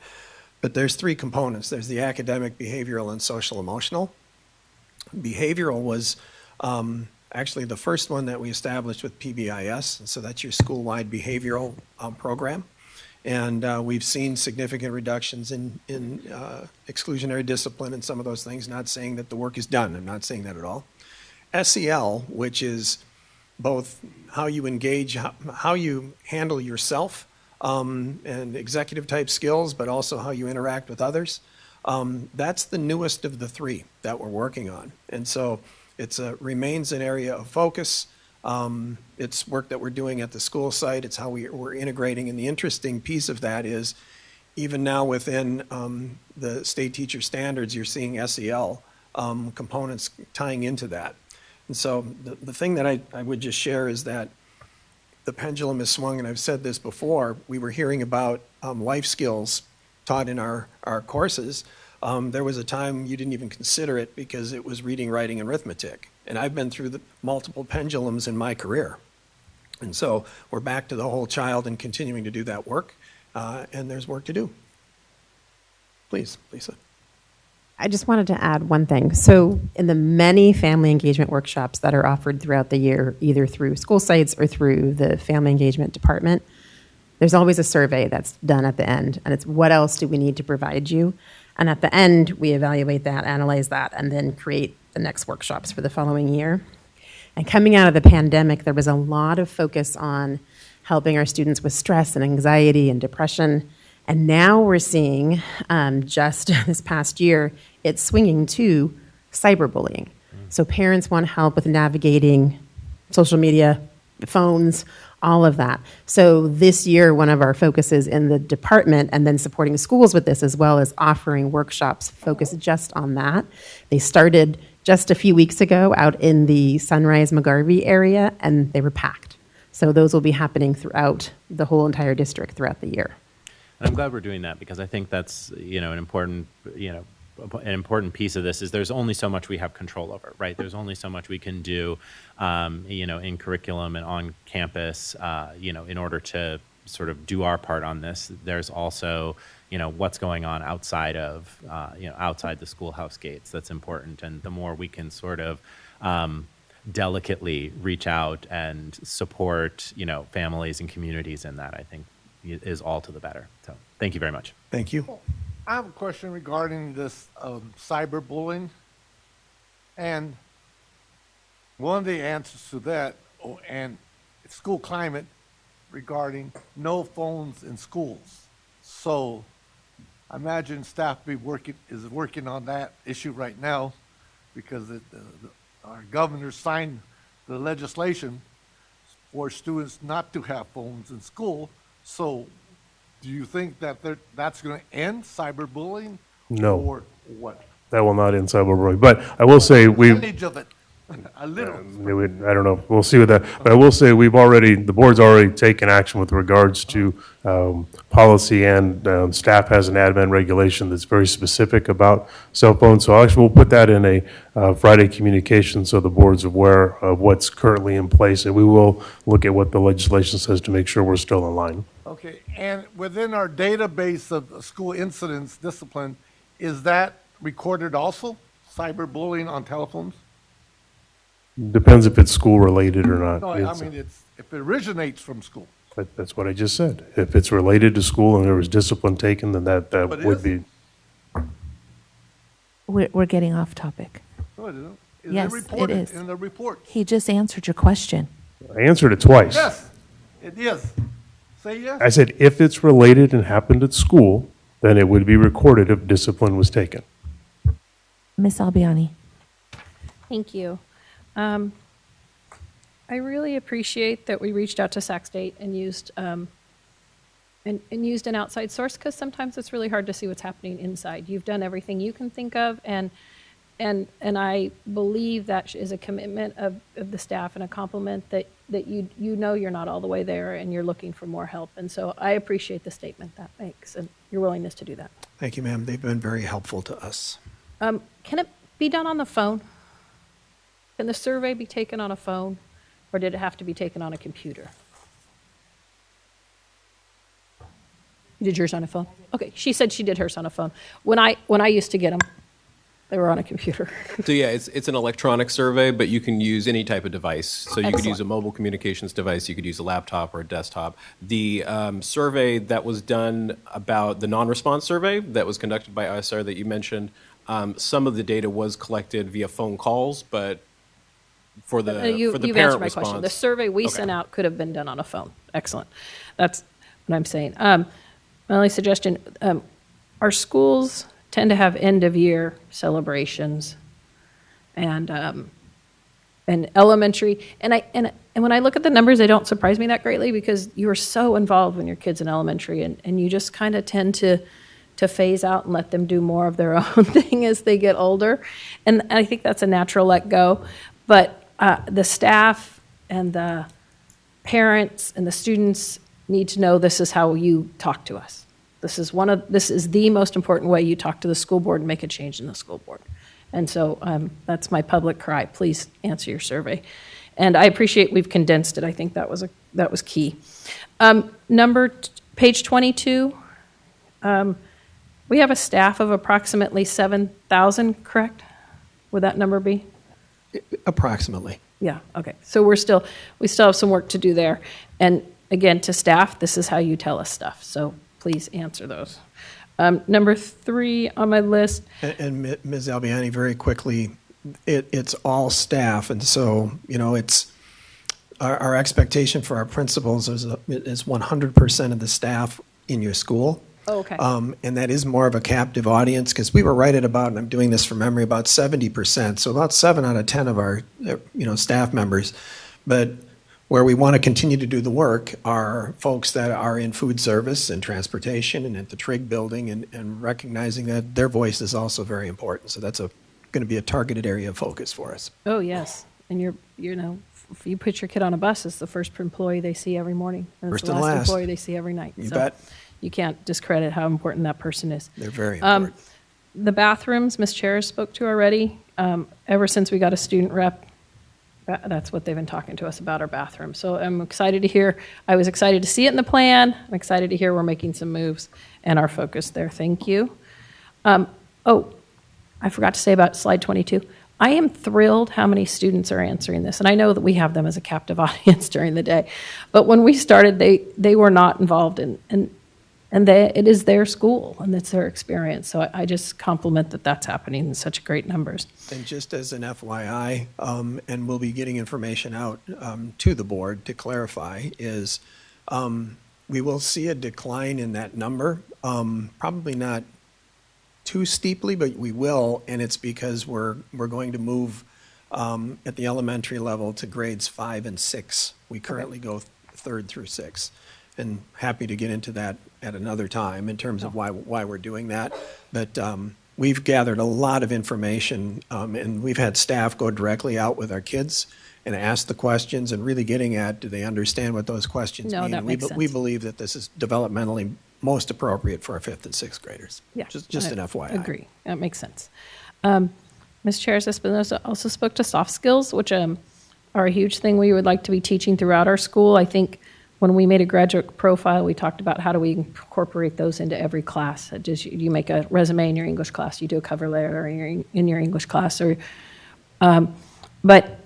but there's 3 components. There's the academic, behavioral, and social emotional. Behavioral was actually the first one that we established with PBIS, and so that's your school-wide behavioral program. And we've seen significant reductions in exclusionary discipline and some of those things, not saying that the work is done. I'm not saying that at all. SEL, which is both how you engage, how you handle yourself and executive type skills, but also how you interact with others. That's the newest of the 3 that we're working on. And so it remains an area of focus. It's work that we're doing at the school site. It's how we're integrating. And the interesting piece of that is even now within the state teacher standards, you're seeing SEL components tying into that. And so the thing that I would just share is that the pendulum is swung, and I've said this before. We were hearing about life skills taught in our courses. There was a time you didn't even consider it because it was reading, writing, and arithmetic. And I've been through the multiple pendulums in my career. And so we're back to the whole child and continuing to do that work. And there's work to do. Please, Lisa. I just wanted to add one thing. So in the many family engagement workshops that are offered throughout the year, either through school sites or through the family engagement department, there's always a survey that's done at the end. And it's what else do we need to provide you? And at the end, we evaluate that, analyze that, and then create the next workshops for the following year. And coming out of the pandemic, there was a lot of focus on helping our students with stress and anxiety and depression. And now we're seeing, just this past year, it's swinging to cyberbullying. So parents want help with navigating social media, phones, all of that. So this year, one of our focuses in the department, and then supporting schools with this, as well as offering workshops focused just on that. They started just a few weeks ago out in the Sunrise McGarvey area, and they were packed. So those will be happening throughout the whole entire district throughout the year. And I'm glad we're doing that, because I think that's, an important piece of this is there's only so much we have control over, right? There's only so much we can do, in curriculum and on campus, in order to sort of do our part on this. There's also, what's going on outside of, outside the schoolhouse gates that's important. And the more we can sort of delicately reach out and support, families and communities in that, I think is all to the better. So thank you very much. Thank you. I have a question regarding this cyberbullying, and one of the answers to that, and school climate regarding no phones in schools. So I imagine staff is working on that issue right now, because our governor signed the legislation for students not to have phones in school. So do you think that that's going to end cyberbullying? No. Or what? That will not end cyberbullying. But I will say Percentage of it, a little. I don't know. We'll see with that. But I will say the board's already taken action with regards to policy, and staff has an admin regulation that's very specific about cell phones. So actually, we'll put that in a Friday communication so the board's aware of what's currently in place, and we will look at what the legislation says to make sure we're still in line. Okay, and within our database of school incidents discipline, is that recorded also, cyberbullying on telephones? Depends if it's school-related or not. No, I mean, if it originates from school. That's what I just said. If it's related to school and there was discipline taken, then that would be. We're getting off topic. No, it isn't. Yes, it is. In the report. He just answered your question. I answered it twice. Yes, it is. Say yes. I said if it's related and happened at school, then it would be recorded if discipline was taken. Ms. Albiani. Thank you. I really appreciate that we reached out to Sac State and used and used an outside source, because sometimes it's really hard to see what's happening inside. You've done everything you can think of, and I believe that is a commitment of the staff and a compliment that you you're not all the way there and you're looking for more help. And so I appreciate the statement that makes and your willingness to do that. Thank you, ma'am. They've been very helpful to us. Can it be done on the phone? Can the survey be taken on a phone, or did it have to be taken on a computer? You did yours on a phone? Okay, she said she did hers on a phone. When I used to get them, they were on a computer. So yeah, it's an electronic survey, but you can use any type of device. So you could Excellent. use a mobile communications device, you could use a laptop or a desktop. The survey that was done about the non-response survey that was conducted by ISR that you mentioned, some of the data was collected via phone calls, but for the You've parent answered my response. question. The survey we Okay. sent out could have been done on a phone. Excellent. That's what I'm saying. My only suggestion, our schools tend to have end-of-year celebrations and elementary. And when I look at the numbers, they don't surprise me that greatly, because you are so involved when your kid's in elementary, and you just kind of tend to phase out and let them do more of their own thing as they get older. And I think that's a natural let go. But the staff and the parents and the students need to know this is how you talk to us. This is the most important way you talk to the school board and make a change in the school board. And so that's my public cry. Please answer your survey. And I appreciate we've condensed it. I think that was key. Page 22. We have a staff of approximately 7,000, correct? Would that number be? Approximately. Yeah, okay. So we still have some work to do there. And again, to staff, this is how you tell us stuff. So please answer those. Number 3 on my list, And Ms. Albiani, very quickly, it's all staff, and so, it's, our expectation for our principals is 100% of the staff in your school. Oh, okay. And that is more of a captive audience, because we were right at about, and I'm doing this from memory, about 70%, so about 7 out of 10 of our, staff members. But where we want to continue to do the work are folks that are in food service and transportation and at the Trig building, and recognizing that their voice is also very important. So that's going to be a targeted area of focus for us. Oh, yes. And if you put your kid on a bus, it's the first employee they see every morning. And First it's the and last last. employee they see every night. You So bet. you can't discredit how important that person is. They're very important. The bathrooms, Ms. Chair spoke to already. Ever since we got a student rep, that's what they've been talking to us about, our bathrooms. So I'm excited to hear. I was excited to see it in the plan. I'm excited to hear we're making some moves and our focus there. Thank you. I forgot to say about slide 22. I am thrilled how many students are answering this. And I know that we have them as a captive audience during the day. But when we started, they were not involved in, and it is their school and it's their experience. So I just compliment that that's happening in such great numbers. And just as an FYI, and we'll be getting information out to the board to clarify, is we will see a decline in that number, probably not too steeply, but we will, and it's because we're going to move at the elementary level to grades 5 and 6. We currently go 3rd through 6th, and happy to get into that at another time in terms of why we're doing that. But we've gathered a lot of information, and we've had staff go directly out with our kids and ask the questions, and really getting at, do they understand what those questions No, mean? that And makes we sense. believe that this is developmentally most appropriate for our 5th and 6th graders. Yeah, Just an FYI. Agree. That makes sense. Ms. Chair Espinosa also spoke to soft skills, which are a huge thing we would like to be teaching throughout our school. I think when we made a graduate profile, we talked about how do we incorporate those into every class. Just you make a resume in your English class, you do a cover letter in your English class, but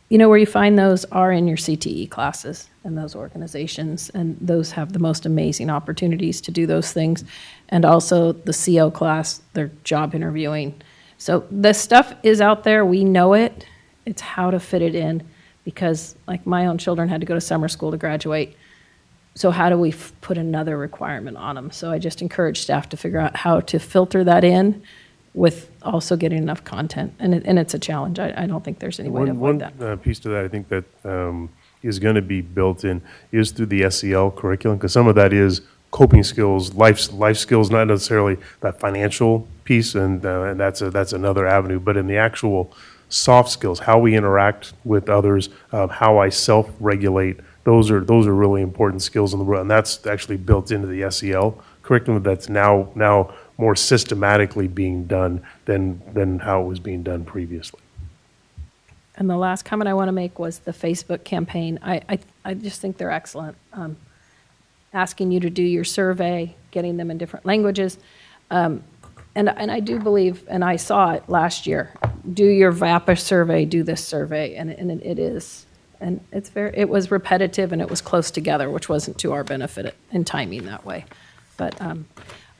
where you find those are in your CTE classes and those organizations, and those have the most amazing opportunities to do those things. And also the CO class, their job interviewing. So this stuff is out there, we know it. It's how to fit it in, because like my own children had to go to summer school to graduate. So how do we put another requirement on them? So I just encourage staff to figure out how to filter that in with also getting enough content. And it's a challenge. I don't think there's any way to avoid that. One piece to that I think that is going to be built in is through the SEL curriculum, because some of that is coping skills, life skills, not necessarily that financial piece, and that's another avenue. But in the actual soft skills, how we interact with others, how I self-regulate, those are really important skills in the world, and that's actually built into the SEL curriculum. That's now more systematically being done than how it was being done previously. And the last comment I want to make was the Facebook campaign. I just think they're excellent. Asking you to do your survey, getting them in different languages. And I do believe, and I saw it last year, do your VAPA survey, do this survey, and it is. And it was repetitive and it was close together, which wasn't to our benefit in timing that way. But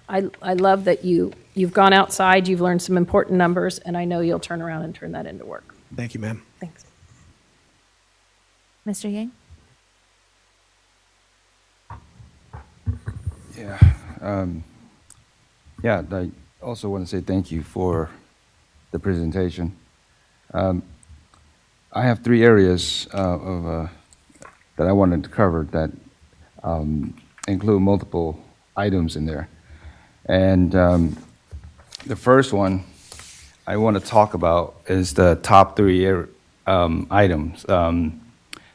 I love that you've gone outside, you've learned some important numbers, and I know you'll turn around and turn that into work. Thank you, ma'am. Thanks. Mr. Yang? Yeah, I also want to say thank you for the presentation. I have 3 areas that I wanted to cover that include multiple items in there. And the first one I want to talk about is the top 3 items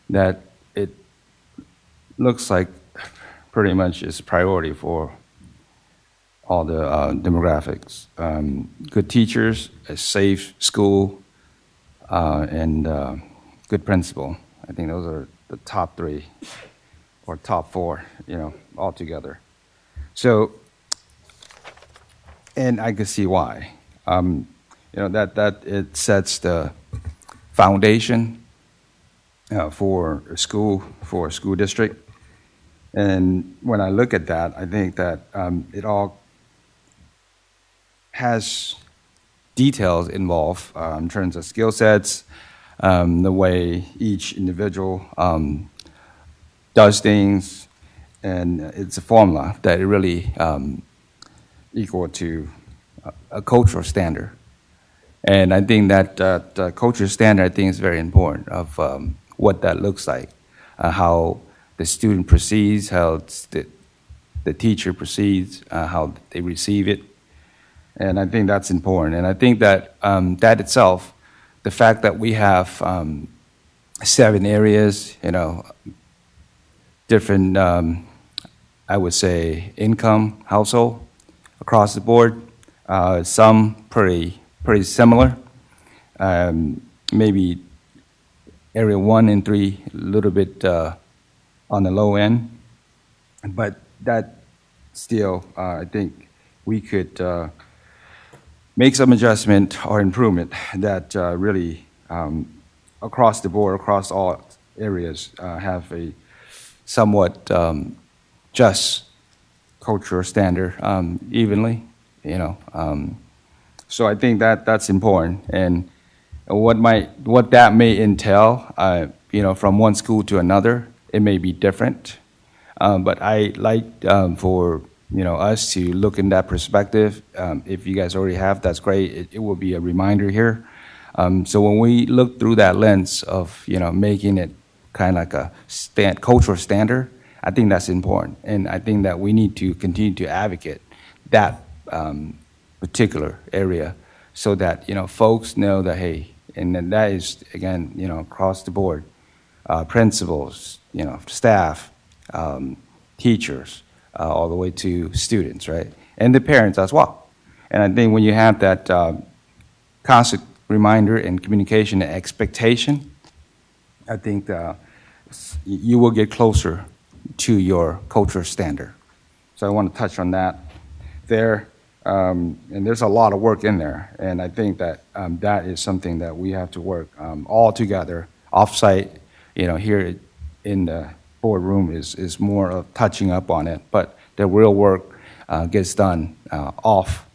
that it looks like pretty much is priority for all the demographics. Good teachers, a safe school, and good principal. I think those are the top 3 or top 4, all together. So, and I can see why. That it sets the foundation for a school district. And when I look at that, I think that it all has details involved in terms of skill sets, the way each individual does things, and it's a formula that really equal to a cultural standard. And I think that the cultural standard, I think, is very important of what that looks like, how the student perceives, how the teacher perceives, how they receive it. And I think that's important. And I think that that itself, the fact that we have 7 areas, different, I would say, income household across the board, some pretty similar. Maybe area 1 and 3 a little bit on the low end, but that still, I think we could make some adjustment or improvement that really across the board, across all areas, have a somewhat just cultural standard evenly, So I think that that's important, and what that may entail, from one school to another, it may be different. But I like for us to look in that perspective. If you guys already have, that's great. It will be a reminder here. So when we look through that lens of making it kind of like a cultural standard, I think that's important, and I think that we need to continue to advocate that particular area, so that folks know that, hey, and then that is again across the board, principals, staff, teachers, all the way to students, right, and the parents as well. And I think when you have that constant reminder and communication and expectation, I think you will get closer to your cultural standard. So I want to touch on that there. And there's a lot of work in there, and I think that that is something that we have to work all together, off-site. Here in the boardroom is more of touching up on it, but the real work gets done off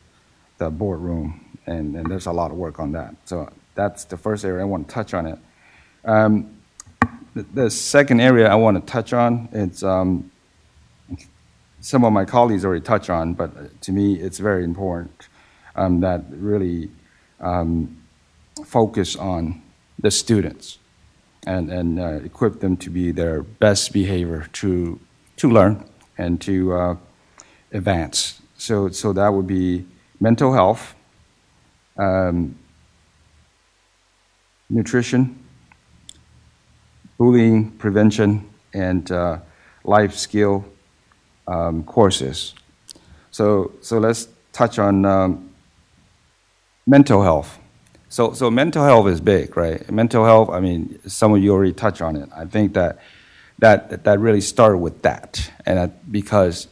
the boardroom, and there's a lot of work on that. So that's the first area I want to touch on it. The second area I want to touch on, it's some of my colleagues already touched on, but to me it's very important that really focus on the students and equip them to be their best behavior to learn and to advance. So that would be mental health, nutrition, bullying prevention, and life skill courses. So let's touch on mental health. So mental health is big, right? Mental health, I mean, some of you already touched on it. I think that really started with that, and because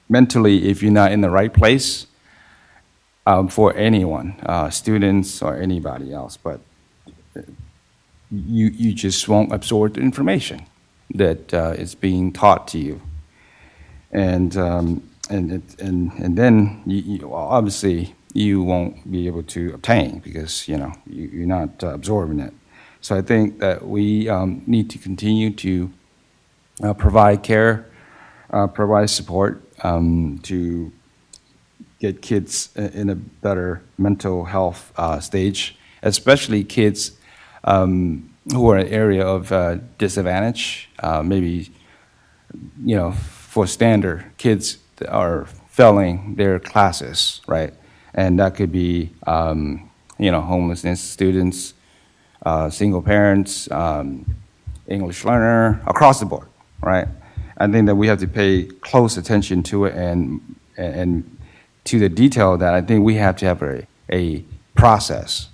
mentally, if you're not in the right place, for anyone, students or anybody else, but you just won't absorb the information that is being taught to you. And then you obviously you won't be able to obtain because you're not absorbing it. So I think that we need to continue to provide care, provide support to get kids in a better mental health stage, especially kids who are in an area of disadvantage, maybe for standard, kids are failing their classes, right? And that could be, homelessness students, single parents, English learner, across the board, right? I think that we have to pay close attention to it and to the detail that I think we have to have a process.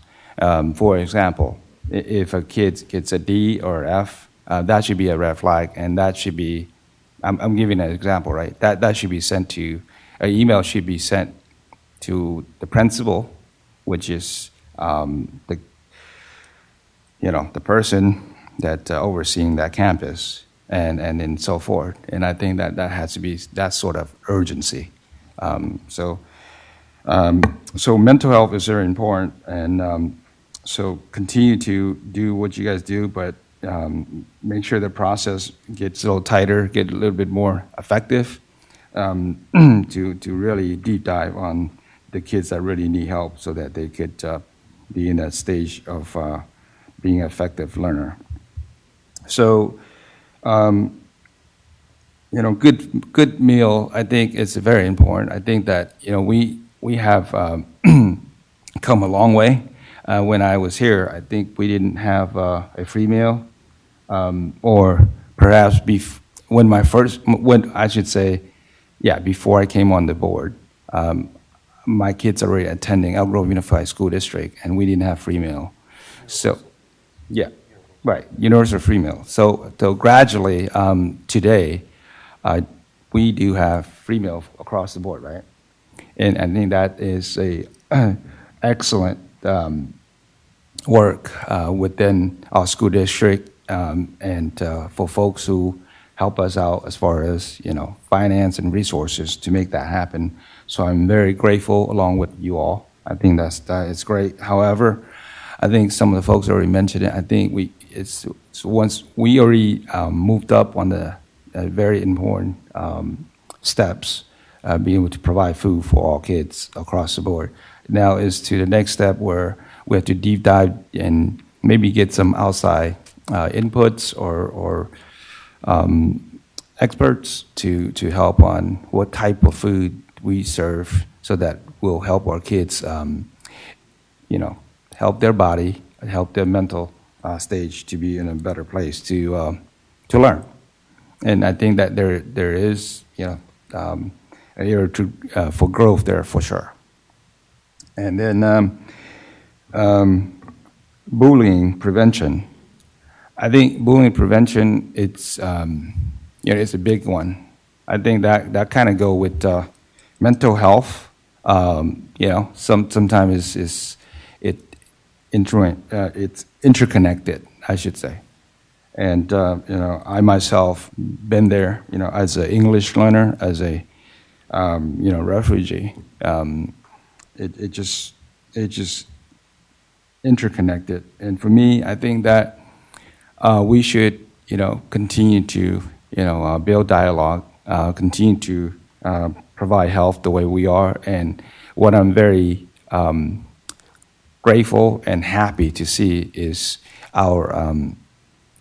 For example, if a kid gets a D or F, that should be a red flag, and that should be, I'm giving an example, right? That should be sent to, an email should be sent to the principal, which is the person that overseeing that campus, and so forth. And I think that has to be that sort of urgency. So So mental health is very important, and so continue to do what you guys do, but make sure the process gets a little tighter, get a little bit more effective, to really deep dive on the kids that really need help so that they could be in that stage of being an effective learner. So, good meal, I think, is very important. I think that, we have come a long way. When I was here, I think we didn't have a free meal, or perhaps before I came on the board, my kids are already attending Elk Grove Unified School District, and we didn't have free meal. So, yeah, right, universal free meal. So gradually, today, we do have free meal across the board, right? And I think that is a excellent work within our school district, and for folks who help us out as far as finance and resources to make that happen. So I'm very grateful along with you all. I think it's great. However, I think some of the folks already mentioned it. I think once we already moved up on the very important steps, being able to provide food for all kids across the board. Now is to the next step where we have to deep dive and maybe get some outside inputs or experts to help on what type of food we serve so that will help our kids, help their body, help their mental stage to be in a better place to learn. And I think that there is, an area for growth there for sure. And then bullying prevention. I think bullying prevention, it's a big one. I think that kind of go with mental health. Sometimes it's interconnected, I should say. And I myself been there, as an English learner, as a refugee. It just interconnected. And for me, I think that we should, continue to, build dialogue, continue to provide health the way we are. And what I'm very grateful and happy to see is our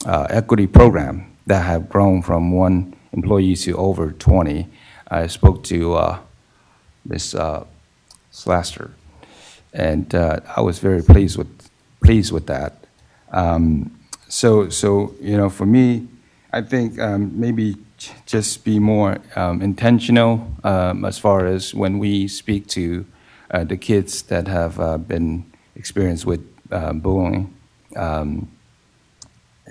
equity program that have grown from 1 employee to over 20. I spoke to Ms. Slaster, and I was very pleased with that. So for me, I think maybe just be more intentional as far as when we speak to the kids that have been experienced with bullying,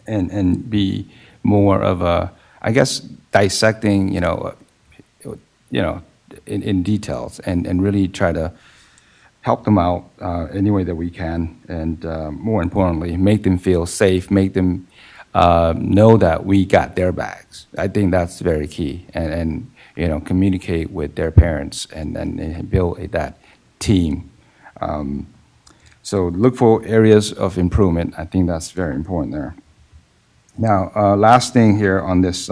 and be more of a, I guess, dissecting, in details, and really try to help them out any way that we can, and more importantly, make them feel safe, make them know that we got their backs. I think that's very key, and communicate with their parents and build that team. So look for areas of improvement. I think that's very important there. Now, last thing here on this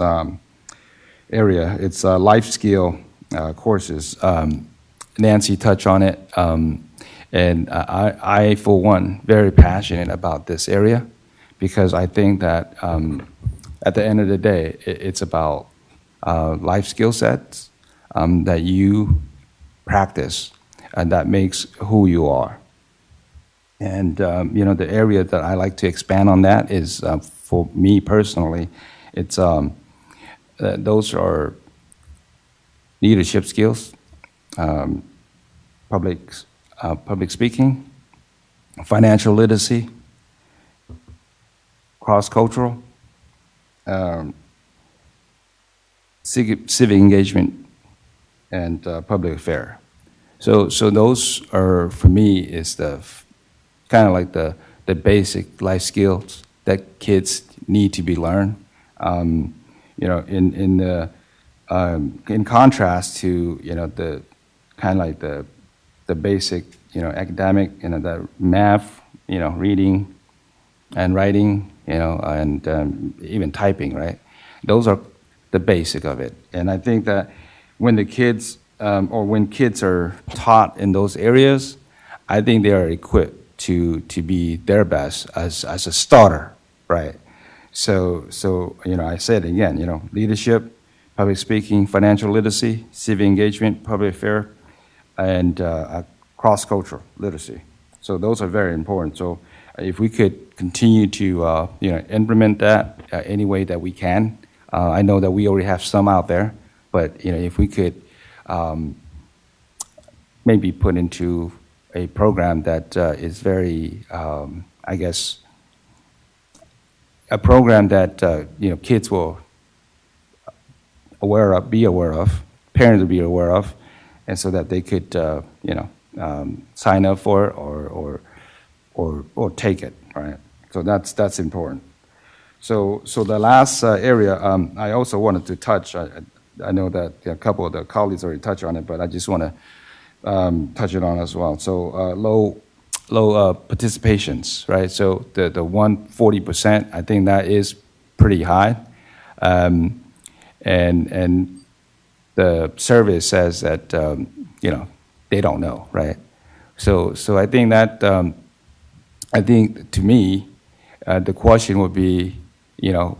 area, it's life skill courses. Nancy touched on it, and I, for one, very passionate about this area, because I think that at the end of the day, it's about life skill sets that you practice, and that makes who you are. And the area that I like to expand on that is, for me personally, it's those are leadership skills, public speaking, financial literacy, cross-cultural, civic engagement, and public affair. So those are, for me, is the kind of like the basic life skills that kids need to be learned. In contrast to the kind of like the the basic, academic, the math, reading and writing, and even typing, right? Those are the basic of it. And I think that when the kids, or when kids are taught in those areas, I think they are equipped to be their best as a starter, right? So I said again, leadership, public speaking, financial literacy, civic engagement, public affairs, and cross-cultural literacy. So those are very important. So if we could continue to implement that any way that we can, I know that we already have some out there, but if we could maybe put into a program that is very, I guess, a program that kids will be aware of, parents will be aware of, and so that they could sign up for it or take it, right? So that's important. So the last area I also wanted to touch. I know that a couple of the colleagues already touched on it, but I just want to touch it on as well. So low participations, right? So the 140%, I think that is pretty high, and the survey says that they don't know, right? So I think that to me the question would be,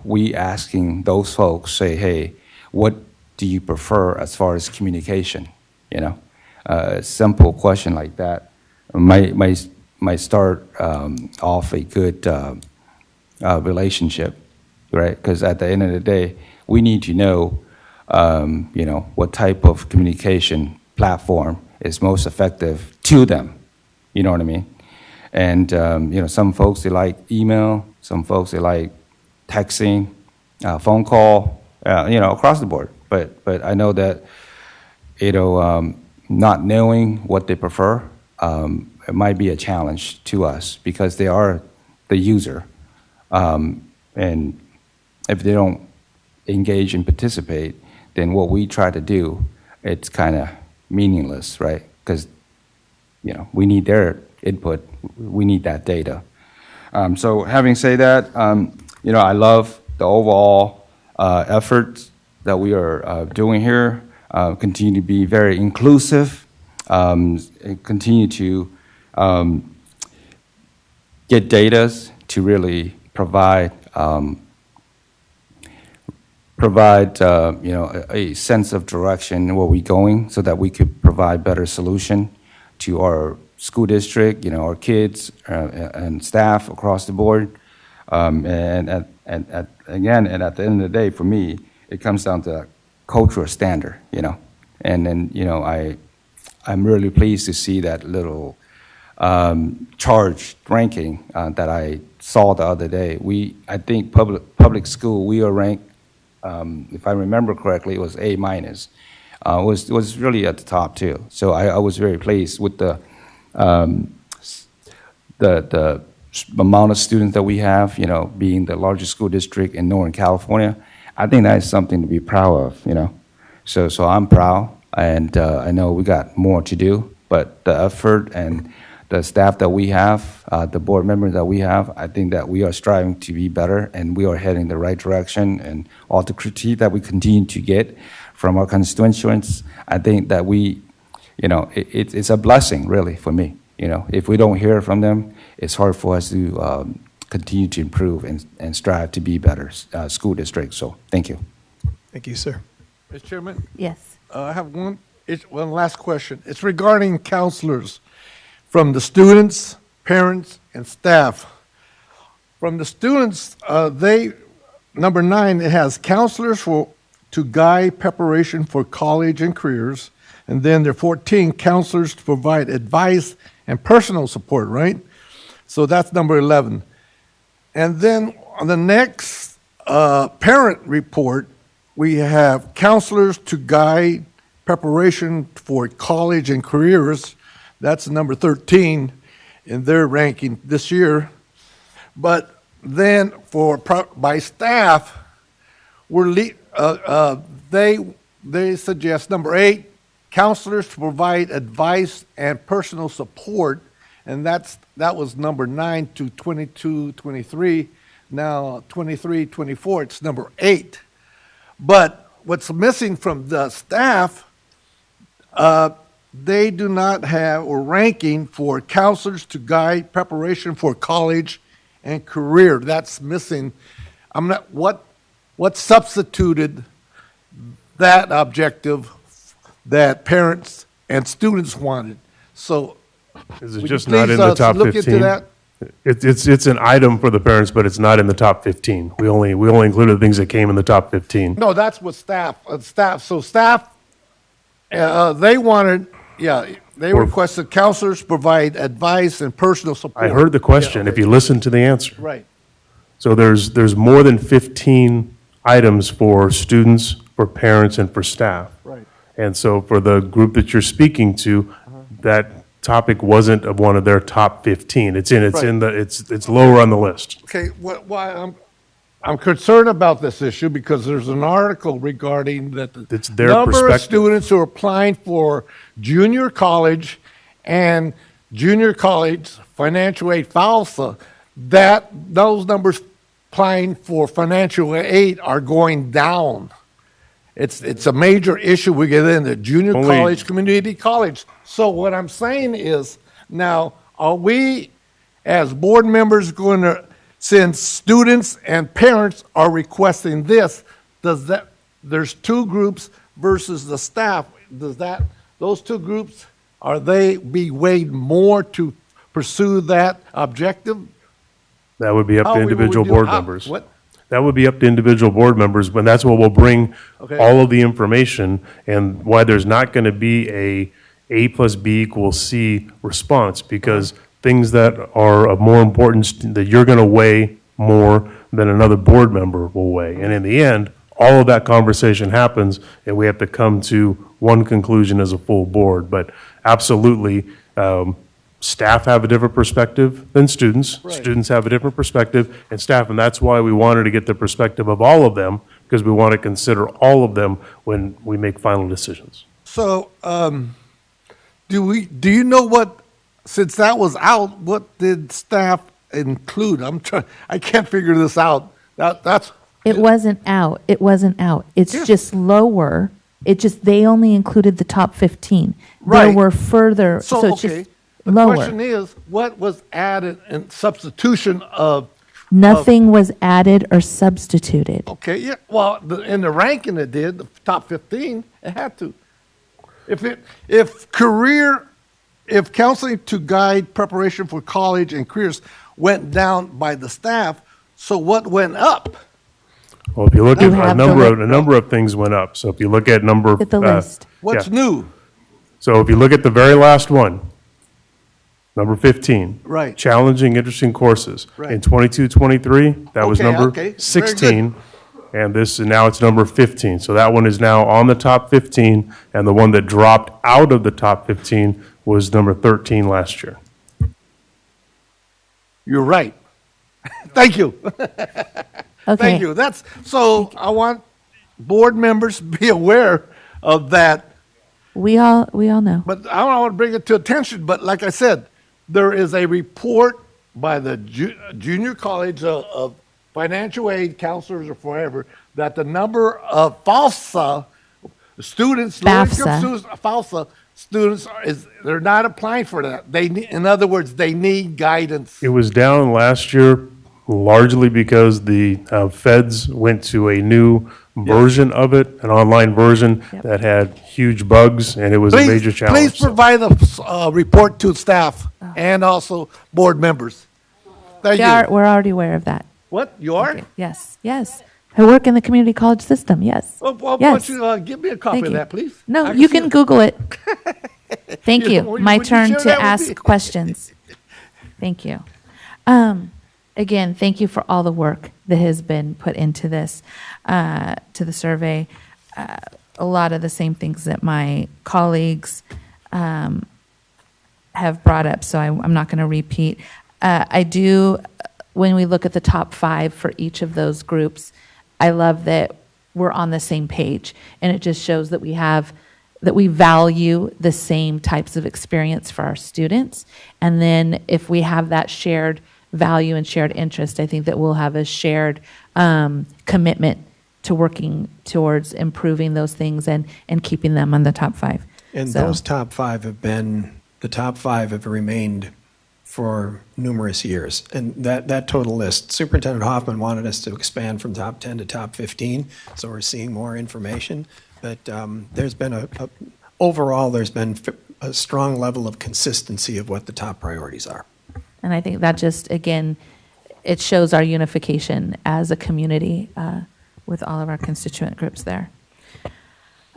we asking those folks, say, hey, what do you prefer as far as communication? A simple question like that might start off a good relationship, right? Because at the end of the day, we need to know, what type of communication platform is most effective to them. You know what I mean? And some folks, they like email. Some folks, they like texting, phone call. Across the board. But I know that not knowing what they prefer, it might be a challenge to us because they are the user. And if they don't engage and participate, then what we try to do, it's kind of meaningless, right? Because, we need their input. We need that data. So having said that, I love the overall efforts that we are doing here. Continue to be very inclusive, and continue to get data to really provide a sense of direction where we're going, so that we could provide better solution to our school district, our kids and staff across the board. And at the end of the day, for me, it comes down to cultural standard, And then, I'm really pleased to see that little charge ranking that I saw the other day. I think public school, we are ranked, if I remember correctly, it was A minus. Was really at the top too. So I was very pleased with the amount of students that we have, being the largest school district in Northern California. I think that is something to be proud of, So I'm proud, and I know we got more to do, but the effort and the staff that we have, the board members that we have, I think that we are striving to be better, and we are heading the right direction. And all the critique that we continue to get from our constituents, I think that it's a blessing, really, for me. If we don't hear from them, it's hard for us to continue to improve and strive to be better school districts. So thank you. Thank you, sir. Mr. Chairman, Yes. I have one last question. It's regarding counselors, from the students, parents, and staff. From the students, number 9, it has counselors to guide preparation for college and careers. And then there are 14 counselors to provide advice and personal support, right? So that's number 11. And then on the next parent report, we have counselors to guide preparation for college and careers. That's number 13 in their ranking this year. But then by staff, they suggest number 8, counselors to provide advice and personal support, and that was number 9 to 22, 23. Now 23, 24, it's number 8. But what's missing from the staff, they do not have a ranking for counselors to guide preparation for college and career. That's missing. What substituted that objective that parents and students wanted? So Is it would just you not please, in the top look into 15? that? It's an item for the parents, but it's not in the top 15. We only included things that came in the top 15. No, that's what staff. So staff, they wanted, they requested counselors provide advice and personal support. I heard the question, if you listen to the answer. Right. So there's more than 15 items for students, for parents, and for staff. Right. And so for the group that you're speaking to, that topic wasn't of one of their top 15. It's lower on the list. Okay, why I'm concerned about this issue because there's an article regarding that It's their number of perspective. students who are applying for junior college and junior college financial aid FAFSA, that those numbers applying for financial aid are going down. It's a major issue we get into junior Only- college, community college. So what I'm saying is, now, are we as board members going to, since students and parents are requesting this, there's two groups versus the staff, those two groups, are they be weighed more to pursue that objective? That would be up How to we would individual do- board how- members. what? That would be up to individual board members, but that's what will bring Okay. all of the information and why there's not going to be A plus B equals C response, because things that are of more importance that you're going to weigh more than another board member will weigh. And in the end, all of that conversation happens and we have to come to one conclusion as a full board. But absolutely, staff have a different perspective than students. Right. Students have a different perspective and staff, and that's why we wanted to get the perspective of all of them, because we want to consider all of them when we make final decisions. So, do you know what, since that was out, what did staff include? I can't figure this out. That's, It wasn't out. It wasn't out. It's Yeah. just lower. They only included the top 15. There Right. were further, so it's okay. just The lower. question is, what was added in substitution of, Nothing was added or substituted. okay, yeah, well, in the ranking it did, the top 15, it had to. If counseling to guide preparation for college and careers went down by the staff, so what went up? Well, if you look You at have a number of things went up. So if you look at Look at the list. What's yeah. new? So if you look at the very last one, number 15. Right. Challenging, interesting courses. Right. In 22-23, that was Okay, number okay. Very 16. And now it's number 15. So that one is now on the top 15, and the one that dropped out of the top 15 was number 13 last year. You're right. Thank you. Okay. Thank you. So I want board members to be aware of that. We all know. But I don't want to bring it to attention, but like I said, there is a report by the junior college of financial aid counselors or forever that the number of FAFSA students, FAFSA students, they're not applying for that. In other words, they need guidance. It was down last year largely because the feds went to a new version of it, an online version that had huge bugs, and it was a major challenge. Please provide a report to staff and also board members. Thank you. We're already aware of that. What, you are? Okay. Yes. I work in the community college system, yes. Well, why Yes. don't you give me a copy Thank of you. that, please? No, I you see can it. Google it. Thank Yeah, you. would My you turn share to that with ask me? questions. Thank you. Again, thank you for all the work that has been put into this, to the survey. A lot of the same things that my colleagues have brought up, so I'm not going to repeat. When we look at the top 5 for each of those groups, I love that we're on the same page, and it just shows that we have that we value the same types of experience for our students. And then if we have that shared value and shared interest, I think that we'll have a shared commitment to working towards improving those things and keeping them on the top 5. And So- those top 5 have been, the top 5 have remained for numerous years. And that total list, Superintendent Hoffman wanted us to expand from top 10 to top 15, so we're seeing more information. But there's been overall, there's been a strong level of consistency of what the top priorities are. And I think that just, again, it shows our unification as a community with all of our constituent groups there.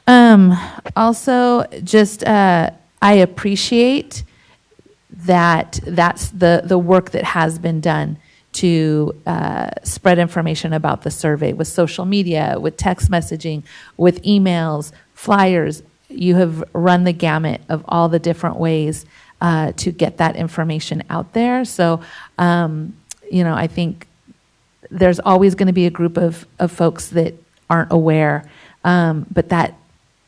Also, just I appreciate that's the work that has been done to spread information about the survey with social media, with text messaging, with emails, flyers. You have run the gamut of all the different ways to get that information out there. So, I think there's always going to be a group of folks that aren't aware, but that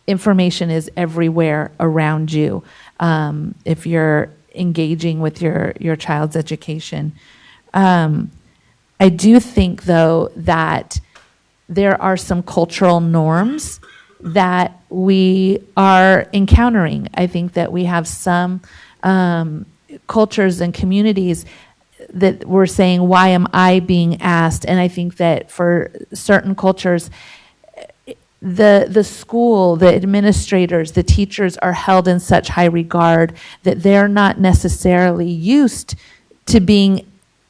information is everywhere around you. If you're engaging with your child's education. I do think, though, that there are some cultural norms that we are encountering. I think that we have some cultures and communities that we're saying, why am I being asked? And I think that for certain cultures, the school, the administrators, the teachers are held in such high regard that they're not necessarily used to being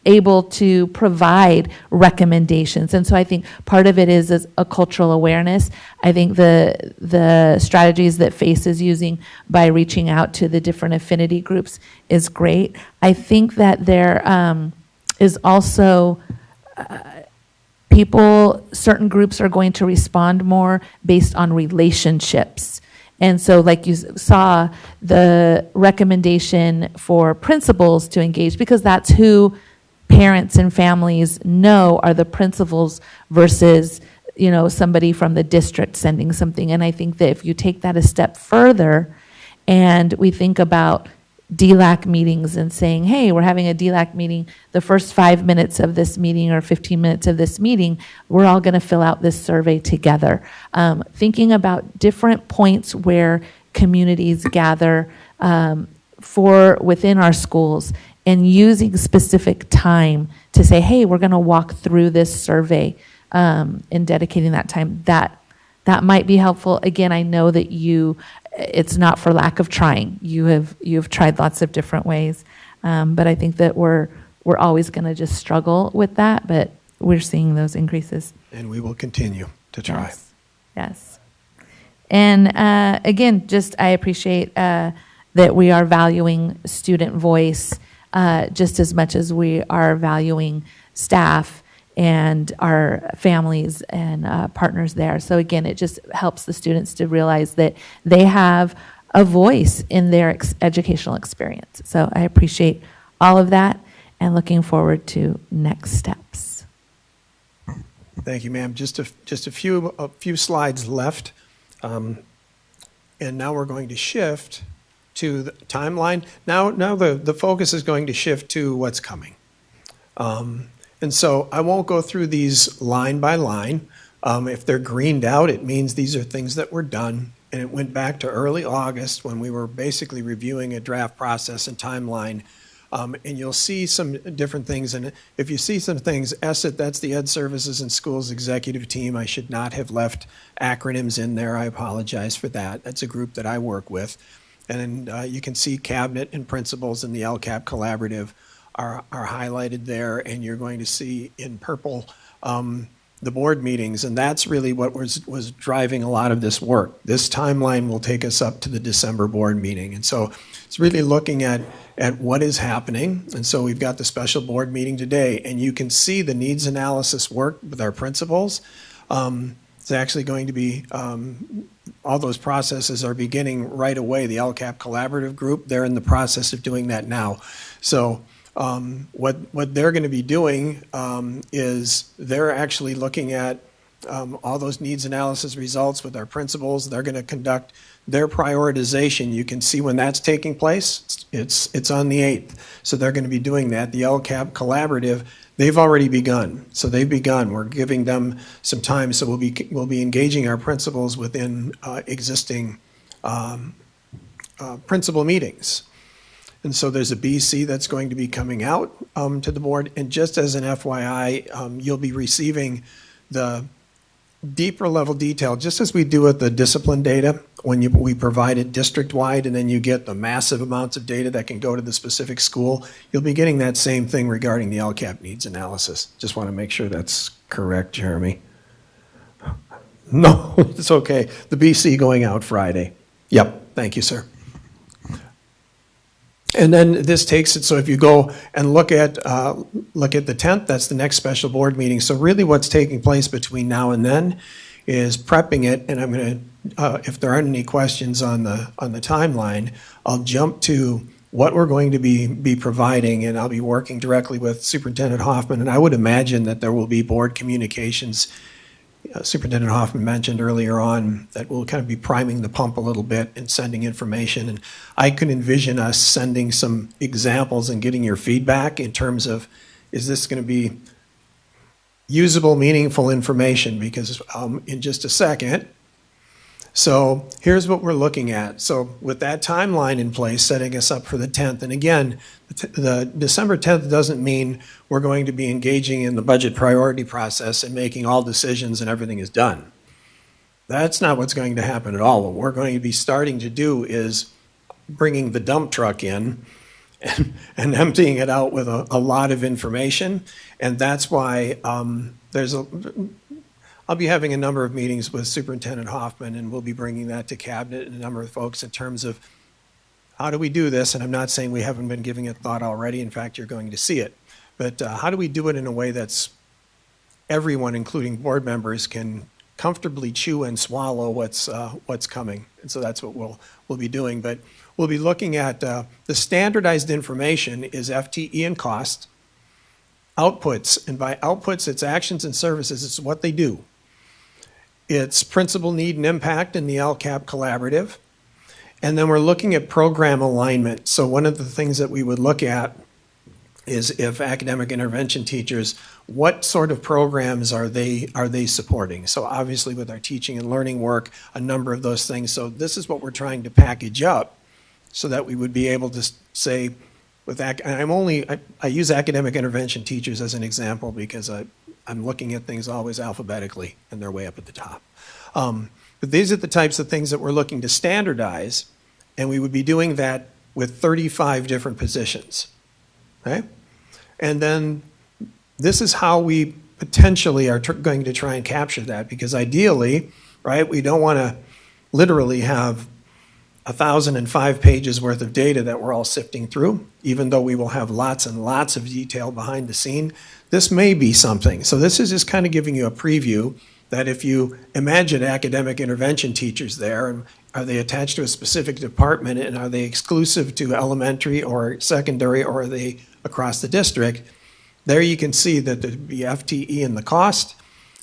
able to provide recommendations. And so I think part of it is a cultural awareness. I think the strategies that FACE is using by reaching out to the different affinity groups is great. I think that there is also certain groups are going to respond more based on relationships. And so like you saw, the recommendation for principals to engage, because that's who parents and families know are the principals versus, somebody from the district sending something. And I think that if you take that a step further and we think about DLAC meetings and saying, hey, we're having a DLAC meeting, the first 5 minutes of this meeting or 15 minutes of this meeting, we're all going to fill out this survey together. Thinking about different points where communities gather for within our schools and using specific time to say, hey, we're going to walk through this survey and dedicating that time. That might be helpful. Again, I know that it's not for lack of trying. You've tried lots of different ways, but I think that we're always going to just struggle with that. But we're seeing those increases, and we will continue to try. Yes. And again, just I appreciate that we are valuing student voice just as much as we are valuing staff and our families and partners there. So again, it just helps the students to realize that they have a voice in their educational experience. So I appreciate all of that and looking forward to next steps. Thank you, ma'am. Just a few slides left. And now we're going to shift to the timeline. Now the focus is going to shift to what's coming. And so I won't go through these line by line. If they're greened out, it means these are things that were done. And it went back to early August when we were basically reviewing a draft process and timeline. And you'll see some different things. And if you see some things, ESSET, that's the Ed Services and Schools Executive Team. I should not have left acronyms in there. I apologize for that. That's a group that I work with. And you can see cabinet and principals in the LCAP collaborative are highlighted there. And you're going to see in purple the board meetings. And that's really what was driving a lot of this work. This timeline will take us up to the December board meeting. And so it's really looking at what is happening. And so we've got the special board meeting today. And you can see the needs analysis work with our principals. It's actually going to be, all those processes are beginning right away. The LCAP collaborative group, they're in the process of doing that now. So what they're going to be doing is they're actually looking at all those needs analysis results with our principals. They're going to conduct their prioritization. You can see when that's taking place. It's on the 8th. So they're going to be doing that. The LCAP collaborative, they've already begun. So they've begun. We're giving them some time. So we'll be engaging our principals within existing principal meetings. And so there's a BC that's going to be coming out to the board. And just as an FYI, you'll be receiving the deeper level detail, just as we do with the discipline data, when we provide it district-wide, and then you get the massive amounts of data that can go to the specific school. You'll be getting that same thing regarding the LCAP needs analysis. Just want to make sure that's correct, Jeremy. No, it's okay. The BC going out Friday. Yep, thank you, sir. And then this takes it, so if you go and look at the 10th, that's the next special board meeting. So really what's taking place between now and then is prepping it, and I'm going to, if there aren't any questions on the timeline, I'll jump to what we're going to be providing, and I'll be working directly with Superintendent Hoffman, and I would imagine that there will be board communications. Superintendent Hoffman mentioned earlier on that we'll kind of be priming the pump a little bit and sending information. And I could envision us sending some examples and getting your feedback in terms of, is this going to be usable, meaningful information? Because in just a second. So here's what we're looking at. So with that timeline in place, setting us up for the 10th. And again, the December 10th doesn't mean we're going to be engaging in the budget priority process and making all decisions and everything is done. That's not what's going to happen at all. What we're going to be starting to do is bringing the dump truck in and emptying it out with a lot of information. And that's why I'll be having a number of meetings with Superintendent Hoffman, and we'll be bringing that to Cabinet and a number of folks in terms of how do we do this. And I'm not saying we haven't been giving it thought already. In fact, you're going to see it. But how do we do it in a way that's everyone, including board members, can comfortably chew and swallow what's coming? And so that's what we'll be doing. But we'll be looking at the standardized information is FTE and cost, outputs, and by outputs, it's actions and services. It's what they do. It's principal need and impact in the LCAP collaborative. And then we're looking at program alignment. So one of the things that we would look at is if academic intervention teachers, what sort of programs are they supporting? So obviously with our teaching and learning work, a number of those things. So this is what we're trying to package up so that we would be able to say, I use academic intervention teachers as an example because I'm looking at things always alphabetically and they're way up at the top. But these are the types of things that we're looking to standardize, and we would be doing that with 35 different positions, okay? And then this is how we potentially are going to try and capture that, because ideally, right, we don't want to literally have 1,005 pages worth of data that we're all sifting through, even though we will have lots and lots of detail behind the scene. This may be something. So this is just kind of giving you a preview that if you imagine academic intervention teachers there, and are they attached to a specific department, and are they exclusive to elementary or secondary, or are they across the district? There you can see that there'd be FTE and the cost.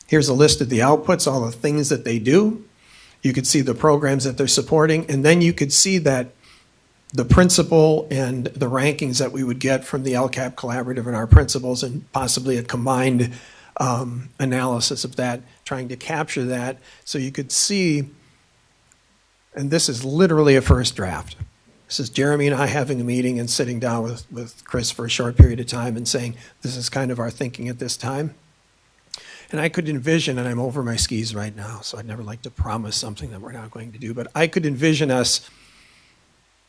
Here's a list of the outputs, all the things that they do. You could see the programs that they're supporting, and then you could see that the principal and the rankings that we would get from the LCAP collaborative and our principals, and possibly a combined analysis of that, trying to capture that so you could see, and this is literally a first draft. This is Jeremy and I having a meeting and sitting down with Chris for a short period of time and saying, this is kind of our thinking at this time. And I could envision, and I'm over my skis right now, so I'd never like to promise something that we're not going to do, but I could envision us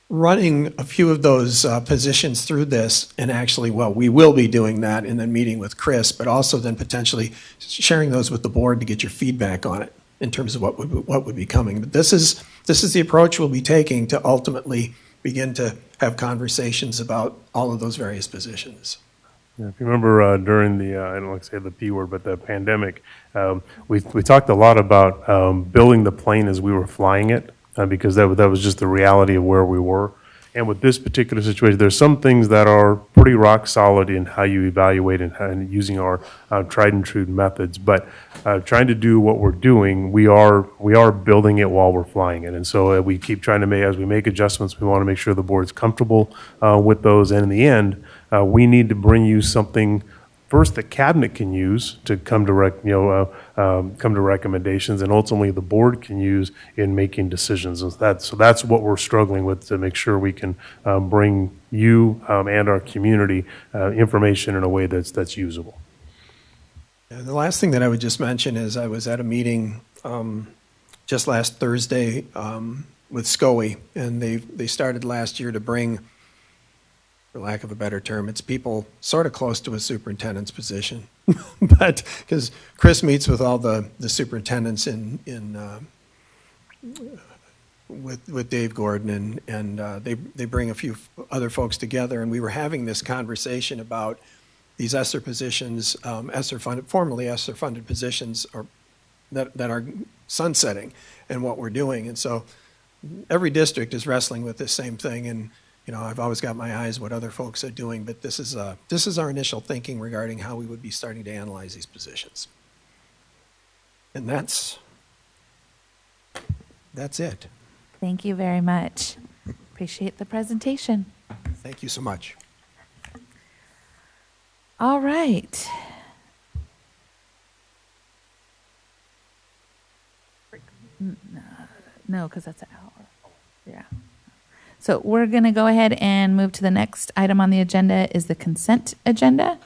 running a few of those positions through this, and actually, well, we will be doing that and then meeting with Chris, but also then potentially sharing those with the board to get your feedback on it in terms of what would be coming. But this is the approach we'll be taking to ultimately begin to have conversations about all of those various positions. Yeah, if you remember during the, I don't like to say the P word, but the pandemic, we talked a lot about building the plane as we were flying it, because that was just the reality of where we were. And with this particular situation, there's some things that are pretty rock solid in how you evaluate and using our tried and true methods. But trying to do what we're doing, we are building it while we're flying it. And so we keep trying to make, as we make adjustments, we want to make sure the board's comfortable with those. And in the end, we need to bring you something first the cabinet can use to come to come to recommendations, and ultimately the board can use in making decisions. And that's what we're struggling with, to make sure we can bring you and our community information in a way that's usable. And the last thing that I would just mention is I was at a meeting just last Thursday with SCOE, and they started last year to bring, for lack of a better term, it's people sort of close to a superintendent's position. But because Chris meets with all the superintendents with Dave Gordon, and they bring a few other folks together, and we were having this conversation about these ESSER positions, formerly ESSER-funded positions, that are sunsetting, and what we're doing. And so every district is wrestling with this same thing, and I've always got my eyes what other folks are doing, but this is our initial thinking regarding how we would be starting to analyze these positions. And that's it. Thank you very much. Appreciate the presentation. Thank you so much. All right. No, because that's an hour. Yeah. So we're going to go ahead and move to the next item on the agenda is the consent agenda.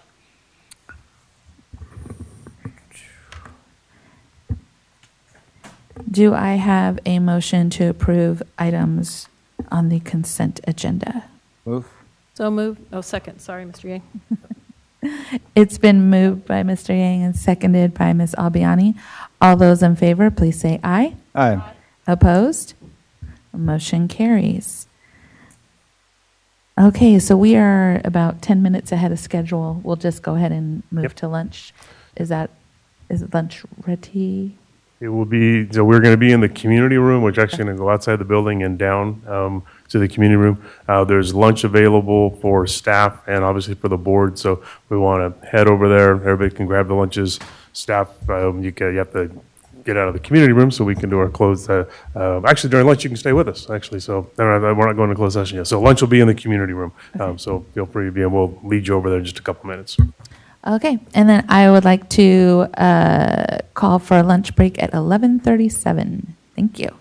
Do I have a motion to approve items on the consent agenda? Move. So move. Oh, second. Sorry, Mr. Yang. It's been moved by Mr. Yang and seconded by Ms. Albiani. All those in favor, please say aye. Aye. Opposed? Motion carries. Okay, so we are about 10 minutes ahead of schedule. We'll just go ahead and move to lunch. Is lunch ready? It will be, so we're going to be in the community room, which actually going to go outside the building and down to the community room. There's lunch available for staff and obviously for the board, so we want to head over there. Everybody can grab the lunches. Staff, you have to get out of the community room so we can do our closed. Actually, during lunch, you can stay with us, actually, so we're not going to closed session yet. So lunch will be in the community room, so feel free to be, and we'll lead you over there in just a couple minutes. Okay, and then I would like to call for a lunch break at 11:37. Thank you.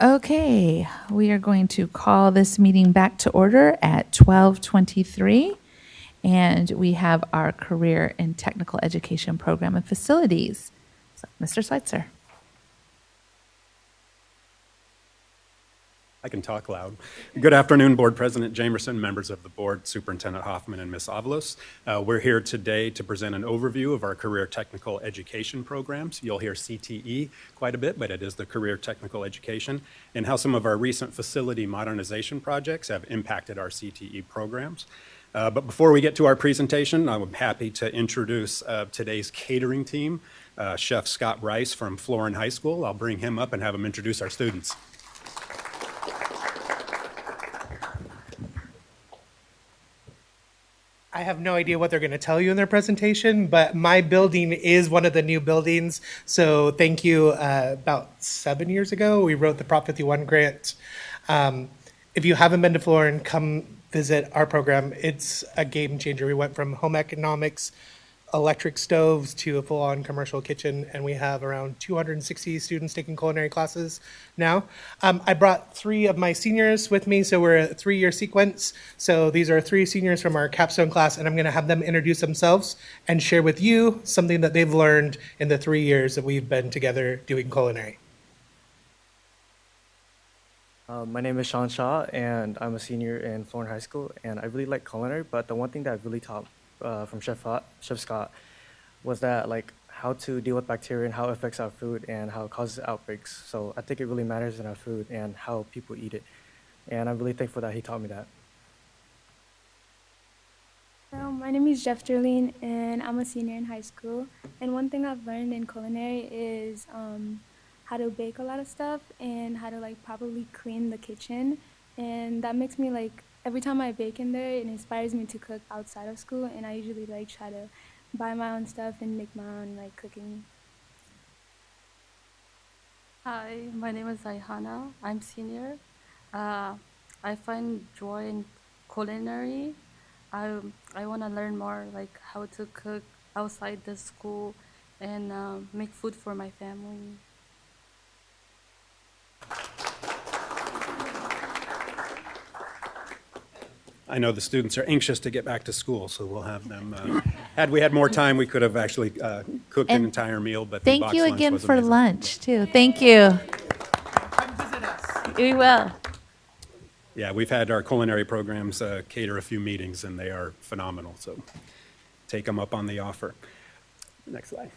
Okay, we are going to call this meeting back to order at 12:23, and we have our Career and Technical Education Program and Facilities. So, Mr. Schweitzer. I can talk loud. Good afternoon, Board President Jamerson, members of the board, Superintendent Hoffman, and Ms. Avalos. We're here today to present an overview of our career technical education programs. You'll hear CTE quite a bit, but it is the career technical education, and how some of our recent facility modernization projects have impacted our CTE programs. But before we get to our presentation, I'm happy to introduce today's catering team, Chef Scott Rice from Florin High School. I'll bring him up and have him introduce our students. I have no idea what they're going to tell you in their presentation, but my building is one of the new buildings. So thank you. About 7 years ago, we wrote the Prop 51 grant. If you haven't been to Florin, come visit our program. It's a game changer. We went from home economics, electric stoves, to a full-on commercial kitchen, and we have around 260 students taking culinary classes now. I brought 3 of my seniors with me, so we're a 3-year sequence. So these are 3 seniors from our capstone class, and I'm going to have them introduce themselves and share with you something that they've learned in the 3 years that we've been together doing culinary. My name is Sean Shaw, and I'm a senior in Florin High School, and I really like culinary, but the one thing that I really taught from Chef Scott was that, like, how to deal with bacteria and how it affects our food and how it causes outbreaks. So I think it really matters in our food and how people eat it. And I'm really thankful that he taught me that. My name is Jeff Derlene, and I'm a senior in high school. And one thing I've learned in culinary is how to bake a lot of stuff and how to, like, properly clean the kitchen. And that makes me, like, every time I bake in there, it inspires me to cook outside of school, and I usually, like, try to buy my own stuff and make my own, like, cooking. Hi, my name is Zaihana. I'm senior. I find joy in culinary. I want to learn more, like, how to cook outside the school and make food for my family. I know the students are anxious to get back to school, so we'll have them. Had we had more time, we could have actually cooked an entire meal. But the Thank box you lunch again was for amazing. lunch, too. Thank you. We will. Yeah, we've had our culinary programs cater a few meetings, and they are phenomenal. So take them up on the offer. Next slide.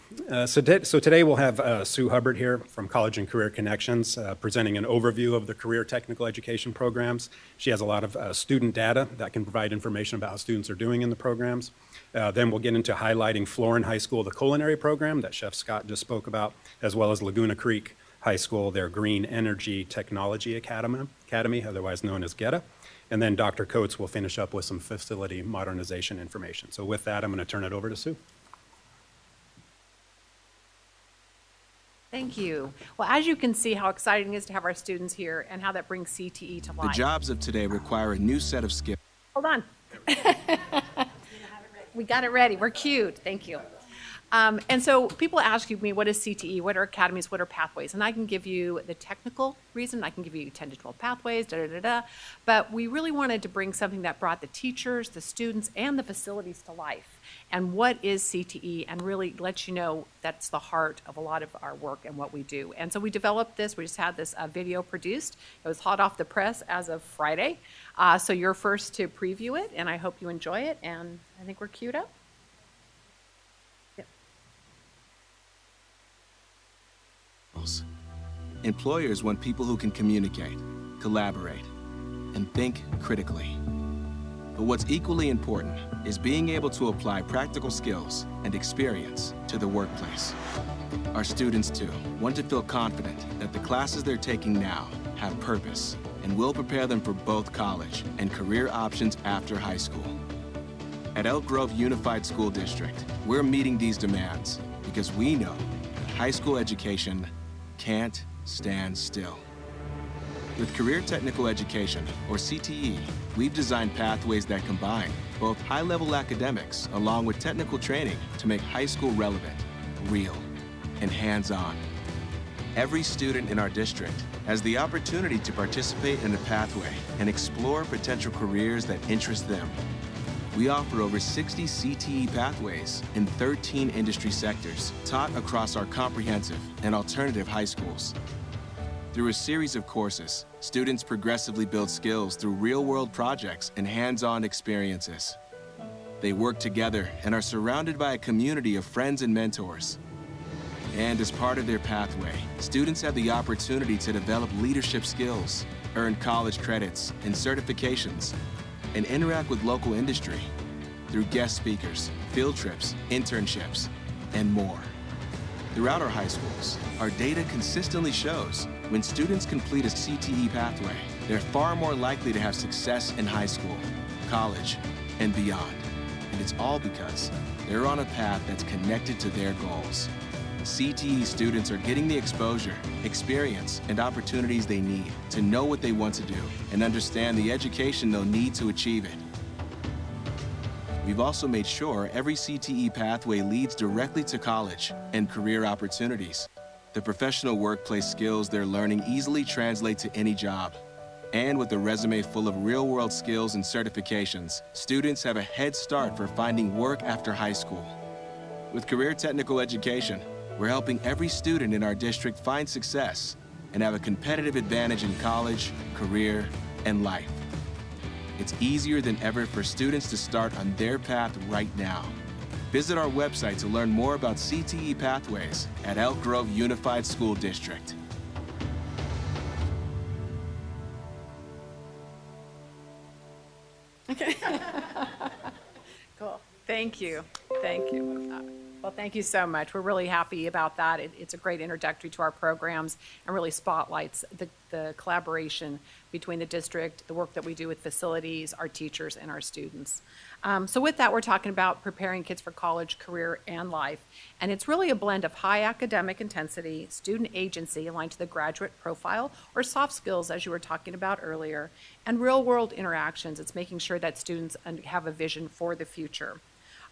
So today we'll have Sue Hubbard here from College and Career Connections presenting an overview of the career technical education programs. She has a lot of student data that can provide information about how students are doing in the programs. Then we'll get into highlighting Florin High School, the culinary program that Chef Scott just spoke about, as well as Laguna Creek High School, their Green Energy Technology Academy, otherwise known as GETA. And then Dr. Coates will finish up with some facility modernization information. So with that, I'm going to turn it over to Sue. Thank you. Well, as you can see how exciting it is to have our students here and how that brings CTE to life. The jobs of today require a new set of skills. Hold on. We got it ready. We're cued. Thank you. And so people ask me, what is CTE? What are academies? What are pathways? And I can give you the technical reason. I can give you 10 to 12 pathways, But we really wanted to bring something that brought the teachers, the students, and the facilities to life. And what is CTE? And really let you know that's the heart of a lot of our work and what we do. And so we developed this. We just had this video produced. It was hot off the press as of Friday. So you're first to preview it, and I hope you enjoy it. And I think we're queued up. Employers want people who can communicate, collaborate, and think critically. But what's equally important is being able to apply practical skills and experience to the workplace. Our students, too, want to feel confident that the classes they're taking now have purpose and will prepare them for both college and career options after high school. At Elk Grove Unified School District, we're meeting these demands because we know that high school education can't stand still. With Career Technical Education, or CTE, we've designed pathways that combine both high-level academics along with technical training to make high school relevant, real, and hands-on. Every student in our district has the opportunity to participate in a pathway and explore potential careers that interest them. We offer over 60 CTE pathways in 13 industry sectors taught across our comprehensive and alternative high schools. Through a series of courses, students progressively build skills through real-world projects and hands-on experiences. They work together and are surrounded by a community of friends and mentors. And as part of their pathway, students have the opportunity to develop leadership skills, earn college credits and certifications, and interact with local industry through guest speakers, field trips, internships, and more. Throughout our high schools, our data consistently shows when students complete a CTE pathway, they're far more likely to have success in high school, college, and beyond. And it's all because they're on a path that's connected to their goals. CTE students are getting the exposure, experience, and opportunities they need to know what they want to do and understand the education they'll need to achieve it. We've also made sure every CTE pathway leads directly to college and career opportunities. The professional workplace skills they're learning easily translate to any job. And with a resume full of real-world skills and certifications, students have a head start for finding work after high school. With career technical education, we're helping every student in our district find success and have a competitive advantage in college, career, and life. It's easier than ever for students to start on their path right now. Visit our website to learn more about CTE pathways at Elk Grove Unified School District. Okay. Cool. Thank you. Thank you. Well, thank you so much. We're really happy about that. It's a great introductory to our programs and really spotlights the collaboration between the district, the work that we do with facilities, our teachers, and our students. So with that, we're talking about preparing kids for college, career, and life. And it's really a blend of high academic intensity, student agency aligned to the graduate profile, or soft skills, as you were talking about earlier, and real-world interactions. It's making sure that students have a vision for the future.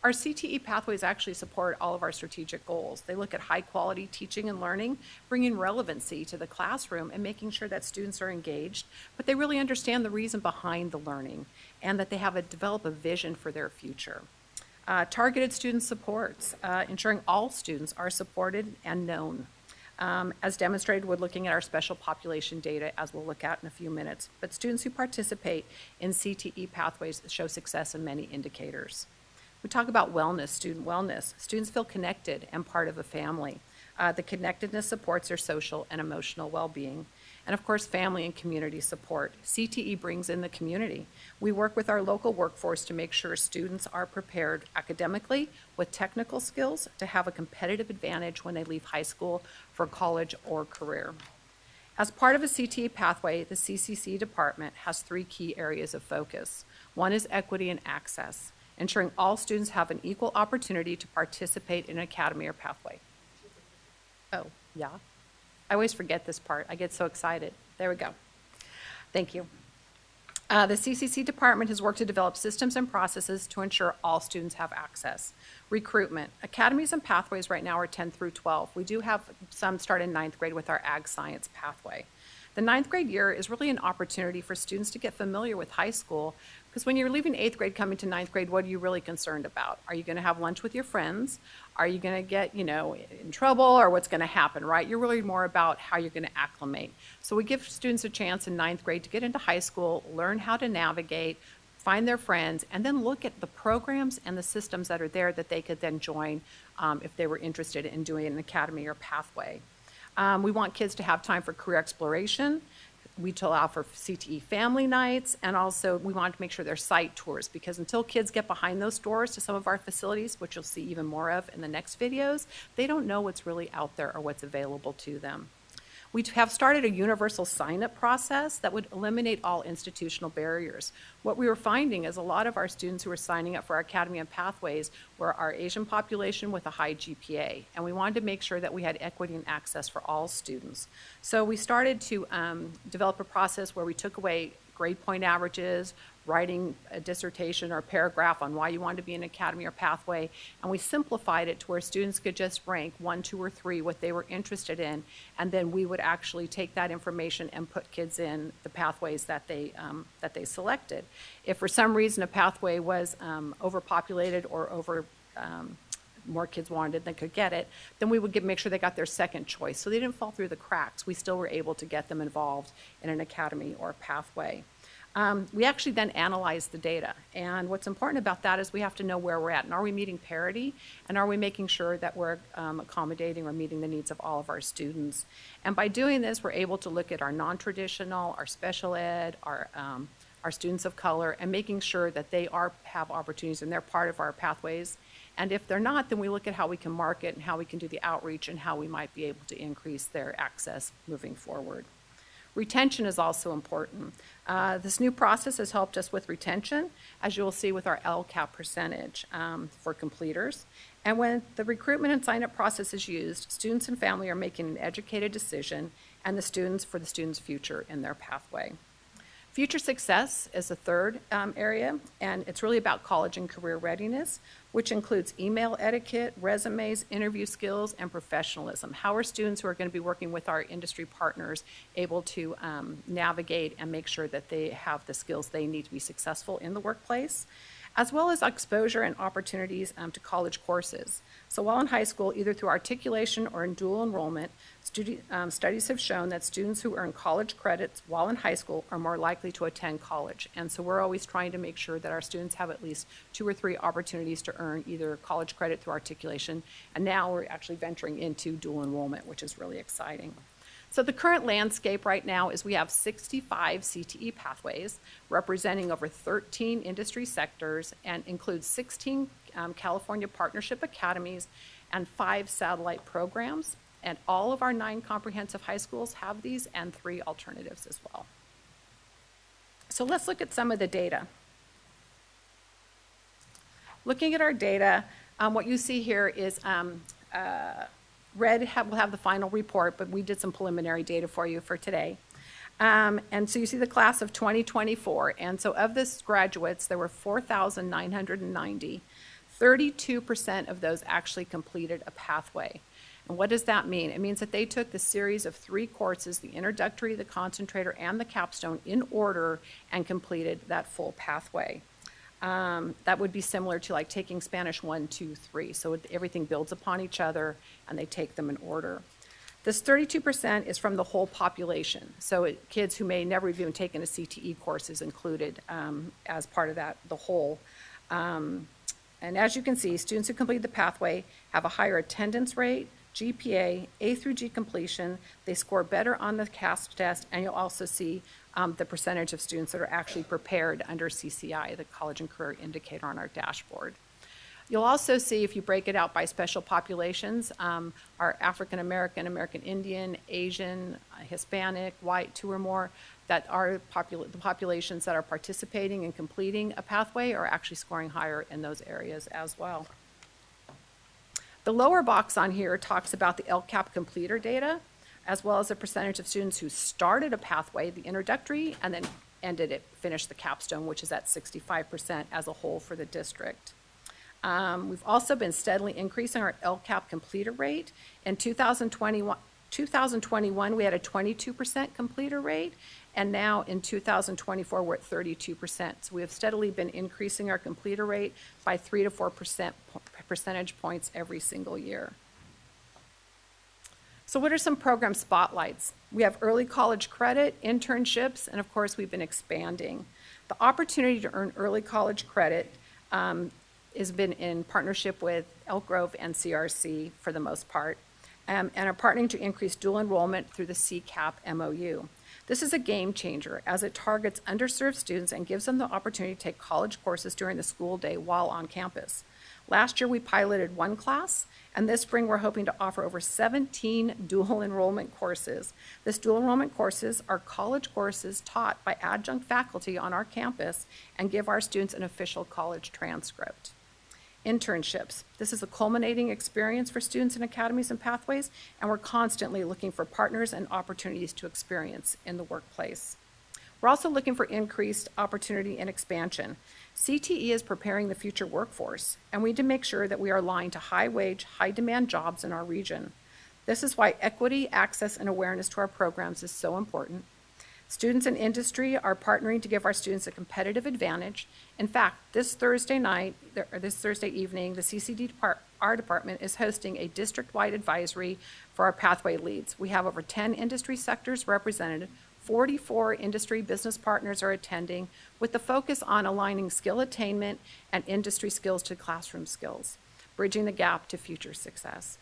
Our CTE pathways actually support all of our strategic goals. They look at high-quality teaching and learning, bringing relevancy to the classroom and making sure that students are engaged, but they really understand the reason behind the learning and that they develop a vision for their future. Targeted student supports, ensuring all students are supported and known, as demonstrated with looking at our special population data, as we'll look at in a few minutes. But students who participate in CTE pathways show success in many indicators. We talk about wellness, student wellness. Students feel connected and part of a family. The connectedness supports their social and emotional well-being. And of course, family and community support. CTE brings in the community. We work with our local workforce to make sure students are prepared academically with technical skills to have a competitive advantage when they leave high school for college or career. As part of a CTE pathway, the CCC department has 3 key areas of focus. One is equity and access, ensuring all students have an equal opportunity to participate in an academy or pathway. Oh, yeah. I always forget this part. I get so excited. There we go. Thank you. The CCC department has worked to develop systems and processes to ensure all students have access. Recruitment. Academies and pathways right now are 10 through 12. We do have some start in 9th grade with our ag science pathway. The 9th grade year is really an opportunity for students to get familiar with high school, because when you're leaving 8th grade coming to 9th grade, what are you really concerned about? Are you going to have lunch with your friends? Are you going to get, in trouble, or what's going to happen, right? You're really more about how you're going to acclimate. So we give students a chance in 9th grade to get into high school, learn how to navigate, find their friends, and then look at the programs and the systems that are there that they could then join if they were interested in doing an academy or pathway. We want kids to have time for career exploration. We allow for CTE family nights, and also we want to make sure there's site tours, because until kids get behind those doors to some of our facilities, which you'll see even more of in the next videos, they don't know what's really out there or what's available to them. We have started a universal sign-up process that would eliminate all institutional barriers. What we were finding is a lot of our students who were signing up for our academy and pathways were our Asian population with a high GPA, and we wanted to make sure that we had equity and access for all students. So we started to develop a process where we took away grade point averages, writing a dissertation or a paragraph on why you wanted to be in academy or pathway, and we simplified it to where students could just rank 1, 2, or 3 what they were interested in, and then we would actually take that information and put kids in the pathways that they selected. If for some reason a pathway was overpopulated or more kids wanted than could get it, then we would make sure they got their second choice. So they didn't fall through the cracks. We still were able to get them involved in an academy or pathway. We actually then analyze the data. And what's important about that is we have to know where we're at. And are we meeting parity? And are we making sure that we're accommodating or meeting the needs of all of our students? And by doing this, we're able to look at our non-traditional, our special ed, our students of color, and making sure that they have opportunities and they're part of our pathways. And if they're not, then we look at how we can market and how we can do the outreach and how we might be able to increase their access moving forward. Retention is also important. This new process has helped us with retention, as you will see with our LCAP percentage for completers. And when the recruitment and sign-up process is used, students and family are making an educated decision and the students for the student's future in their pathway. Future success is the third area, and it's really about college and career readiness, which includes email etiquette, resumes, interview skills, and professionalism. How are students who are going to be working with our industry partners able to navigate and make sure that they have the skills they need to be successful in the workplace, as well as exposure and opportunities to college courses. So while in high school, either through articulation or in dual enrollment, studies have shown that students who earn college credits while in high school are more likely to attend college. And so we're always trying to make sure that our students have at least 2 or 3 opportunities to earn either college credit through articulation, and now we're actually venturing into dual enrollment, which is really exciting. So the current landscape right now is we have 65 CTE pathways representing over 13 industry sectors and includes 16 California Partnership Academies and 5 satellite programs. And all of our 9 comprehensive high schools have these and 3 alternatives as well. So let's look at some of the data. Looking at our data, what you see here is Red will have the final report, but we did some preliminary data for you for today. And so you see the class of 2024. And so of this graduates, there were 4,990. 32% of those actually completed a pathway. And what does that mean? It means that they took the series of 3 courses, the introductory, the concentrator, and the capstone in order and completed that full pathway. That would be similar to like taking Spanish 1, 2, 3. So everything builds upon each other and they take them in order. This 32% is from the whole population. So kids who may never have even taken a CTE course is included as part of that, the whole. And as you can see, students who complete the pathway have a higher attendance rate, GPA, A through G completion. They score better on the CASP test, and you'll also see the percentage of students that are actually prepared under CCI, the College and Career Indicator on our dashboard. You'll also see, if you break it out by special populations, our African American, American Indian, Asian, Hispanic, white, 2 or more, that are the populations that are participating and completing a pathway are actually scoring higher in those areas as well. The lower box on here talks about the LCAP completer data, as well as the percentage of students who started a pathway, the introductory, and then finished the capstone, which is at 65% as a whole for the district. We've also been steadily increasing our LCAP completer rate. In 2021, we had a 22% completer rate, and now in 2024, we're at 32%. So we have steadily been increasing our completer rate by 3 to 4 percentage points every single year. So what are some program spotlights? We have early college credit, internships, and of course, we've been expanding. The opportunity to earn early college credit has been in partnership with Elk Grove and CRC for the most part, and are partnering to increase dual enrollment through the CCAP MOU. This is a game changer as it targets underserved students and gives them the opportunity to take college courses during the school day while on campus. Last year, we piloted 1 class, and this spring, we're hoping to offer over 17 dual enrollment courses. This dual enrollment courses are college courses taught by adjunct faculty on our campus and give our students an official college transcript. Internships. This is a culminating experience for students in academies and pathways, and we're constantly looking for partners and opportunities to experience in the workplace. We're also looking for increased opportunity and expansion. CTE is preparing the future workforce, and we need to make sure that we are aligned to high-wage, high-demand jobs in our region. This is why equity, access, and awareness to our programs is so important. Students and industry are partnering to give our students a competitive advantage. In fact, this Thursday evening, the our department is hosting a district-wide advisory for our pathway leads. We have over 10 industry sectors represented. 44 industry business partners are attending, with the focus on aligning skill attainment and industry skills to classroom skills, bridging the gap to future success.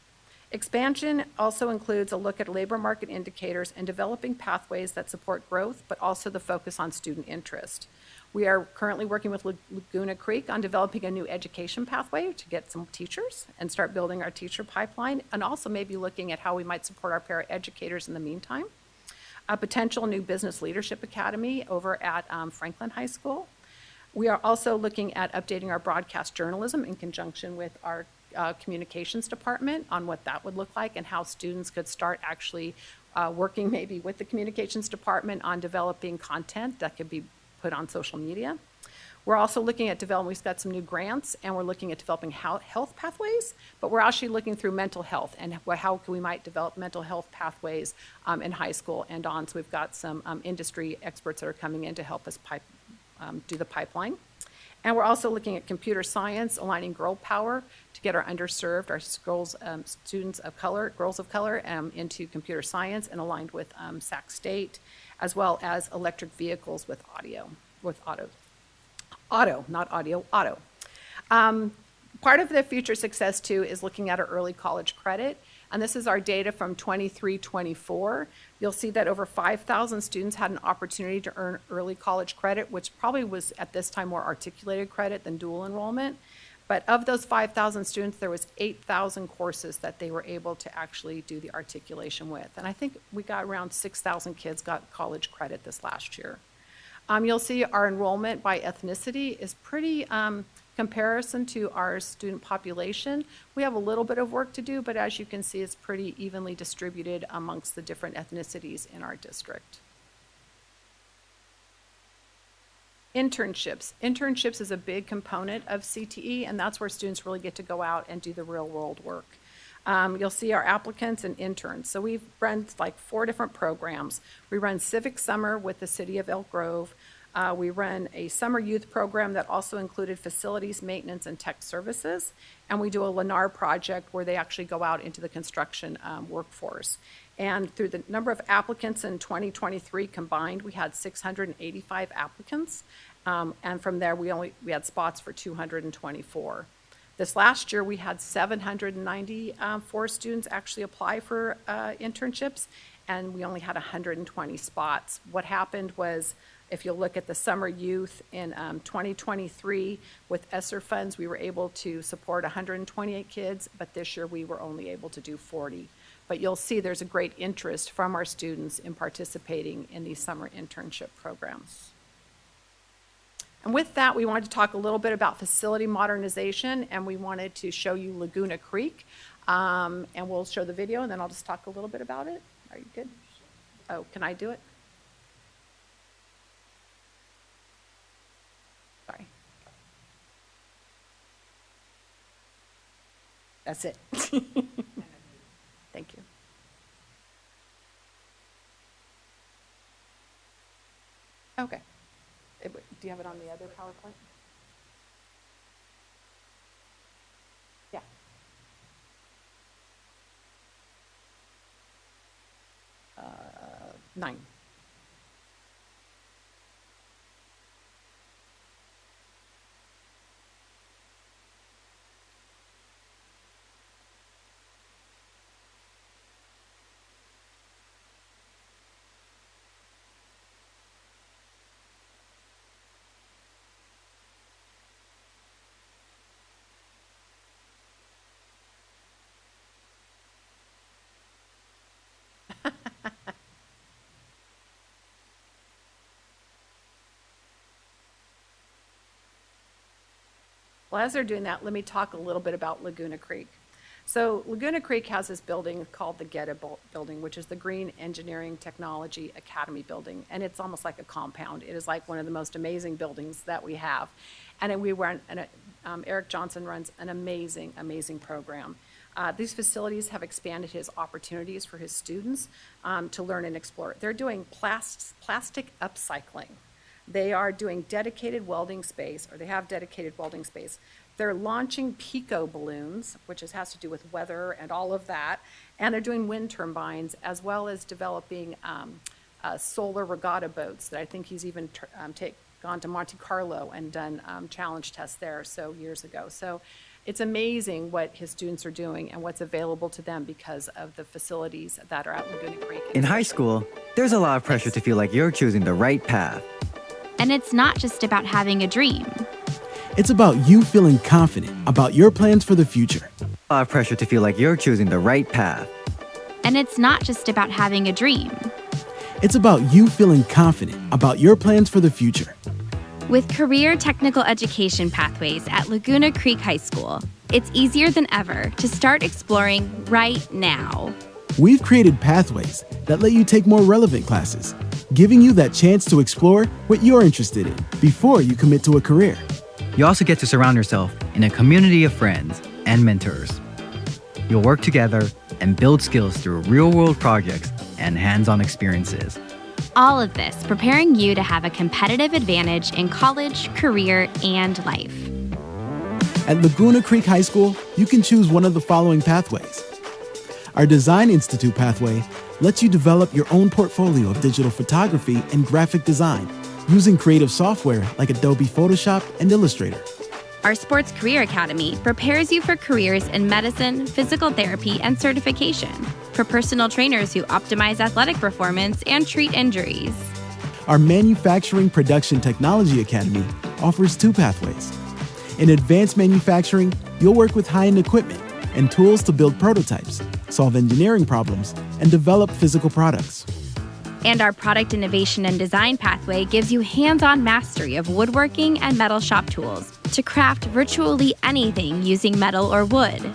Expansion also includes a look at labor market indicators and developing pathways that support growth, but also the focus on student interest. We are currently working with Laguna Creek on developing a new education pathway to get some teachers and start building our teacher pipeline, and also maybe looking at how we might support our paraeducators in the meantime. A potential new business leadership academy over at Franklin High School. We are also looking at updating our broadcast journalism in conjunction with our communications department on what that would look like and how students could start actually working maybe with the communications department on developing content that could be put on social media. We're also looking at developing, we've got some new grants, and we're looking at developing health pathways, but we're actually looking through mental health and how we might develop mental health pathways in high school and on. So we've got some industry experts that are coming in to help us do the pipeline. And we're also looking at computer science, aligning girl power to get our underserved, our students of color, girls of color, into computer science and aligned with Sac State, as well as electric vehicles with auto. Part of the future success too is looking at our early college credit. And this is our data from 23-24. You'll see that over 5,000 students had an opportunity to earn early college credit, which probably was at this time more articulated credit than dual enrollment. But of those 5,000 students, there was 8,000 courses that they were able to actually do the articulation with. And I think we got around 6,000 kids got college credit this last year. You'll see our enrollment by ethnicity is pretty comparison to our student population. We have a little bit of work to do, but as you can see, it's pretty evenly distributed amongst the different ethnicities in our district. Internships. Internships is a big component of CTE, and that's where students really get to go out and do the real world work. You'll see our applicants and interns. So we've run like 4 different programs. We run Civic Summer with the City of Elk Grove. We run a summer youth program that also included facilities, maintenance, and tech services. And we do a Lennar project where they actually go out into the construction workforce. And through the number of applicants in 2023 combined, we had 685 applicants. And from there, we had spots for 224. This last year, we had 794 students actually apply for internships, and we only had 120 spots. What happened was, if you'll look at the summer youth in 2023, with ESSER funds, we were able to support 128 kids, but this year we were only able to do 40. But you'll see there's a great interest from our students in participating in these summer internship programs. And with that, we wanted to talk a little bit about facility modernization, and we wanted to show you Laguna Creek. And we'll show the video, and then I'll just talk a little bit about it. Are you good? Oh, can I do it? Sorry. That's it. Thank you. Okay. Do you have it on the other PowerPoint? Yeah. Uh, 9. Well, as they're doing that, let me talk a little bit about Laguna Creek. So Laguna Creek has this building called the GETA building, which is the Green Engineering Technology Academy building. And it's almost like a compound. It is like one of the most amazing buildings that we have. And Eric Johnson runs an amazing, amazing program. These facilities have expanded his opportunities for his students to learn and explore. They're doing plastic upcycling. They are doing dedicated welding space, or they have dedicated welding space. They're launching Pico balloons, which has to do with weather and all of that. And they're doing wind turbines, as well as developing solar regatta boats that I think he's even gone to Monte Carlo and done challenge tests there years ago. So it's amazing what his students are doing and what's available to them because of the facilities that are at Laguna Creek. In high school, there's a lot of pressure to feel like you're choosing the right path. And it's not just about having a dream. It's about you feeling confident about your plans for the future. A lot of pressure to feel like you're choosing the right path. And it's not just about having a dream. It's about you feeling confident about your plans for the future. With career technical education pathways at Laguna Creek High School, it's easier than ever to start exploring right now. We've created pathways that let you take more relevant classes, giving you that chance to explore what you're interested in before you commit to a career. You also get to surround yourself in a community of friends and mentors. You'll work together and build skills through real-world projects and hands-on experiences. All of this preparing you to have a competitive advantage in college, career, and life. At Laguna Creek High School, you can choose one of the following pathways. Our Design Institute pathway lets you develop your own portfolio of digital photography and graphic design using creative software like Adobe Photoshop and Illustrator. Our Sports Career Academy prepares you for careers in medicine, physical therapy, and certification, for personal trainers who optimize athletic performance and treat injuries. Our Manufacturing Production Technology Academy offers 2 pathways. In advanced manufacturing, you'll work with high-end equipment and tools to build prototypes, solve engineering problems, and develop physical products. And our Product Innovation and Design pathway gives you hands-on mastery of woodworking and metal shop tools to craft virtually anything using metal or wood.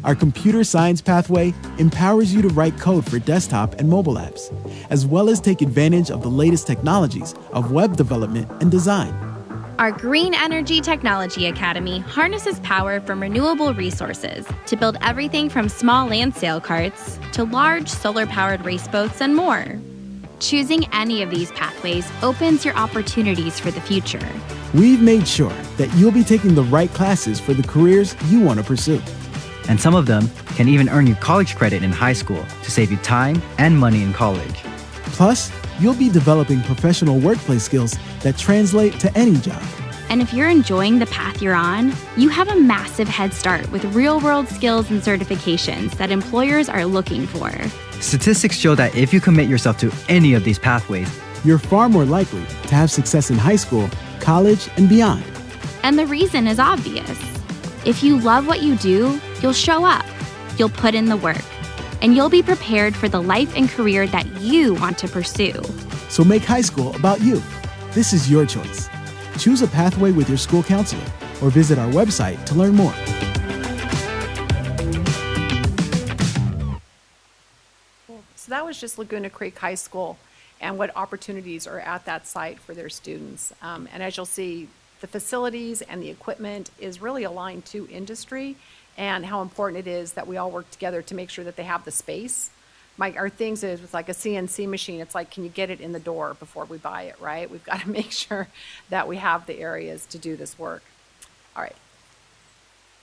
Our Computer Science pathway empowers you to write code for desktop and mobile apps, as well as take advantage of the latest technologies of web development and design. Our Green Energy Technology Academy harnesses power from renewable resources to build everything from small land sale carts to large solar-powered race boats and more. Choosing any of these pathways opens your opportunities for the future. We've made sure that you'll be taking the right classes for the careers you want to pursue. And some of them can even earn you college credit in high school to save you time and money in college. Plus, you'll be developing professional workplace skills that translate to any job. And if you're enjoying the path you're on, you have a massive head start with real-world skills and certifications that employers are looking for. Statistics show that if you commit yourself to any of these pathways, you're far more likely to have success in high school, college, and beyond. And the reason is obvious. If you love what you do, you'll show up, you'll put in the work, and you'll be prepared for the life and career that you want to pursue. So make high school about you. This is your choice. Choose a pathway with your school counselor or visit our website to learn more. So that was just Laguna Creek High School and what opportunities are at that site for their students. And as you'll see, the facilities and the equipment is really aligned to industry and how important it is that we all work together to make sure that they have the space. Our things is with like a CNC machine, it's like, can you get it in the door before we buy it, right? We've got to make sure that we have the areas to do this work. All right.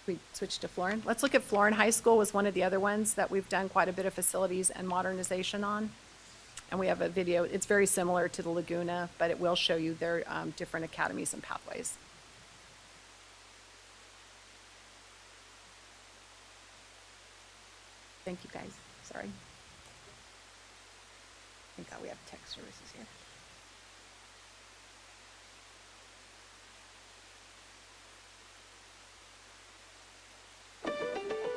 We switch to Florin. Let's look at Florin High School was one of the other ones that we've done quite a bit of facilities and modernization on. And we have a video. It's very similar to the Laguna, but it will show you their different academies and pathways. Thank you, guys. Sorry. Thank God we have tech services here.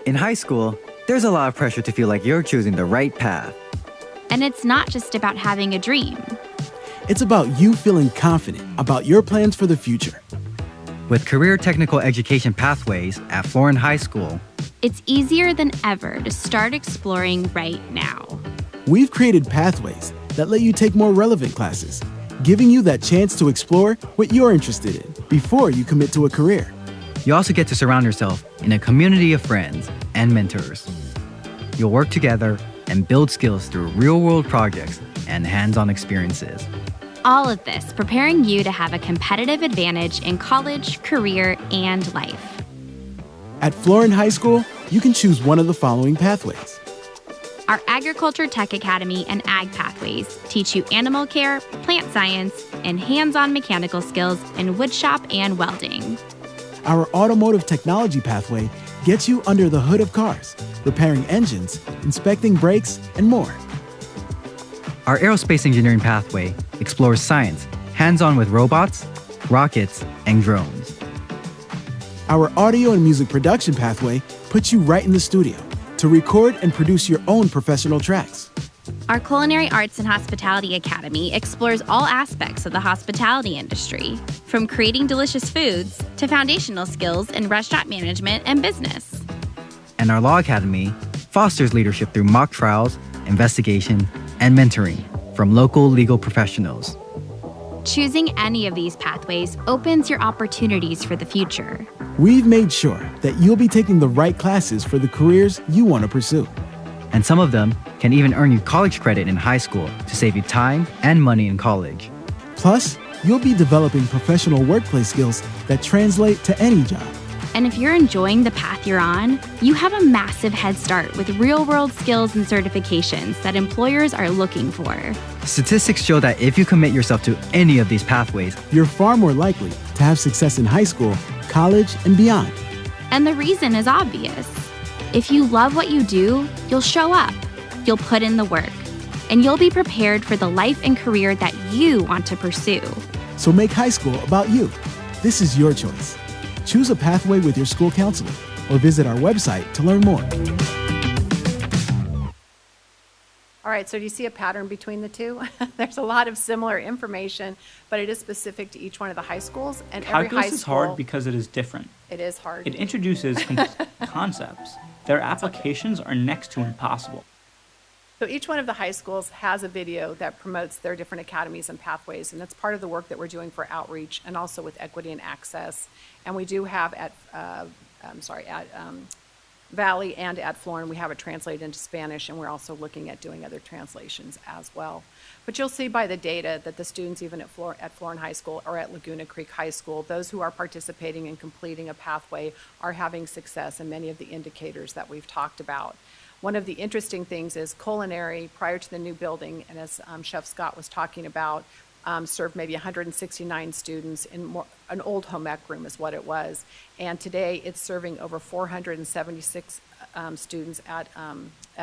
in high school, there's a lot of pressure to feel like you're choosing the right path. And it's not just about having a dream. It's about you feeling confident about your plans for the future. With career technical education pathways at Florin High School, it's easier than ever to start exploring right now. We've created pathways that let you take more relevant classes, giving you that chance to explore what you're interested in before you commit to a career. you also get to surround yourself in a community of friends and mentors. You'll work together and build skills through real-world projects and hands-on experiences. All of this preparing you to have a competitive advantage in college, career, and life. At Florin High School, you can choose one of the following pathways. Our Agriculture Tech Academy and Ag Pathways teach you animal care, plant science, and hands-on mechanical skills in woodshop and welding. Our Automotive Technology pathway gets you under the hood of cars, repairing engines, inspecting brakes, and more. Our Aerospace Engineering pathway explores science, hands-on with robots, rockets, and drones. Our Audio and Music Production pathway puts you right in the studio to record and produce your own professional tracks. Our Culinary Arts and Hospitality Academy explores all aspects of the hospitality industry, from creating delicious foods to foundational skills in restaurant management and business. And our Law Academy fosters leadership through mock trials, investigation, and mentoring from local legal professionals. Choosing any of these pathways opens your opportunities for the future. We've made sure that you'll be taking the right classes for the careers you want to pursue. And some of them can even earn you college credit in high school to save you time and money in college. Plus, you'll be developing professional workplace skills that translate to any job. And if you're enjoying the path you're on, you have a massive head start with real-world skills and certifications that employers are looking for. Statistics show that if you commit yourself to any of these pathways, you're far more likely to have success in high school, college, and beyond. And the reason is obvious. If you love what you do, you'll show up, you'll put in the work, and you'll be prepared for the life and career that you want to pursue. So make high school about you. This is your choice. Choose a pathway with your school counselor or visit our website to learn more. All right, so do you see a pattern between the two? There's a lot of similar information, but it is specific to each one of the high schools. And every high Calculus is school, hard because it is different. It is hard. It introduces concepts. Their applications are next to impossible. So each one of the high schools has a video that promotes their different academies and pathways, and that's part of the work that we're doing for outreach and also with equity and access. And we do have at Valley and at Florin, we have it translated into Spanish, and we're also looking at doing other translations as well. But you'll see by the data that the students, even at Florin High School or at Laguna Creek High School, those who are participating and completing a pathway are having success in many of the indicators that we've talked about. One of the interesting things is culinary, prior to the new building, and as Chef Scott was talking about, served maybe 169 students in an old home ec room is what it was. And today it's serving over 476 students at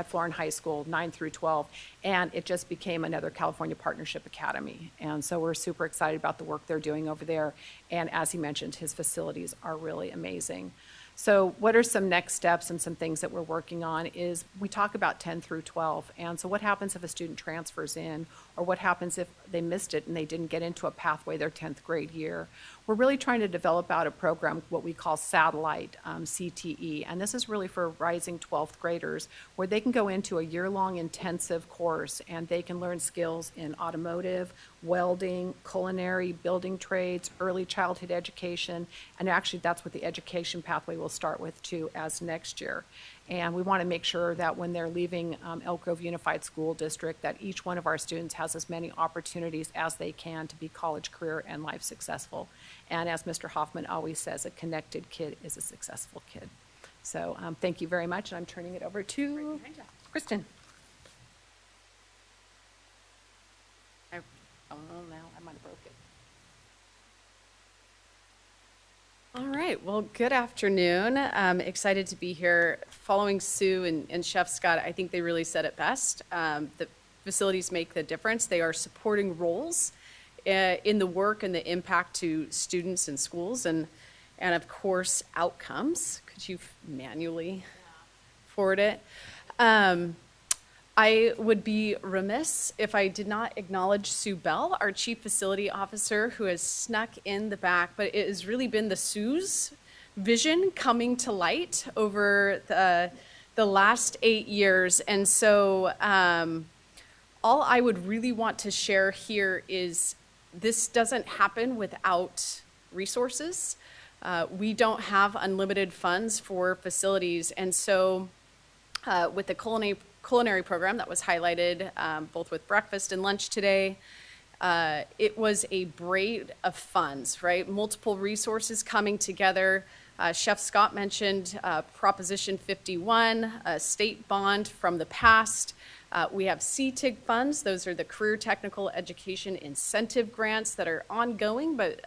Florin High School, 9 through 12. And it just became another California Partnership Academy. And so we're super excited about the work they're doing over there. And as he mentioned, his facilities are really amazing. So what are some next steps and some things that we're working on is we talk about 10 through 12. And so what happens if a student transfers in, or what happens if they missed it and they didn't get into a pathway their 10th grade year? We're really trying to develop out a program, what we call Satellite, CTE. And this is really for rising 12th graders, where they can go into a year-long intensive course and they can learn skills in automotive, welding, culinary, building trades, early childhood education. And actually that's what the education pathway will start with too as next year. And we want to make sure that when they're leaving Elk Grove Unified School District, that each one of our students has as many opportunities as they can to be college, career, and life successful. And as Mr. Hoffman always says, a connected kid is a successful kid. So thank you very much, and I'm turning it over to Kristen. Oh, no, I might have broke it. All right, well, good afternoon. I'm excited to be here. Following Sue and Chef Scott, I think they really said it best. The facilities make the difference. They are supporting roles in the work and the impact to students and schools, and of course, outcomes. Could you manually forward it? I I would be remiss if I did not acknowledge Sue Bell, our Chief Facility Officer, who has snuck in the back, but it has really been the Sue's vision coming to light over the last 8 years. And so all I would really want to share here is this doesn't happen without resources. We don't have unlimited funds for facilities. And so with the culinary program that was highlighted both with breakfast and lunch today, it was a braid of funds, right? Multiple resources coming together. Chef Scott mentioned Proposition 51, a state bond from the past. We have CTIG funds. Those are the Career Technical Education Incentive Grants that are ongoing, but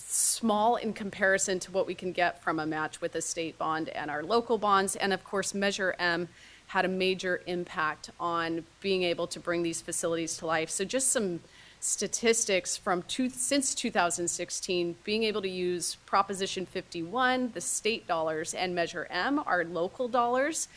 small in comparison to what we can get from a match with a state bond and our local bonds. And of course, Measure M had a major impact on being able to bring these facilities to life. So just some statistics from since 2016, being able to use Proposition 51, the state dollars, and Measure M, our local dollars.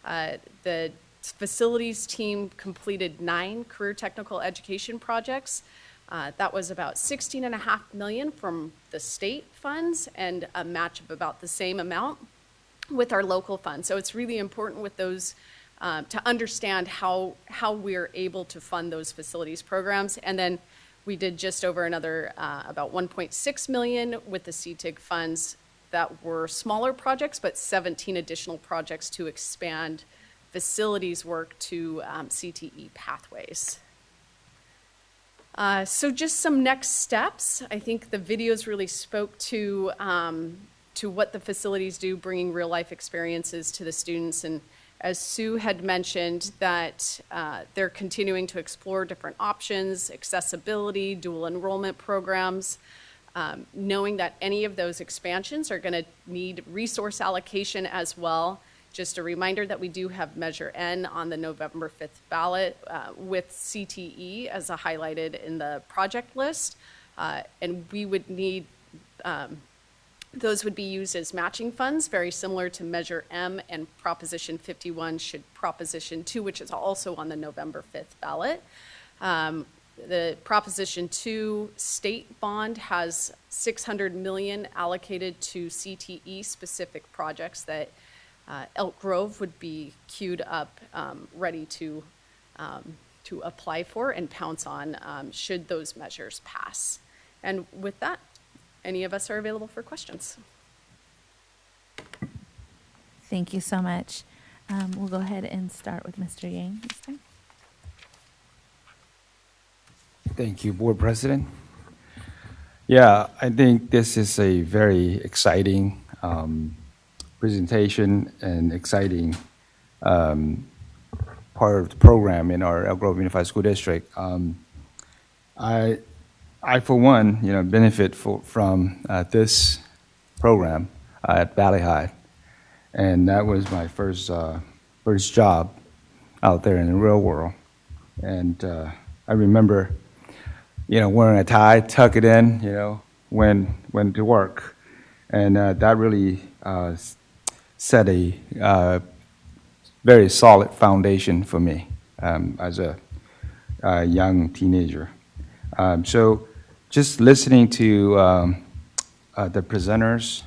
The facilities team completed 9 career technical education projects. That was about $16.5 million from the state funds and a match of about the same amount with our local funds. So it's really important with those to understand how we're able to fund those facilities programs. And then we did just over another about $1.6 million with the CTIG funds that were smaller projects, but 17 additional projects to expand facilities work to CTE pathways. So just some next steps. I think the videos really spoke to what the facilities do, bringing real life experiences to the students. And as Sue had mentioned, that they're continuing to explore different options, accessibility, dual enrollment programs, knowing that any of those expansions are going to need resource allocation as well. Just a reminder that we do have Measure N on the November 5th ballot with CTE as highlighted in the project list. And we would need, those would be used as matching funds, very similar to Measure M and Proposition 51 should Proposition 2, which is also on the November 5th ballot. The Proposition 2 state bond has $600 million allocated to CTE specific projects that Elk Grove would be queued up, ready to apply for and pounce on should those measures pass. And with that, any of us are available for questions. Thank you so much. We'll go ahead and start with Mr. Yang this time. Thank you, Board President. Yeah, I think this is a very exciting presentation and exciting part of the program in our Elk Grove Unified School District. I for one, benefit from this program at Valley High, and that was my first job out there in the real world. And I remember, wearing a tie, tuck it in, when to work, and that really set a very solid foundation for me as a young teenager. So just listening to the presenters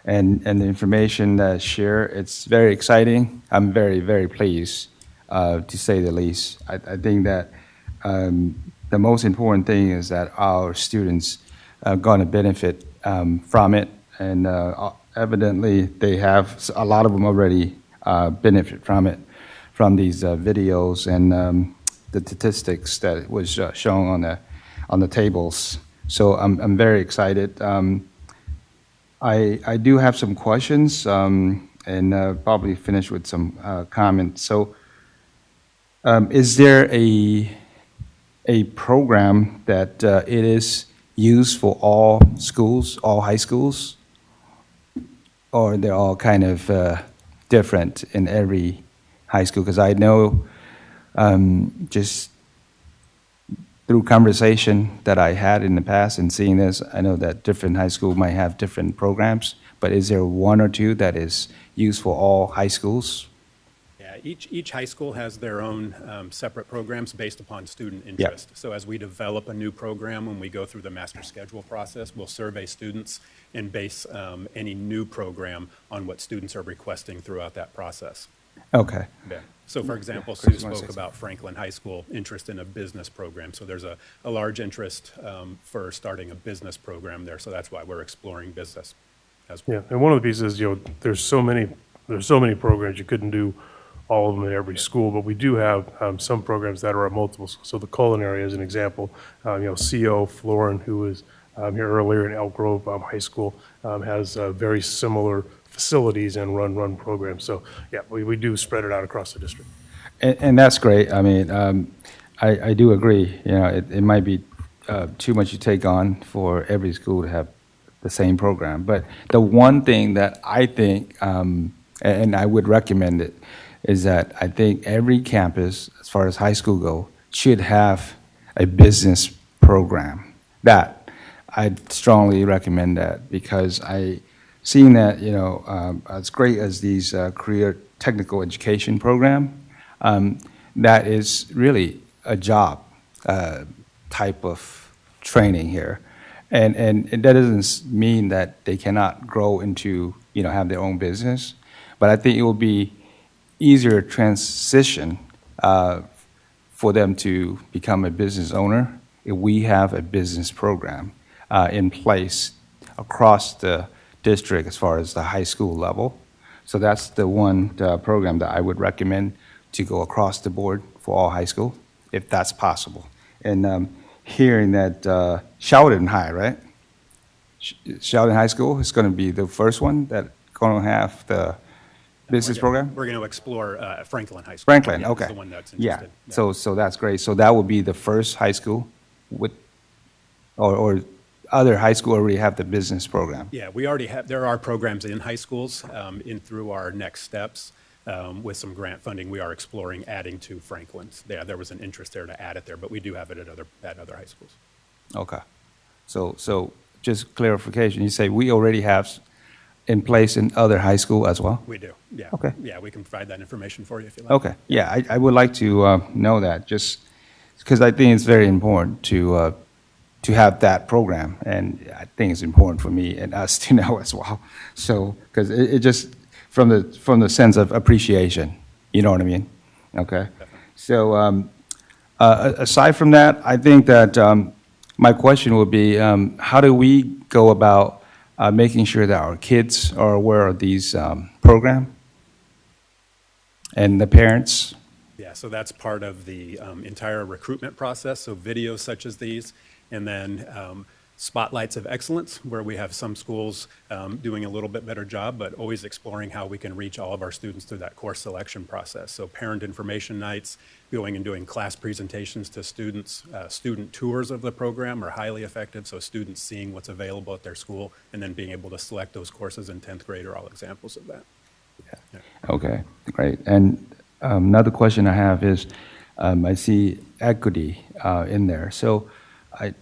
and the information that's shared, it's very exciting. I'm very, very pleased, to say the least. I think that the most important thing is that our students are going to benefit from it, and evidently they have, a lot of them already benefit from it, from these videos and the statistics that was shown on the tables. So I'm very excited. I do have some questions and probably finish with some comments. So is there a program that it is used for all schools, all high schools? Or they're all kind of different in every high school? Because I know just through conversation that I had in the past and seeing this, I know that different high schools might have different programs, but is there one or two that is used for all high schools? Yeah, each high school has their own separate programs based upon student interest. So as we develop a new program, when we go through the master schedule process, we'll survey students and base any new program on what students are requesting throughout that process. Okay. Yeah. So for example, Chris, Sue you wanna spoke say about Franklin High School interest in a business program. So there's a large interest for starting a business program there. So that's why we're exploring business as well. Yeah, and one of the pieces, there's so many programs, you couldn't do all of them at every school, but we do have some programs that are at multiple schools. So the culinary, as an example, CO Florin, who was here earlier in Elk Grove High School, has very similar facilities and run programs. So yeah, we do spread it out across the district. And that's great. I mean, I do agree. It might be too much to take on for every school to have the same program. But the one thing that I think, and I would recommend it, is that I think every campus, as far as high school go, should have a business program. That I'd strongly recommend that, because seeing that, as great as these career technical education program, that is really a job type of training here. And that doesn't mean that they cannot grow into, have their own business. But I think it will be easier transition for them to become a business owner if we have a business program in place across the district as far as the high school level. So that's the one program that I would recommend to go across the board for all high school, if that's possible. And hearing that Sheldon High, right? Sheldon High School is going to be the first one that going to have the business program? We're going to explore Franklin High School. Franklin, Yeah, okay. is the one that's interested. Yeah, so that's great. So that would be the first high school with, or other high school already have the business program? Yeah, we already have, there are programs in high schools through our next steps. With some grant funding, we are exploring adding to Franklin's. There was an interest there to add it there, but we do have it at other high schools. Okay. So just clarification, you say we already have in place in other high school as well? We do, yeah. Okay. Yeah, we can provide that information for you if you like. Okay, yeah, I would like to know that, just because I think it's very important to have that program, and I think it's important for me and us to know as well. So, because it just, from the sense of appreciation, you know what I mean? Okay. So aside from that, I think that my question would be, how do we go about making sure that our kids are aware of these programs and the parents? Yeah, so that's part of the entire recruitment process, so videos such as these, and then spotlights of excellence, where we have some schools doing a little bit better job, but always exploring how we can reach all of our students through that course selection process. So parent information nights, going and doing class presentations to students, student tours of the program are highly effective, so students seeing what's available at their school and then being able to select those courses in 10th grade are all examples of that. Yeah. Okay, great. And another question I have is, I see equity in there. So I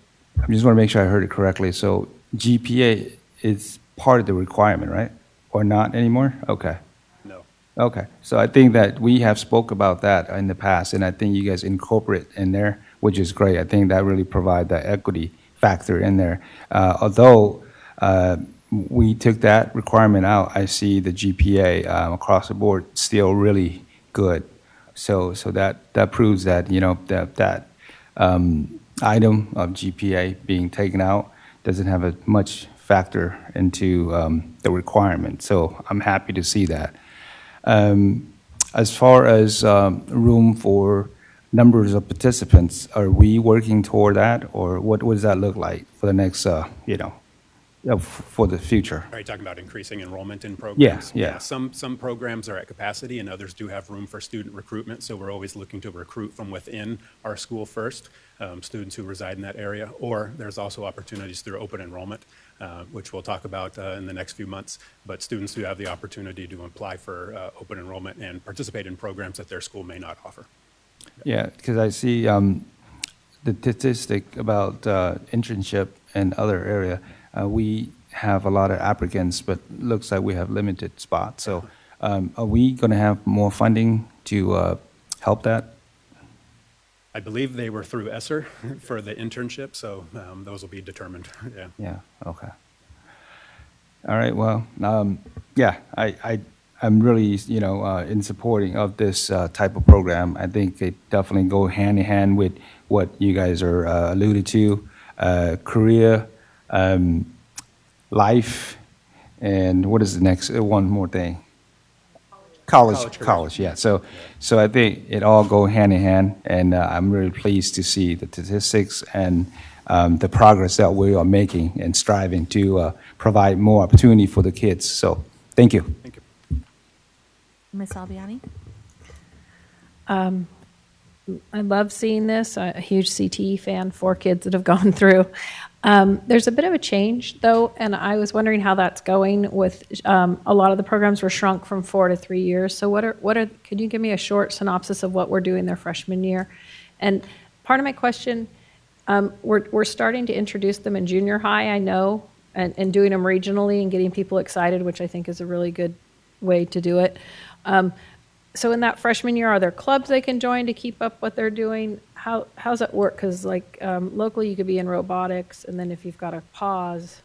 just want to make sure I heard it correctly. So GPA is part of the requirement, right? Or not anymore? Okay. No. Okay. So I think that we have spoke about that in the past, and I think you guys incorporate in there, which is great. I think that really provide that equity factor in there. Although we took that requirement out, I see the GPA across the board still really good. So that proves that, that item of GPA being taken out doesn't have a much factor into the requirement. So I'm happy to see that. As far as room for numbers of participants, are we working toward that, or what does that look like for the next, for the future? Are you talking about increasing enrollment in programs? Yeah. Some programs are at capacity and others do have room for student recruitment, so we're always looking to recruit from within our school first, students who reside in that area, or there's also opportunities through open enrollment, which we'll talk about in the next few months, but students who have the opportunity to apply for open enrollment and participate in programs that their school may not offer. Yeah, because I see the statistic about internship and other area. We have a lot of applicants, but looks like we have limited spots. So are we going to have more funding to help that? I believe they were through ESSER for the internship, so those will be determined, yeah. Yeah, okay. All right, well, yeah, I'm really, in supporting of this type of program. I think it definitely go hand in hand with what you guys are alluded to, career, life, and what is the next, one more thing? College, yeah. So I think it all go hand in hand, and I'm really pleased to see the statistics and the progress that we are making and striving to provide more opportunity for the kids. So thank you. Thank you. Ms. Albiani? I love seeing this. I'm a huge CTE fan, 4 kids that have gone through. There's a bit of a change, though, and I was wondering how that's going with a lot of the programs were shrunk from 4 to 3 years. So could you give me a short synopsis of what we're doing their freshman year? And part of my question, we're starting to introduce them in junior high, I know, and doing them regionally and getting people excited, which I think is a really good way to do it. So in that freshman year, are there clubs they can join to keep up what they're doing? How's that work? Because locally you could be in robotics, and then if you've got to pause,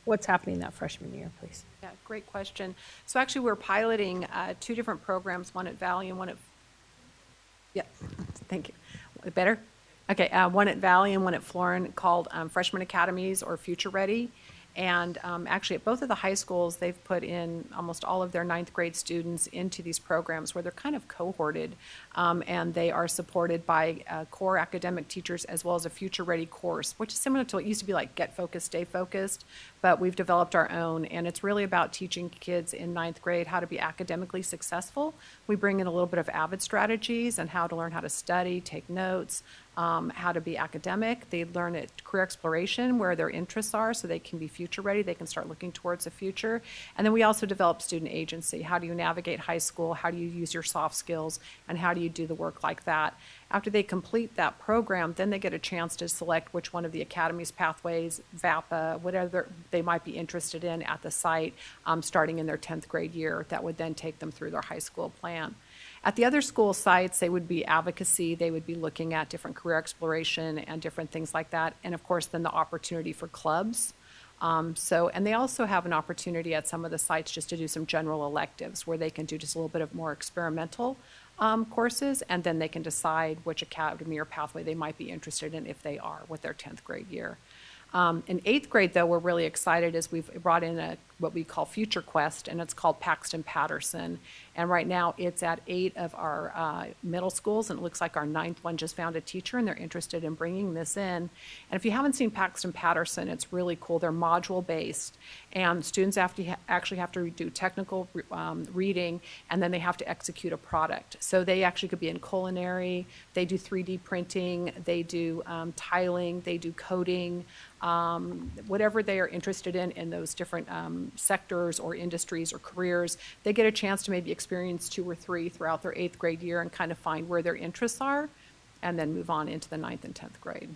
what's happening that freshman year, please? Yeah, great question. So actually we're piloting 2 different programs, one at Valley and one at, yeah, thank you. Better? Okay, one at Valley and one at Florin called Freshman Academies or Future Ready. And actually at both of the high schools, they've put in almost all of their 9th grade students into these programs where they're kind of cohorted, and they are supported by core academic teachers as well as a Future Ready course, which is similar to what used to be like Get Focused, Stay Focused, but we've developed our own, and it's really about teaching kids in 9th grade how to be academically successful. We bring in a little bit of AVID strategies and how to learn how to study, take notes, how to be academic. They learn at career exploration where their interests are so they can be future ready. They can start looking towards the future. And then we also develop student agency. How do you navigate high school? How do you use your soft skills? And how do you do the work like that? After they complete that program, then they get a chance to select which one of the Academy's pathways, VAPA, whatever they might be interested in at the site, starting in their 10th grade year. That would then take them through their high school plan. At the other school sites, they would be advocacy, they would be looking at different career exploration and different things like that, and of course then the opportunity for clubs. And they also have an opportunity at some of the sites just to do some general electives where they can do just a little bit of more experimental courses, and then they can decide which academy or pathway they might be interested in if they are with their 10th grade year. In 8th grade, though, we're really excited as we've brought in what we call Future Quest, and it's called Paxton Patterson. And right now it's at 8 of our middle schools, and it looks like our 9th one just found a teacher, and they're interested in bringing this in. And if you haven't seen Paxton Patterson, it's really cool. They're module-based, and students actually have to do technical reading, and then they have to execute a product. So they actually could be in culinary, they do 3D printing, they do tiling, they do coding, whatever they are interested in those different sectors or industries or careers, they get a chance to maybe experience 2 or 3 throughout their 8th grade year and kind of find where their interests are, and then move on into the 9th and 10th grade.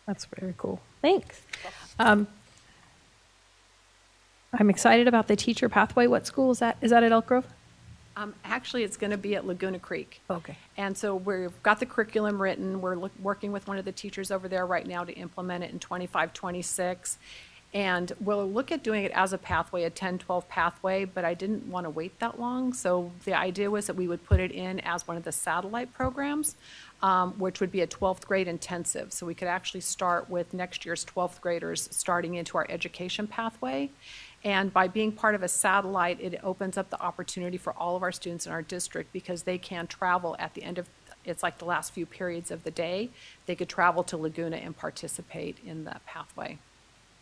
That's very cool. Thanks. I'm excited about the teacher pathway. What school is that? Is that at Elk Grove? Actually, it's going to be at Laguna Creek. Okay. And so we've got the curriculum written. We're working with one of the teachers over there right now to implement it in 25-26. And we'll look at doing it as a pathway, a 10-12 pathway, but I didn't want to wait that long. So the idea was that we would put it in as one of the satellite programs, which would be a 12th grade intensive. So we could actually start with next year's 12th graders starting into our education pathway. And by being part of a satellite, it opens up the opportunity for all of our students in our district because they can travel at the end of, it's like the last few periods of the day, they could travel to Laguna and participate in that pathway.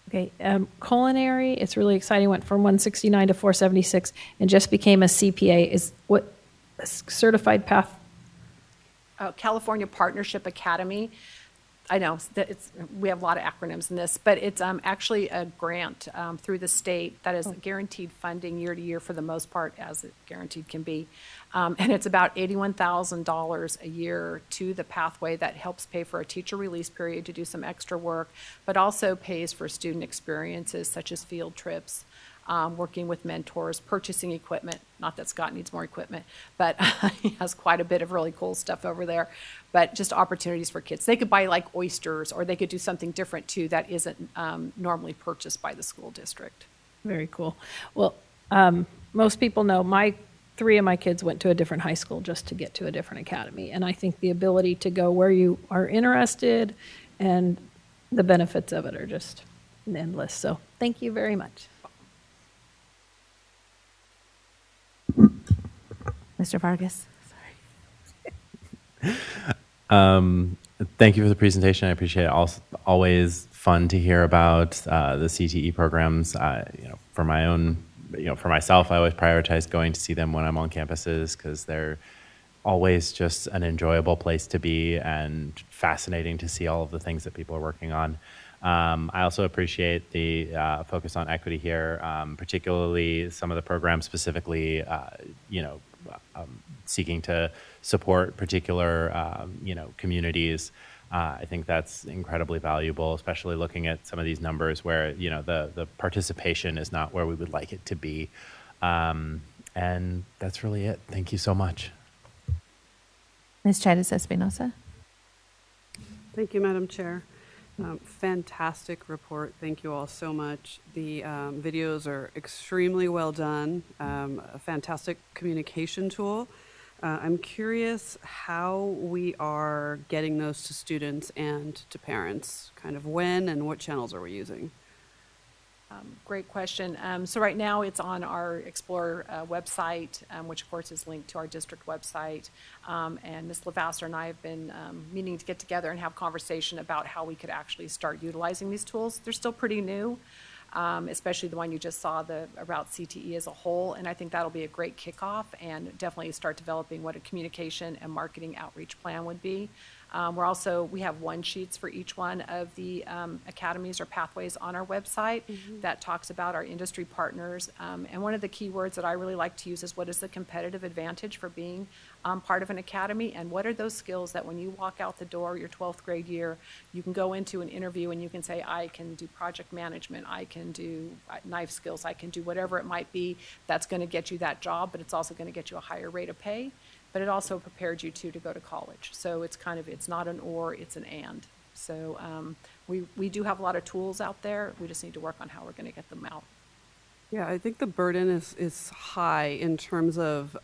Okay, culinary, it's really exciting, went from 169 to 476 and just became a CPA. Is what a certified path? California Partnership Academy. I know that we have a lot of acronyms in this, but it's actually a grant through the state that is guaranteed funding year to year for the most part, as it guaranteed can be. And it's about $81,000 a year to the pathway that helps pay for a teacher release period to do some extra work, but also pays for student experiences such as field trips. working with mentors, purchasing equipment. Not that Scott needs more equipment, but he has quite a bit of really cool stuff over there. But just opportunities for kids. They could buy like oysters, or they could do something different too that isn't normally purchased by the school district. Very cool. Well, most people know three of my kids went to a different high school just to get to a different academy. And I think the ability to go where you are interested and the benefits of it are just endless. So thank you very much. Mr. Vargas. Thank you for the presentation. I appreciate it. Always fun to hear about the CTE programs. For my own, for myself, I always prioritize going to see them when I'm on campuses because they're always just an enjoyable place to be and fascinating to see all of the things that people are working on. I also appreciate the focus on equity here, particularly some of the programs specifically, seeking to support particular, communities. I think that's incredibly valuable, especially looking at some of these numbers where, the participation is not where we would like it to be. And that's really it. Thank you so much. Ms. Chaitis Espinosa. Thank you, Madam Chair. Fantastic report. Thank you all so much. The videos are extremely well done, a fantastic communication tool. I'm curious how we are getting those to students and to parents, kind of when and what channels are we using? Great question. So right now it's on our Explore website, which of course is linked to our district website. And Ms. Lavasser and I have been meaning to get together and have conversation about how we could actually start utilizing these tools. They're still pretty new, especially the one you just saw about CTE as a whole. And I think that'll be a great kickoff and definitely start developing what a communication and marketing outreach plan would be. We have one sheets for each one of the academies or pathways on our website that talks about our industry partners. And one of the key words that I really like to use is what is the competitive advantage for being part of an academy, and what are those skills that when you walk out the door your 12th grade year, you can go into an interview and you can say, I can do project management, I can do knife skills, I can do whatever it might be that's going to get you that job, but it's also going to get you a higher rate of pay. But it also prepared you to go to college. So it's not an or, it's an and. So we do have a lot of tools out there. We just need to work on how we're going to get them out. Yeah, I think the burden is high in terms of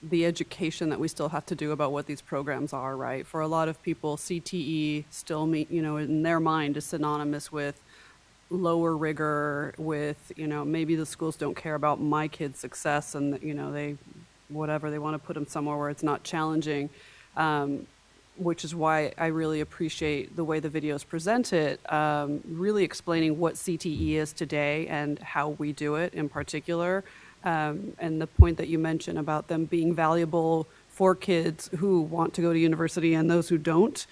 the education that we still have to do about what these programs are, right? For a lot of people, CTE still, in their mind is synonymous with lower rigor, with, maybe the schools don't care about my kid's success and, they want to put them somewhere where it's not challenging, which is why I really appreciate the way the videos present it, really explaining what CTE is today and how we do it in particular. And the point that you mentioned about them being valuable for kids who want to go to university and those who don't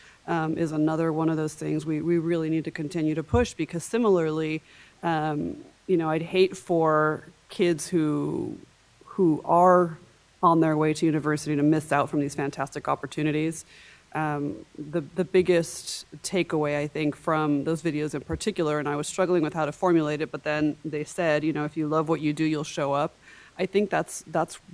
is another one of those things we really need to continue to push, because similarly, I'd hate for kids who are on their way to university to miss out from these fantastic opportunities. The biggest takeaway, I think, from those videos in particular, and I was struggling with how to formulate it, but then they said, if you love what you do, you'll show up. I think that's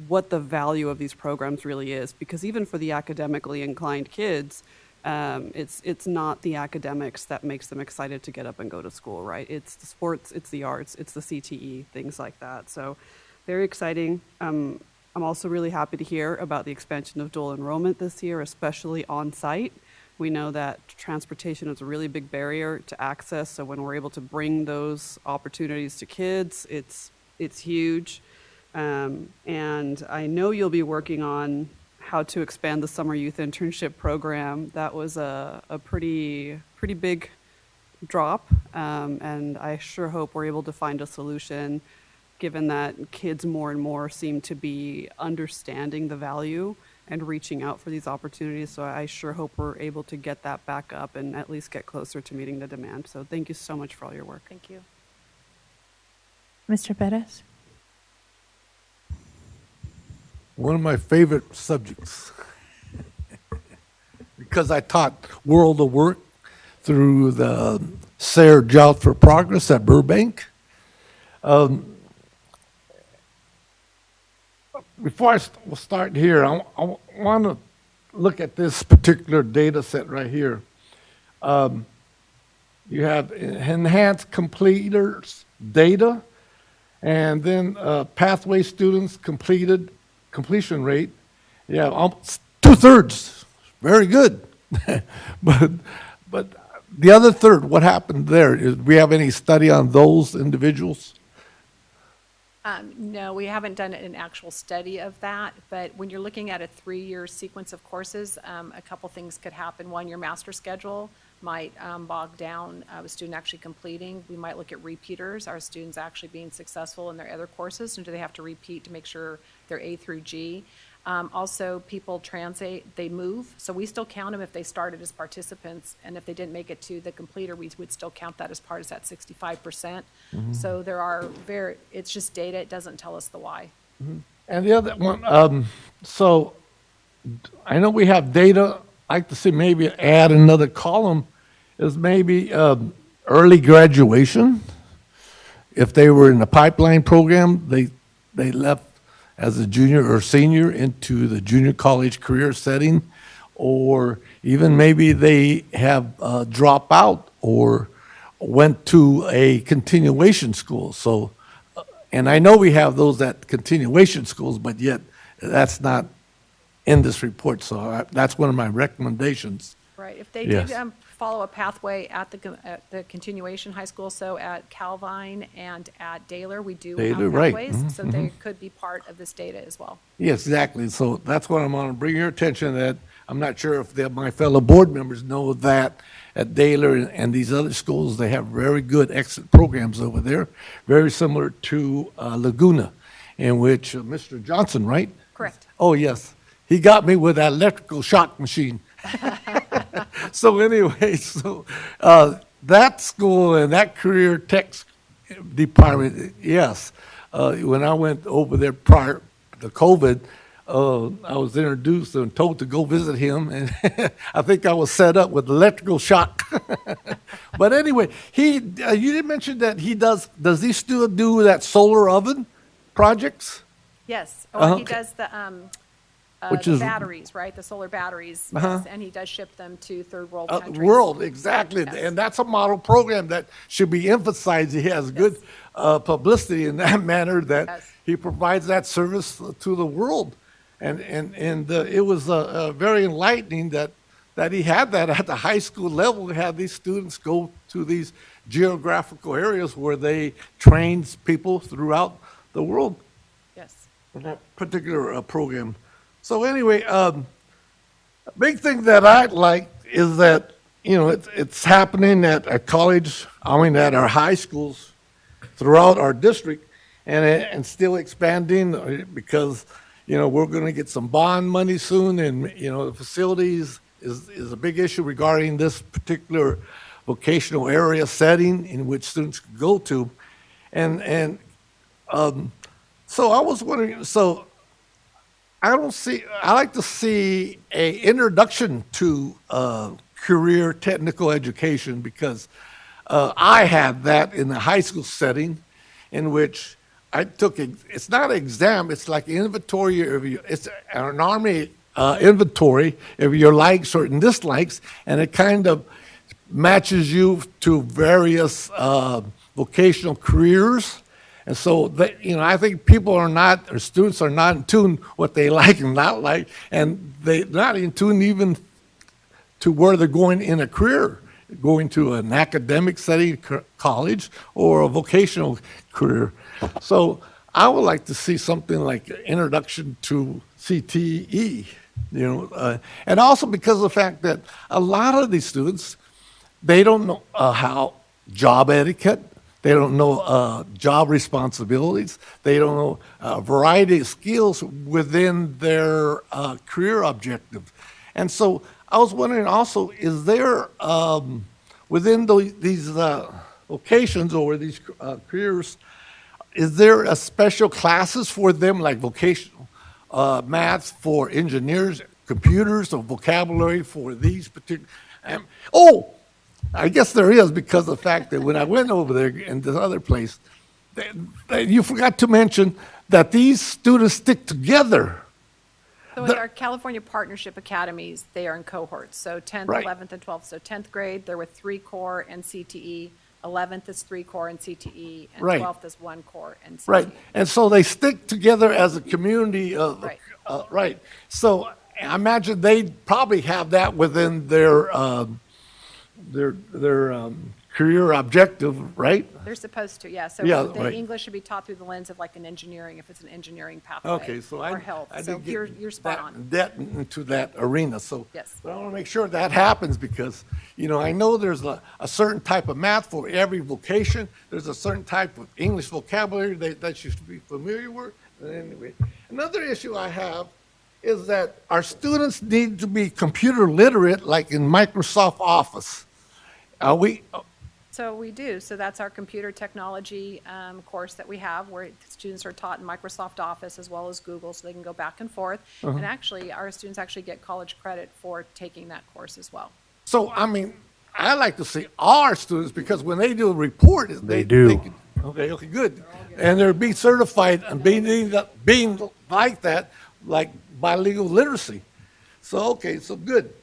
what the value of these programs really is, because even for the academically inclined kids, it's not the academics that makes them excited to get up and go to school, right? It's the sports, it's the arts, it's the CTE, things like that. So very exciting. I'm also really happy to hear about the expansion of dual enrollment this year, especially on site. We know that transportation is a really big barrier to access, so when we're able to bring those opportunities to kids, it's huge. And I know you'll be working on how to expand the summer youth internship program. That was a pretty big drop, and I sure hope we're able to find a solution, given that kids more and more seem to be understanding the value and reaching out for these opportunities. So I sure hope we're able to get that back up and at least get closer to meeting the demand. So thank you so much for all your work. Thank you. Mr. Perez? One of my favorite subjects, because I taught World of Work through the SARE Joust for Progress at Burbank. before we'll start here, I want to look at this particular data set right here. You have enhanced completers data, and then pathway students completion rate. Yeah, almost 2/3. Very good. but the other third, what happened there? Do we have any study on those individuals? No, we haven't done an actual study of that, but when you're looking at a 3-year sequence of courses, a couple things could happen. One, your master schedule might bog down a student actually completing. We might look at repeaters. Are students actually being successful in their other courses, and do they have to repeat to make sure they're A through G? Also, people translate, they move, so we still count them if they started as participants, and if they didn't make it to the completer, we would still count that as part of that 65%. So there are it's just data, it doesn't tell us the why. And the other one, so I know we have data. I'd like to see maybe add another column, is maybe early graduation. If they were in the pipeline program, they left as a junior or senior into the junior college career setting, or even maybe they have dropped out or went to a continuation school. So, and I know we have those at continuation schools, but yet that's not in this report. So that's one of my recommendations. Right, if they Yes. did follow a pathway at the continuation high school, so at Calvine and at Daler, we do have Daler, right. pathways, so they could be part of this data as well. Yes, exactly. So that's what I'm going to bring your attention that I'm not sure if my fellow board members know that at Daler and these other schools, they have very good exit programs over there, very similar to Laguna, in which Mr. Johnson, right? Correct. Oh, yes. He got me with that electrical shock machine. So anyway, that school and that career tech department, yes. When I went over there prior to COVID, I was introduced and told to go visit him, and I think I was set up with electrical shock. But anyway, you did mention that does he still do that solar oven projects? Yes, Uh-huh. he does the Which the is- batteries, right, the solar batteries, Uh-huh. yes, and he does ship them to third world countries. World, exactly. And that's a model program that should be emphasized. He has good publicity in that manner that he provides that service to the world. And it was very enlightening that he had that at the high school level, to have these students go to these geographical areas where they train people throughout the world. Yes. In that particular program. So anyway, big thing that I like is that, it's happening at a college, at our high schools throughout our district, and still expanding because, we're going to get some bond money soon, and, the facilities is a big issue regarding this particular vocational area setting in which students can go to. And so I was wondering, I like to see a introduction to career technical education, because I had that in the high school setting, in which I took, it's not an exam, it's like an inventory it's an Army inventory of your likes or dislikes, and it kind of matches you to various vocational careers. And so, I think students are not in tune what they like and not like, and they're not in tune even to where they're going in a career, going to an academic setting, college, or a vocational career. So I would like to see something like introduction to CTE, and also because of the fact that a lot of these students, they don't know how job etiquette. They don't know job responsibilities. They don't know a variety of skills within their career objective. And so I was wondering also, is there, within these vocations or these careers, is there a special classes for them, like vocational maths for engineers, computers, or vocabulary for these particular? I guess there is, because of the fact that when I went over there in this other place, you forgot to mention that these students stick together. So in our California Partnership Academies, they are in cohorts. So 10th, Right. 11th, and 12th. So 10th grade, they're with 3 core and CTE. 11th is 3 core and CTE. And Right. 12th is 1 core and CTE. Right, and so they stick together as a community of, Right. right. So I imagine they probably have that within their career objective, right? They're supposed to, yeah. So Yeah, the right. English should be taught through the lens of like an engineering, if it's an engineering pathway. Okay, so or health. I So didn't get you're spot on. that into that arena. So Yes. but I want to make sure that happens because, I know there's a certain type of math for every vocation. There's a certain type of English vocabulary that you should be familiar with. Anyway, another issue I have is that our students need to be computer literate, like in Microsoft Office. So we do. So that's our computer technology course that we have, where students are taught in Microsoft Office as well as Google, so they can go back and forth. Uh-huh. And actually, our students actually get college credit for taking that course as well. So, I like to see our students, because when they do a report, They do. Okay, good. And they're being certified and being like that, like bilingual literacy. So good.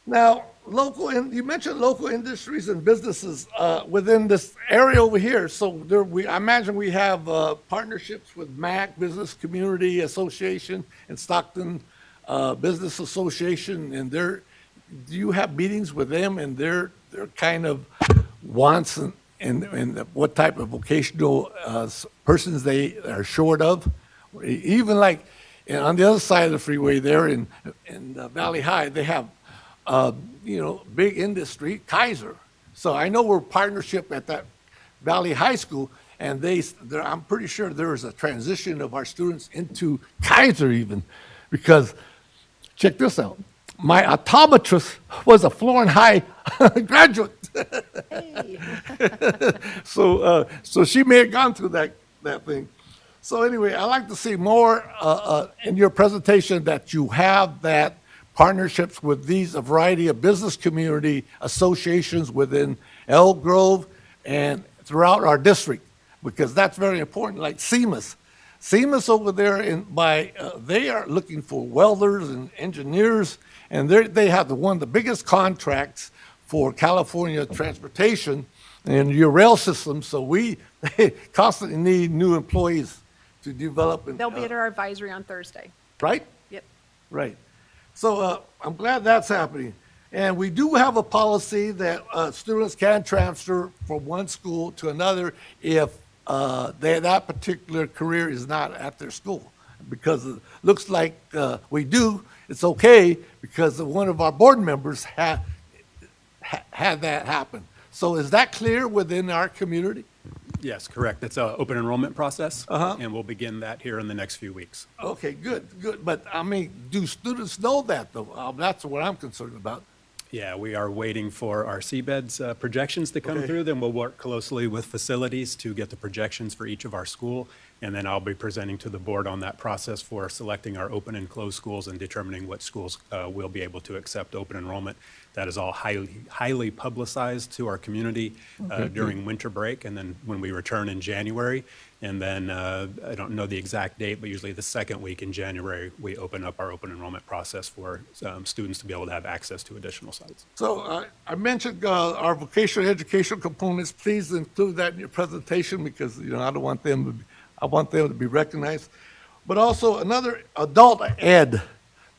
Now, you mentioned local industries and businesses within this area over here. So I imagine we have partnerships with MAC, Business Community Association, and Stockton Business Association, and do you have meetings with them and their kind of wants and what type of vocational persons they are short of? Even like on the other side of the freeway there in Valley High, they have big industry, Kaiser. So I know we're partnership at that Valley High School, and I'm pretty sure there is a transition of our students into Kaiser even, because check this out. My optometrist was a Florence High graduate. So she may have gone through that thing. So anyway, I like to see more in your presentation that you have that partnerships with a variety of business community associations within Elk Grove and throughout our district, because that's very important, like CMAS. CMAS over there, they are looking for welders and engineers, and they have one of the biggest contracts for California transportation and your rail system, so they constantly need new employees to develop. They'll be at our advisory on Thursday. Right? Yep. Right. So I'm glad that's happening. And we do have a policy that students can transfer from one school to another if that particular career is not at their school. Because it looks like it's okay, because one of our board members had that happen. So is that clear within our community? Yes, correct. It's an open enrollment process, and we'll begin that here in the next few weeks. Okay, good. But, do students know that, though? That's what I'm concerned about. Yeah, we are waiting for our CBEDS projections to come through. Then we'll work closely with facilities to get the projections for each of our school. And then I'll be presenting to the board on that process for selecting our open and closed schools and determining what schools will be able to accept open enrollment. That is all highly publicized to our community during winter break, and then when we return in January. And then I don't know the exact date, but usually the second week in January, we open up our open enrollment process for students to be able to have access to additional sites. So I mentioned our vocational education components. Please include that in your presentation, because I want them to be recognized. But also another, adult ed.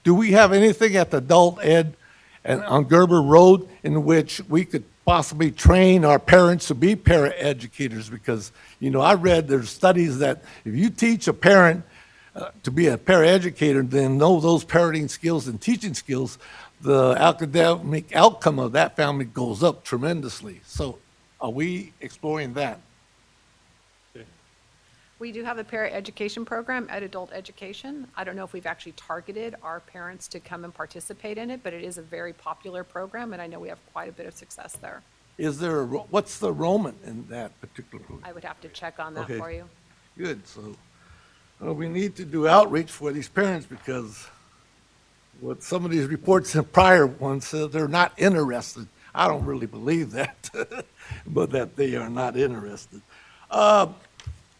Do we have anything at the adult ed and on Gerber Road in which we could possibly train our parents to be paraeducators? Because, I read there's studies that if you teach a parent to be a paraeducator, then know those parenting skills and teaching skills, the academic outcome of that family goes up tremendously. So are we exploring that? We do have a para-education program at adult education. I don't know if we've actually targeted our parents to come and participate in it, but it is a very popular program, and I know we have quite a bit of success there. What's the enrollment in that particular program? I would have to check on that for you. Good. So we need to do outreach for these parents, because what some of these reports in prior ones said they're not interested. I don't really believe that, but that they are not interested.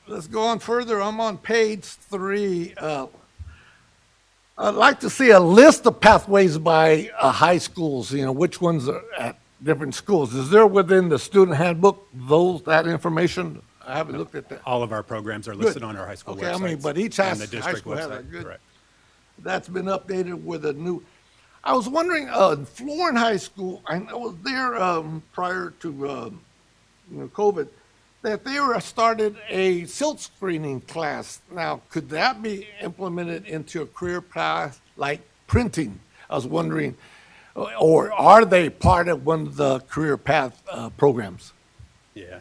let's go on further. I'm on page 3. I'd like to see a list of pathways by high schools, which ones are at different schools. Is there within the student handbook that information? I haven't looked at that. All of our programs are listed Good. on our high school Okay, websites. but each and the high district school has website. a good. Correct. That's been updated with a new. I was wondering, in Florin High School, I was there prior to COVID, that they started a silk screening class. Now, could that be implemented into a career path like printing? I was wondering, or are they part of one of the career path programs? Yeah,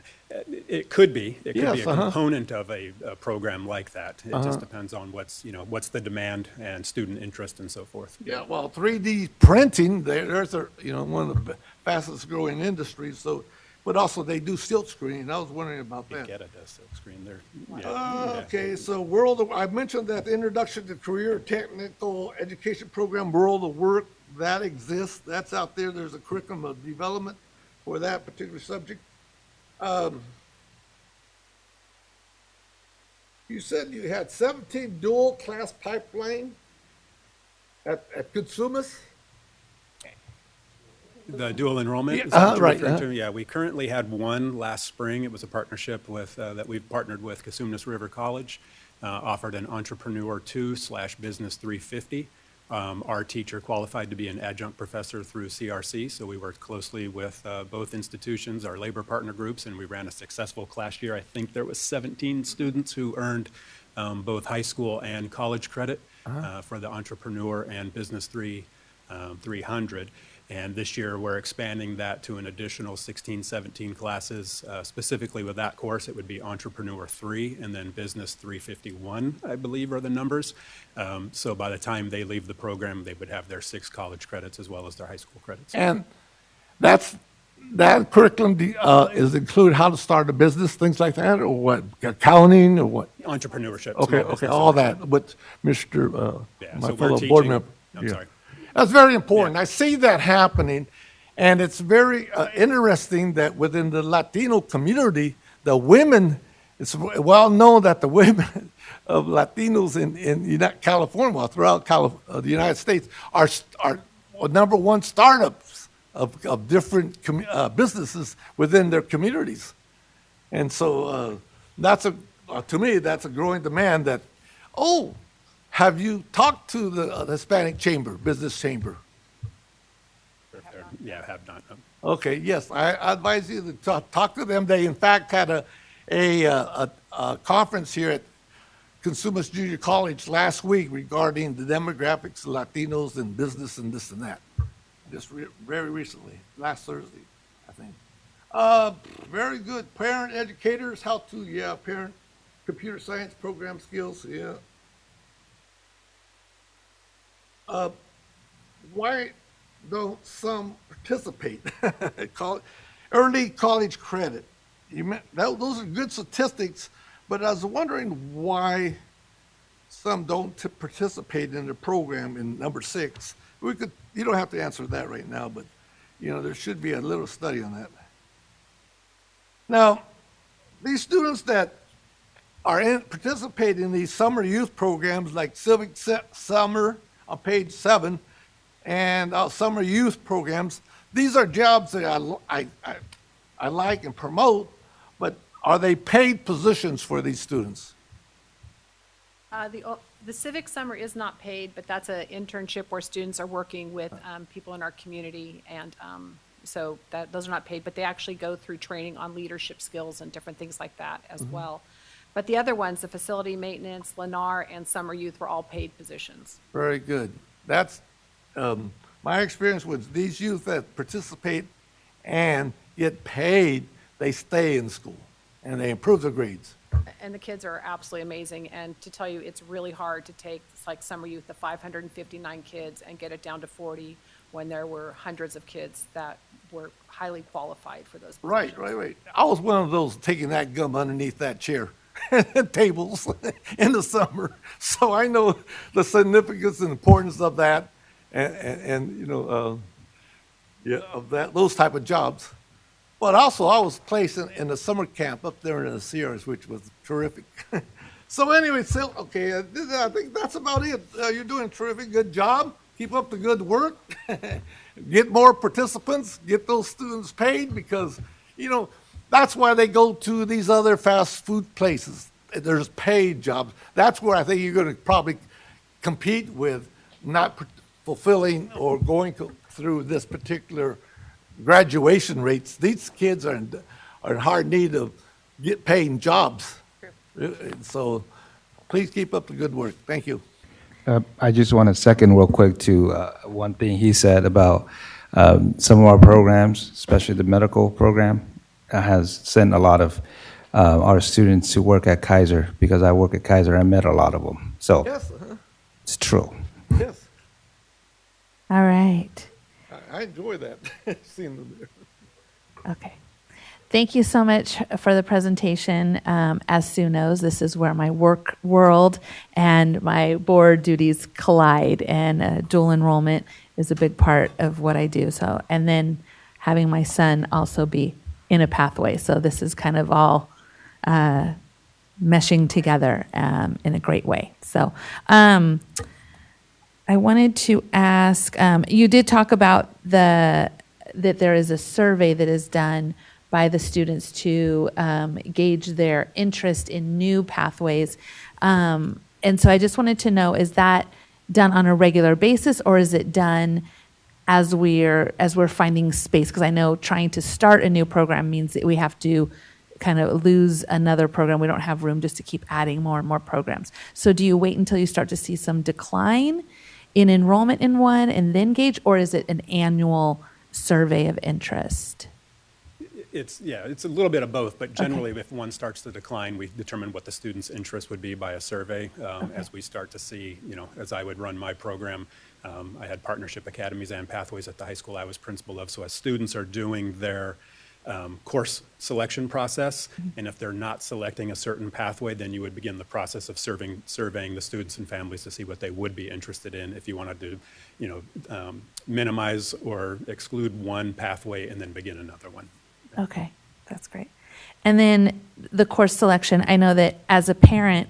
it could be. It could be Yes, a component of a program like that. It Uh-huh. just depends on what's the demand and student interest and so forth. Yeah, well, 3D printing, there's one of the fastest growing industries. So, but also they do silk screening. I was wondering about that. Get a silk screen there. Yeah. Okay, so I mentioned that the Introduction to Career Technical Education Program, World of Work, that exists. That's out there. There's a curriculum of development for that particular subject. You said you had 17 dual class pipeline at Consumas? The dual enrollment? Yeah, is that what you're right, referring to? Yeah, we currently had one last spring. It was a partnership with, that we've partnered with Cosumnes River College, offered an Entrepreneur 2/Business 350. Our teacher qualified to be an adjunct professor through CRC, so we worked closely with both institutions, our labor partner groups, and we ran a successful class year. I think there was 17 students who earned both high school and college credit for the Entrepreneur and Business 300. And this year, we're expanding that to an additional 16, 17 classes. Specifically with that course, it would be Entrepreneur 3 and then Business 351, I believe are the numbers. So by the time they leave the program, they would have their 6 college credits as well as their high school credits. And that curriculum is include how to start a business, things like that, or what, accounting, or what? Entrepreneurship. Okay, all that, with Mr., my so we're fellow teaching- board member. I'm sorry. That's very important. I see that happening, and it's very interesting that within the Latino community, the women, it's well known that the women of Latinos in California, well, throughout the United States, are number one startups of different businesses within their communities. And so to me, that's a growing demand that, have you talked to the Hispanic Chamber, Business Chamber? Yeah, have not. No. Okay, yes, I advise you to talk to them. They, in fact, had a conference here at Consumas Junior College last week regarding the demographics of Latinos in business and this and that. Just very recently, last Thursday, I think. Very good. Parent educators, parent computer science program skills, yeah. Why don't some participate? Early college credit. Those are good statistics, but I was wondering why some don't participate in the program in number 6. You don't have to answer that right now, but there should be a little study on that. Now, these students that are participating in these summer youth programs like Civic Summer on page 7 and summer youth programs, these are jobs that I like and promote, but are they paid positions for these students? The Civic Summer is not paid, but that's an internship where students are working with people in our community, and so those are not paid, but they actually go through training on leadership skills and different things like that as well. But the other ones, the facility maintenance, Lennar, and summer youth, were all paid positions. Very good. That's my experience with these youth that participate and get paid, they stay in school and they improve their grades. And the kids are absolutely amazing. And to tell you, it's really hard to take, like summer youth, the 559 kids, and get it down to 40 when there were hundreds of kids that were highly qualified for those positions. Right. I was one of those taking that gum underneath that chair. Tables in the summer, so I know the significance and importance of that, and of those type of jobs. But also, I was placed in the summer camp up there in the Sierras, which was terrific. So anyway, so, okay, I think that's about it. You're doing a terrific, good job. Keep up the good work. Get more participants. Get those students paid because, that's why they go to these other fast food places. There's paid jobs. That's where I think you're going to probably compete with not fulfilling or going through this particular graduation rates. These kids are in hard need of get paying jobs. So please keep up the good work. Thank you. I just want to second real quick to one thing he said about some of our programs, especially the medical program, has sent a lot of our students to work at Kaiser because I work at Kaiser. I met a lot of them. So yes, it's true. Yes. All right. I enjoy that, seeing them there. Okay. Thank you so much for the presentation. As Sue knows, this is where my work world and my board duties collide, and dual enrollment is a big part of what I do. So, and then having my son also be in a pathway. So this is kind of all meshing together in a great way. So I wanted to ask, you did talk about that there is a survey that is done by the students to gauge their interest in new pathways. And so I just wanted to know, is that done on a regular basis, or is it done as we're finding space? Because I know trying to start a new program means that we have to kind of lose another program. We don't have room just to keep adding more and more programs. So do you wait until you start to see some decline in enrollment in one and then gauge, or is it an annual survey of interest? It's a little bit of both, but generally if one starts to decline, we determine what the student's interest would be by a survey. As we start to see, as I would run my program, I had partnership academies and pathways at the high school I was principal of. So as students are doing their course selection process, and if they're not selecting a certain pathway, then you would begin the process of surveying the students and families to see what they would be interested in if you wanted to, minimize or exclude one pathway and then begin another one. Okay, that's great. And then the course selection, I know that as a parent,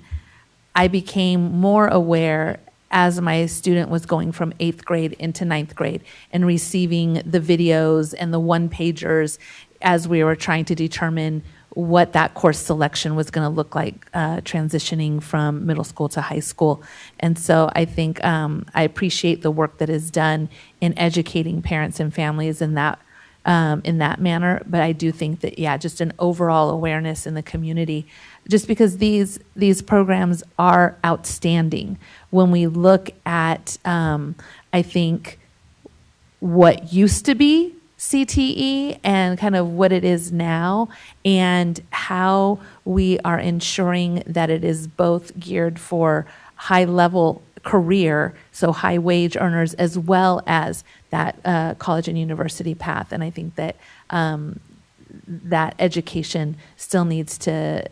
I became more aware as my student was going from 8th grade into 9th grade and receiving the videos and the one-pagers as we were trying to determine what that course selection was going to look like transitioning from middle school to high school. And so I think I appreciate the work that is done in educating parents and families in that manner. But I do think that, just an overall awareness in the community, just because these programs are outstanding. When we look at, I think, what used to be CTE and kind of what it is now, and how we are ensuring that it is both geared for high-level career, so high wage earners, as well as that college and university path. And I think that that education still needs to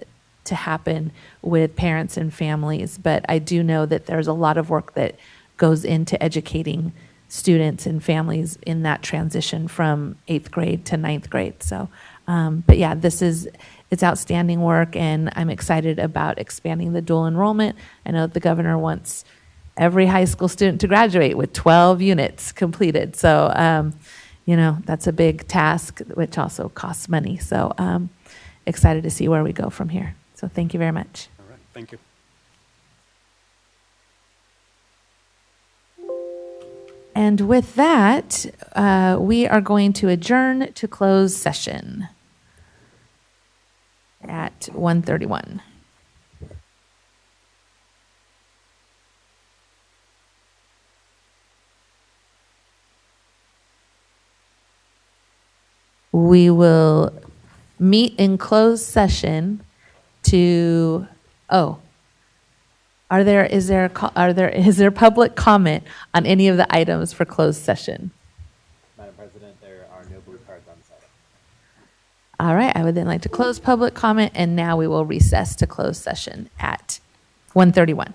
happen with parents and families. But I do know that there's a lot of work that goes into educating students and families in that transition from 8th grade to 9th grade. So, but yeah, it's outstanding work, and I'm excited about expanding the dual enrollment. I know that the governor wants every high school student to graduate with 12 units completed. So, that's a big task, which also costs money. So, excited to see where we go from here. So thank you very much. All right, thank you. And with that, we are going to adjourn to closed session at 1:31. We will meet in closed session to, is there public comment on any of the items for closed session? Madam President, there are no blue cards on this item. All right, I would then like to close public comment, and now we will recess to closed session at 1:31.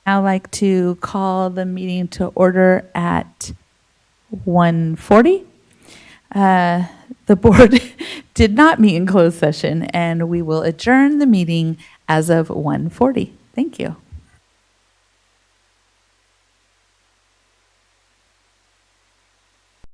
I'd like to call the meeting to order at 1:40. The board did not meet in closed session, and we will adjourn the meeting as of 1:40. Thank you.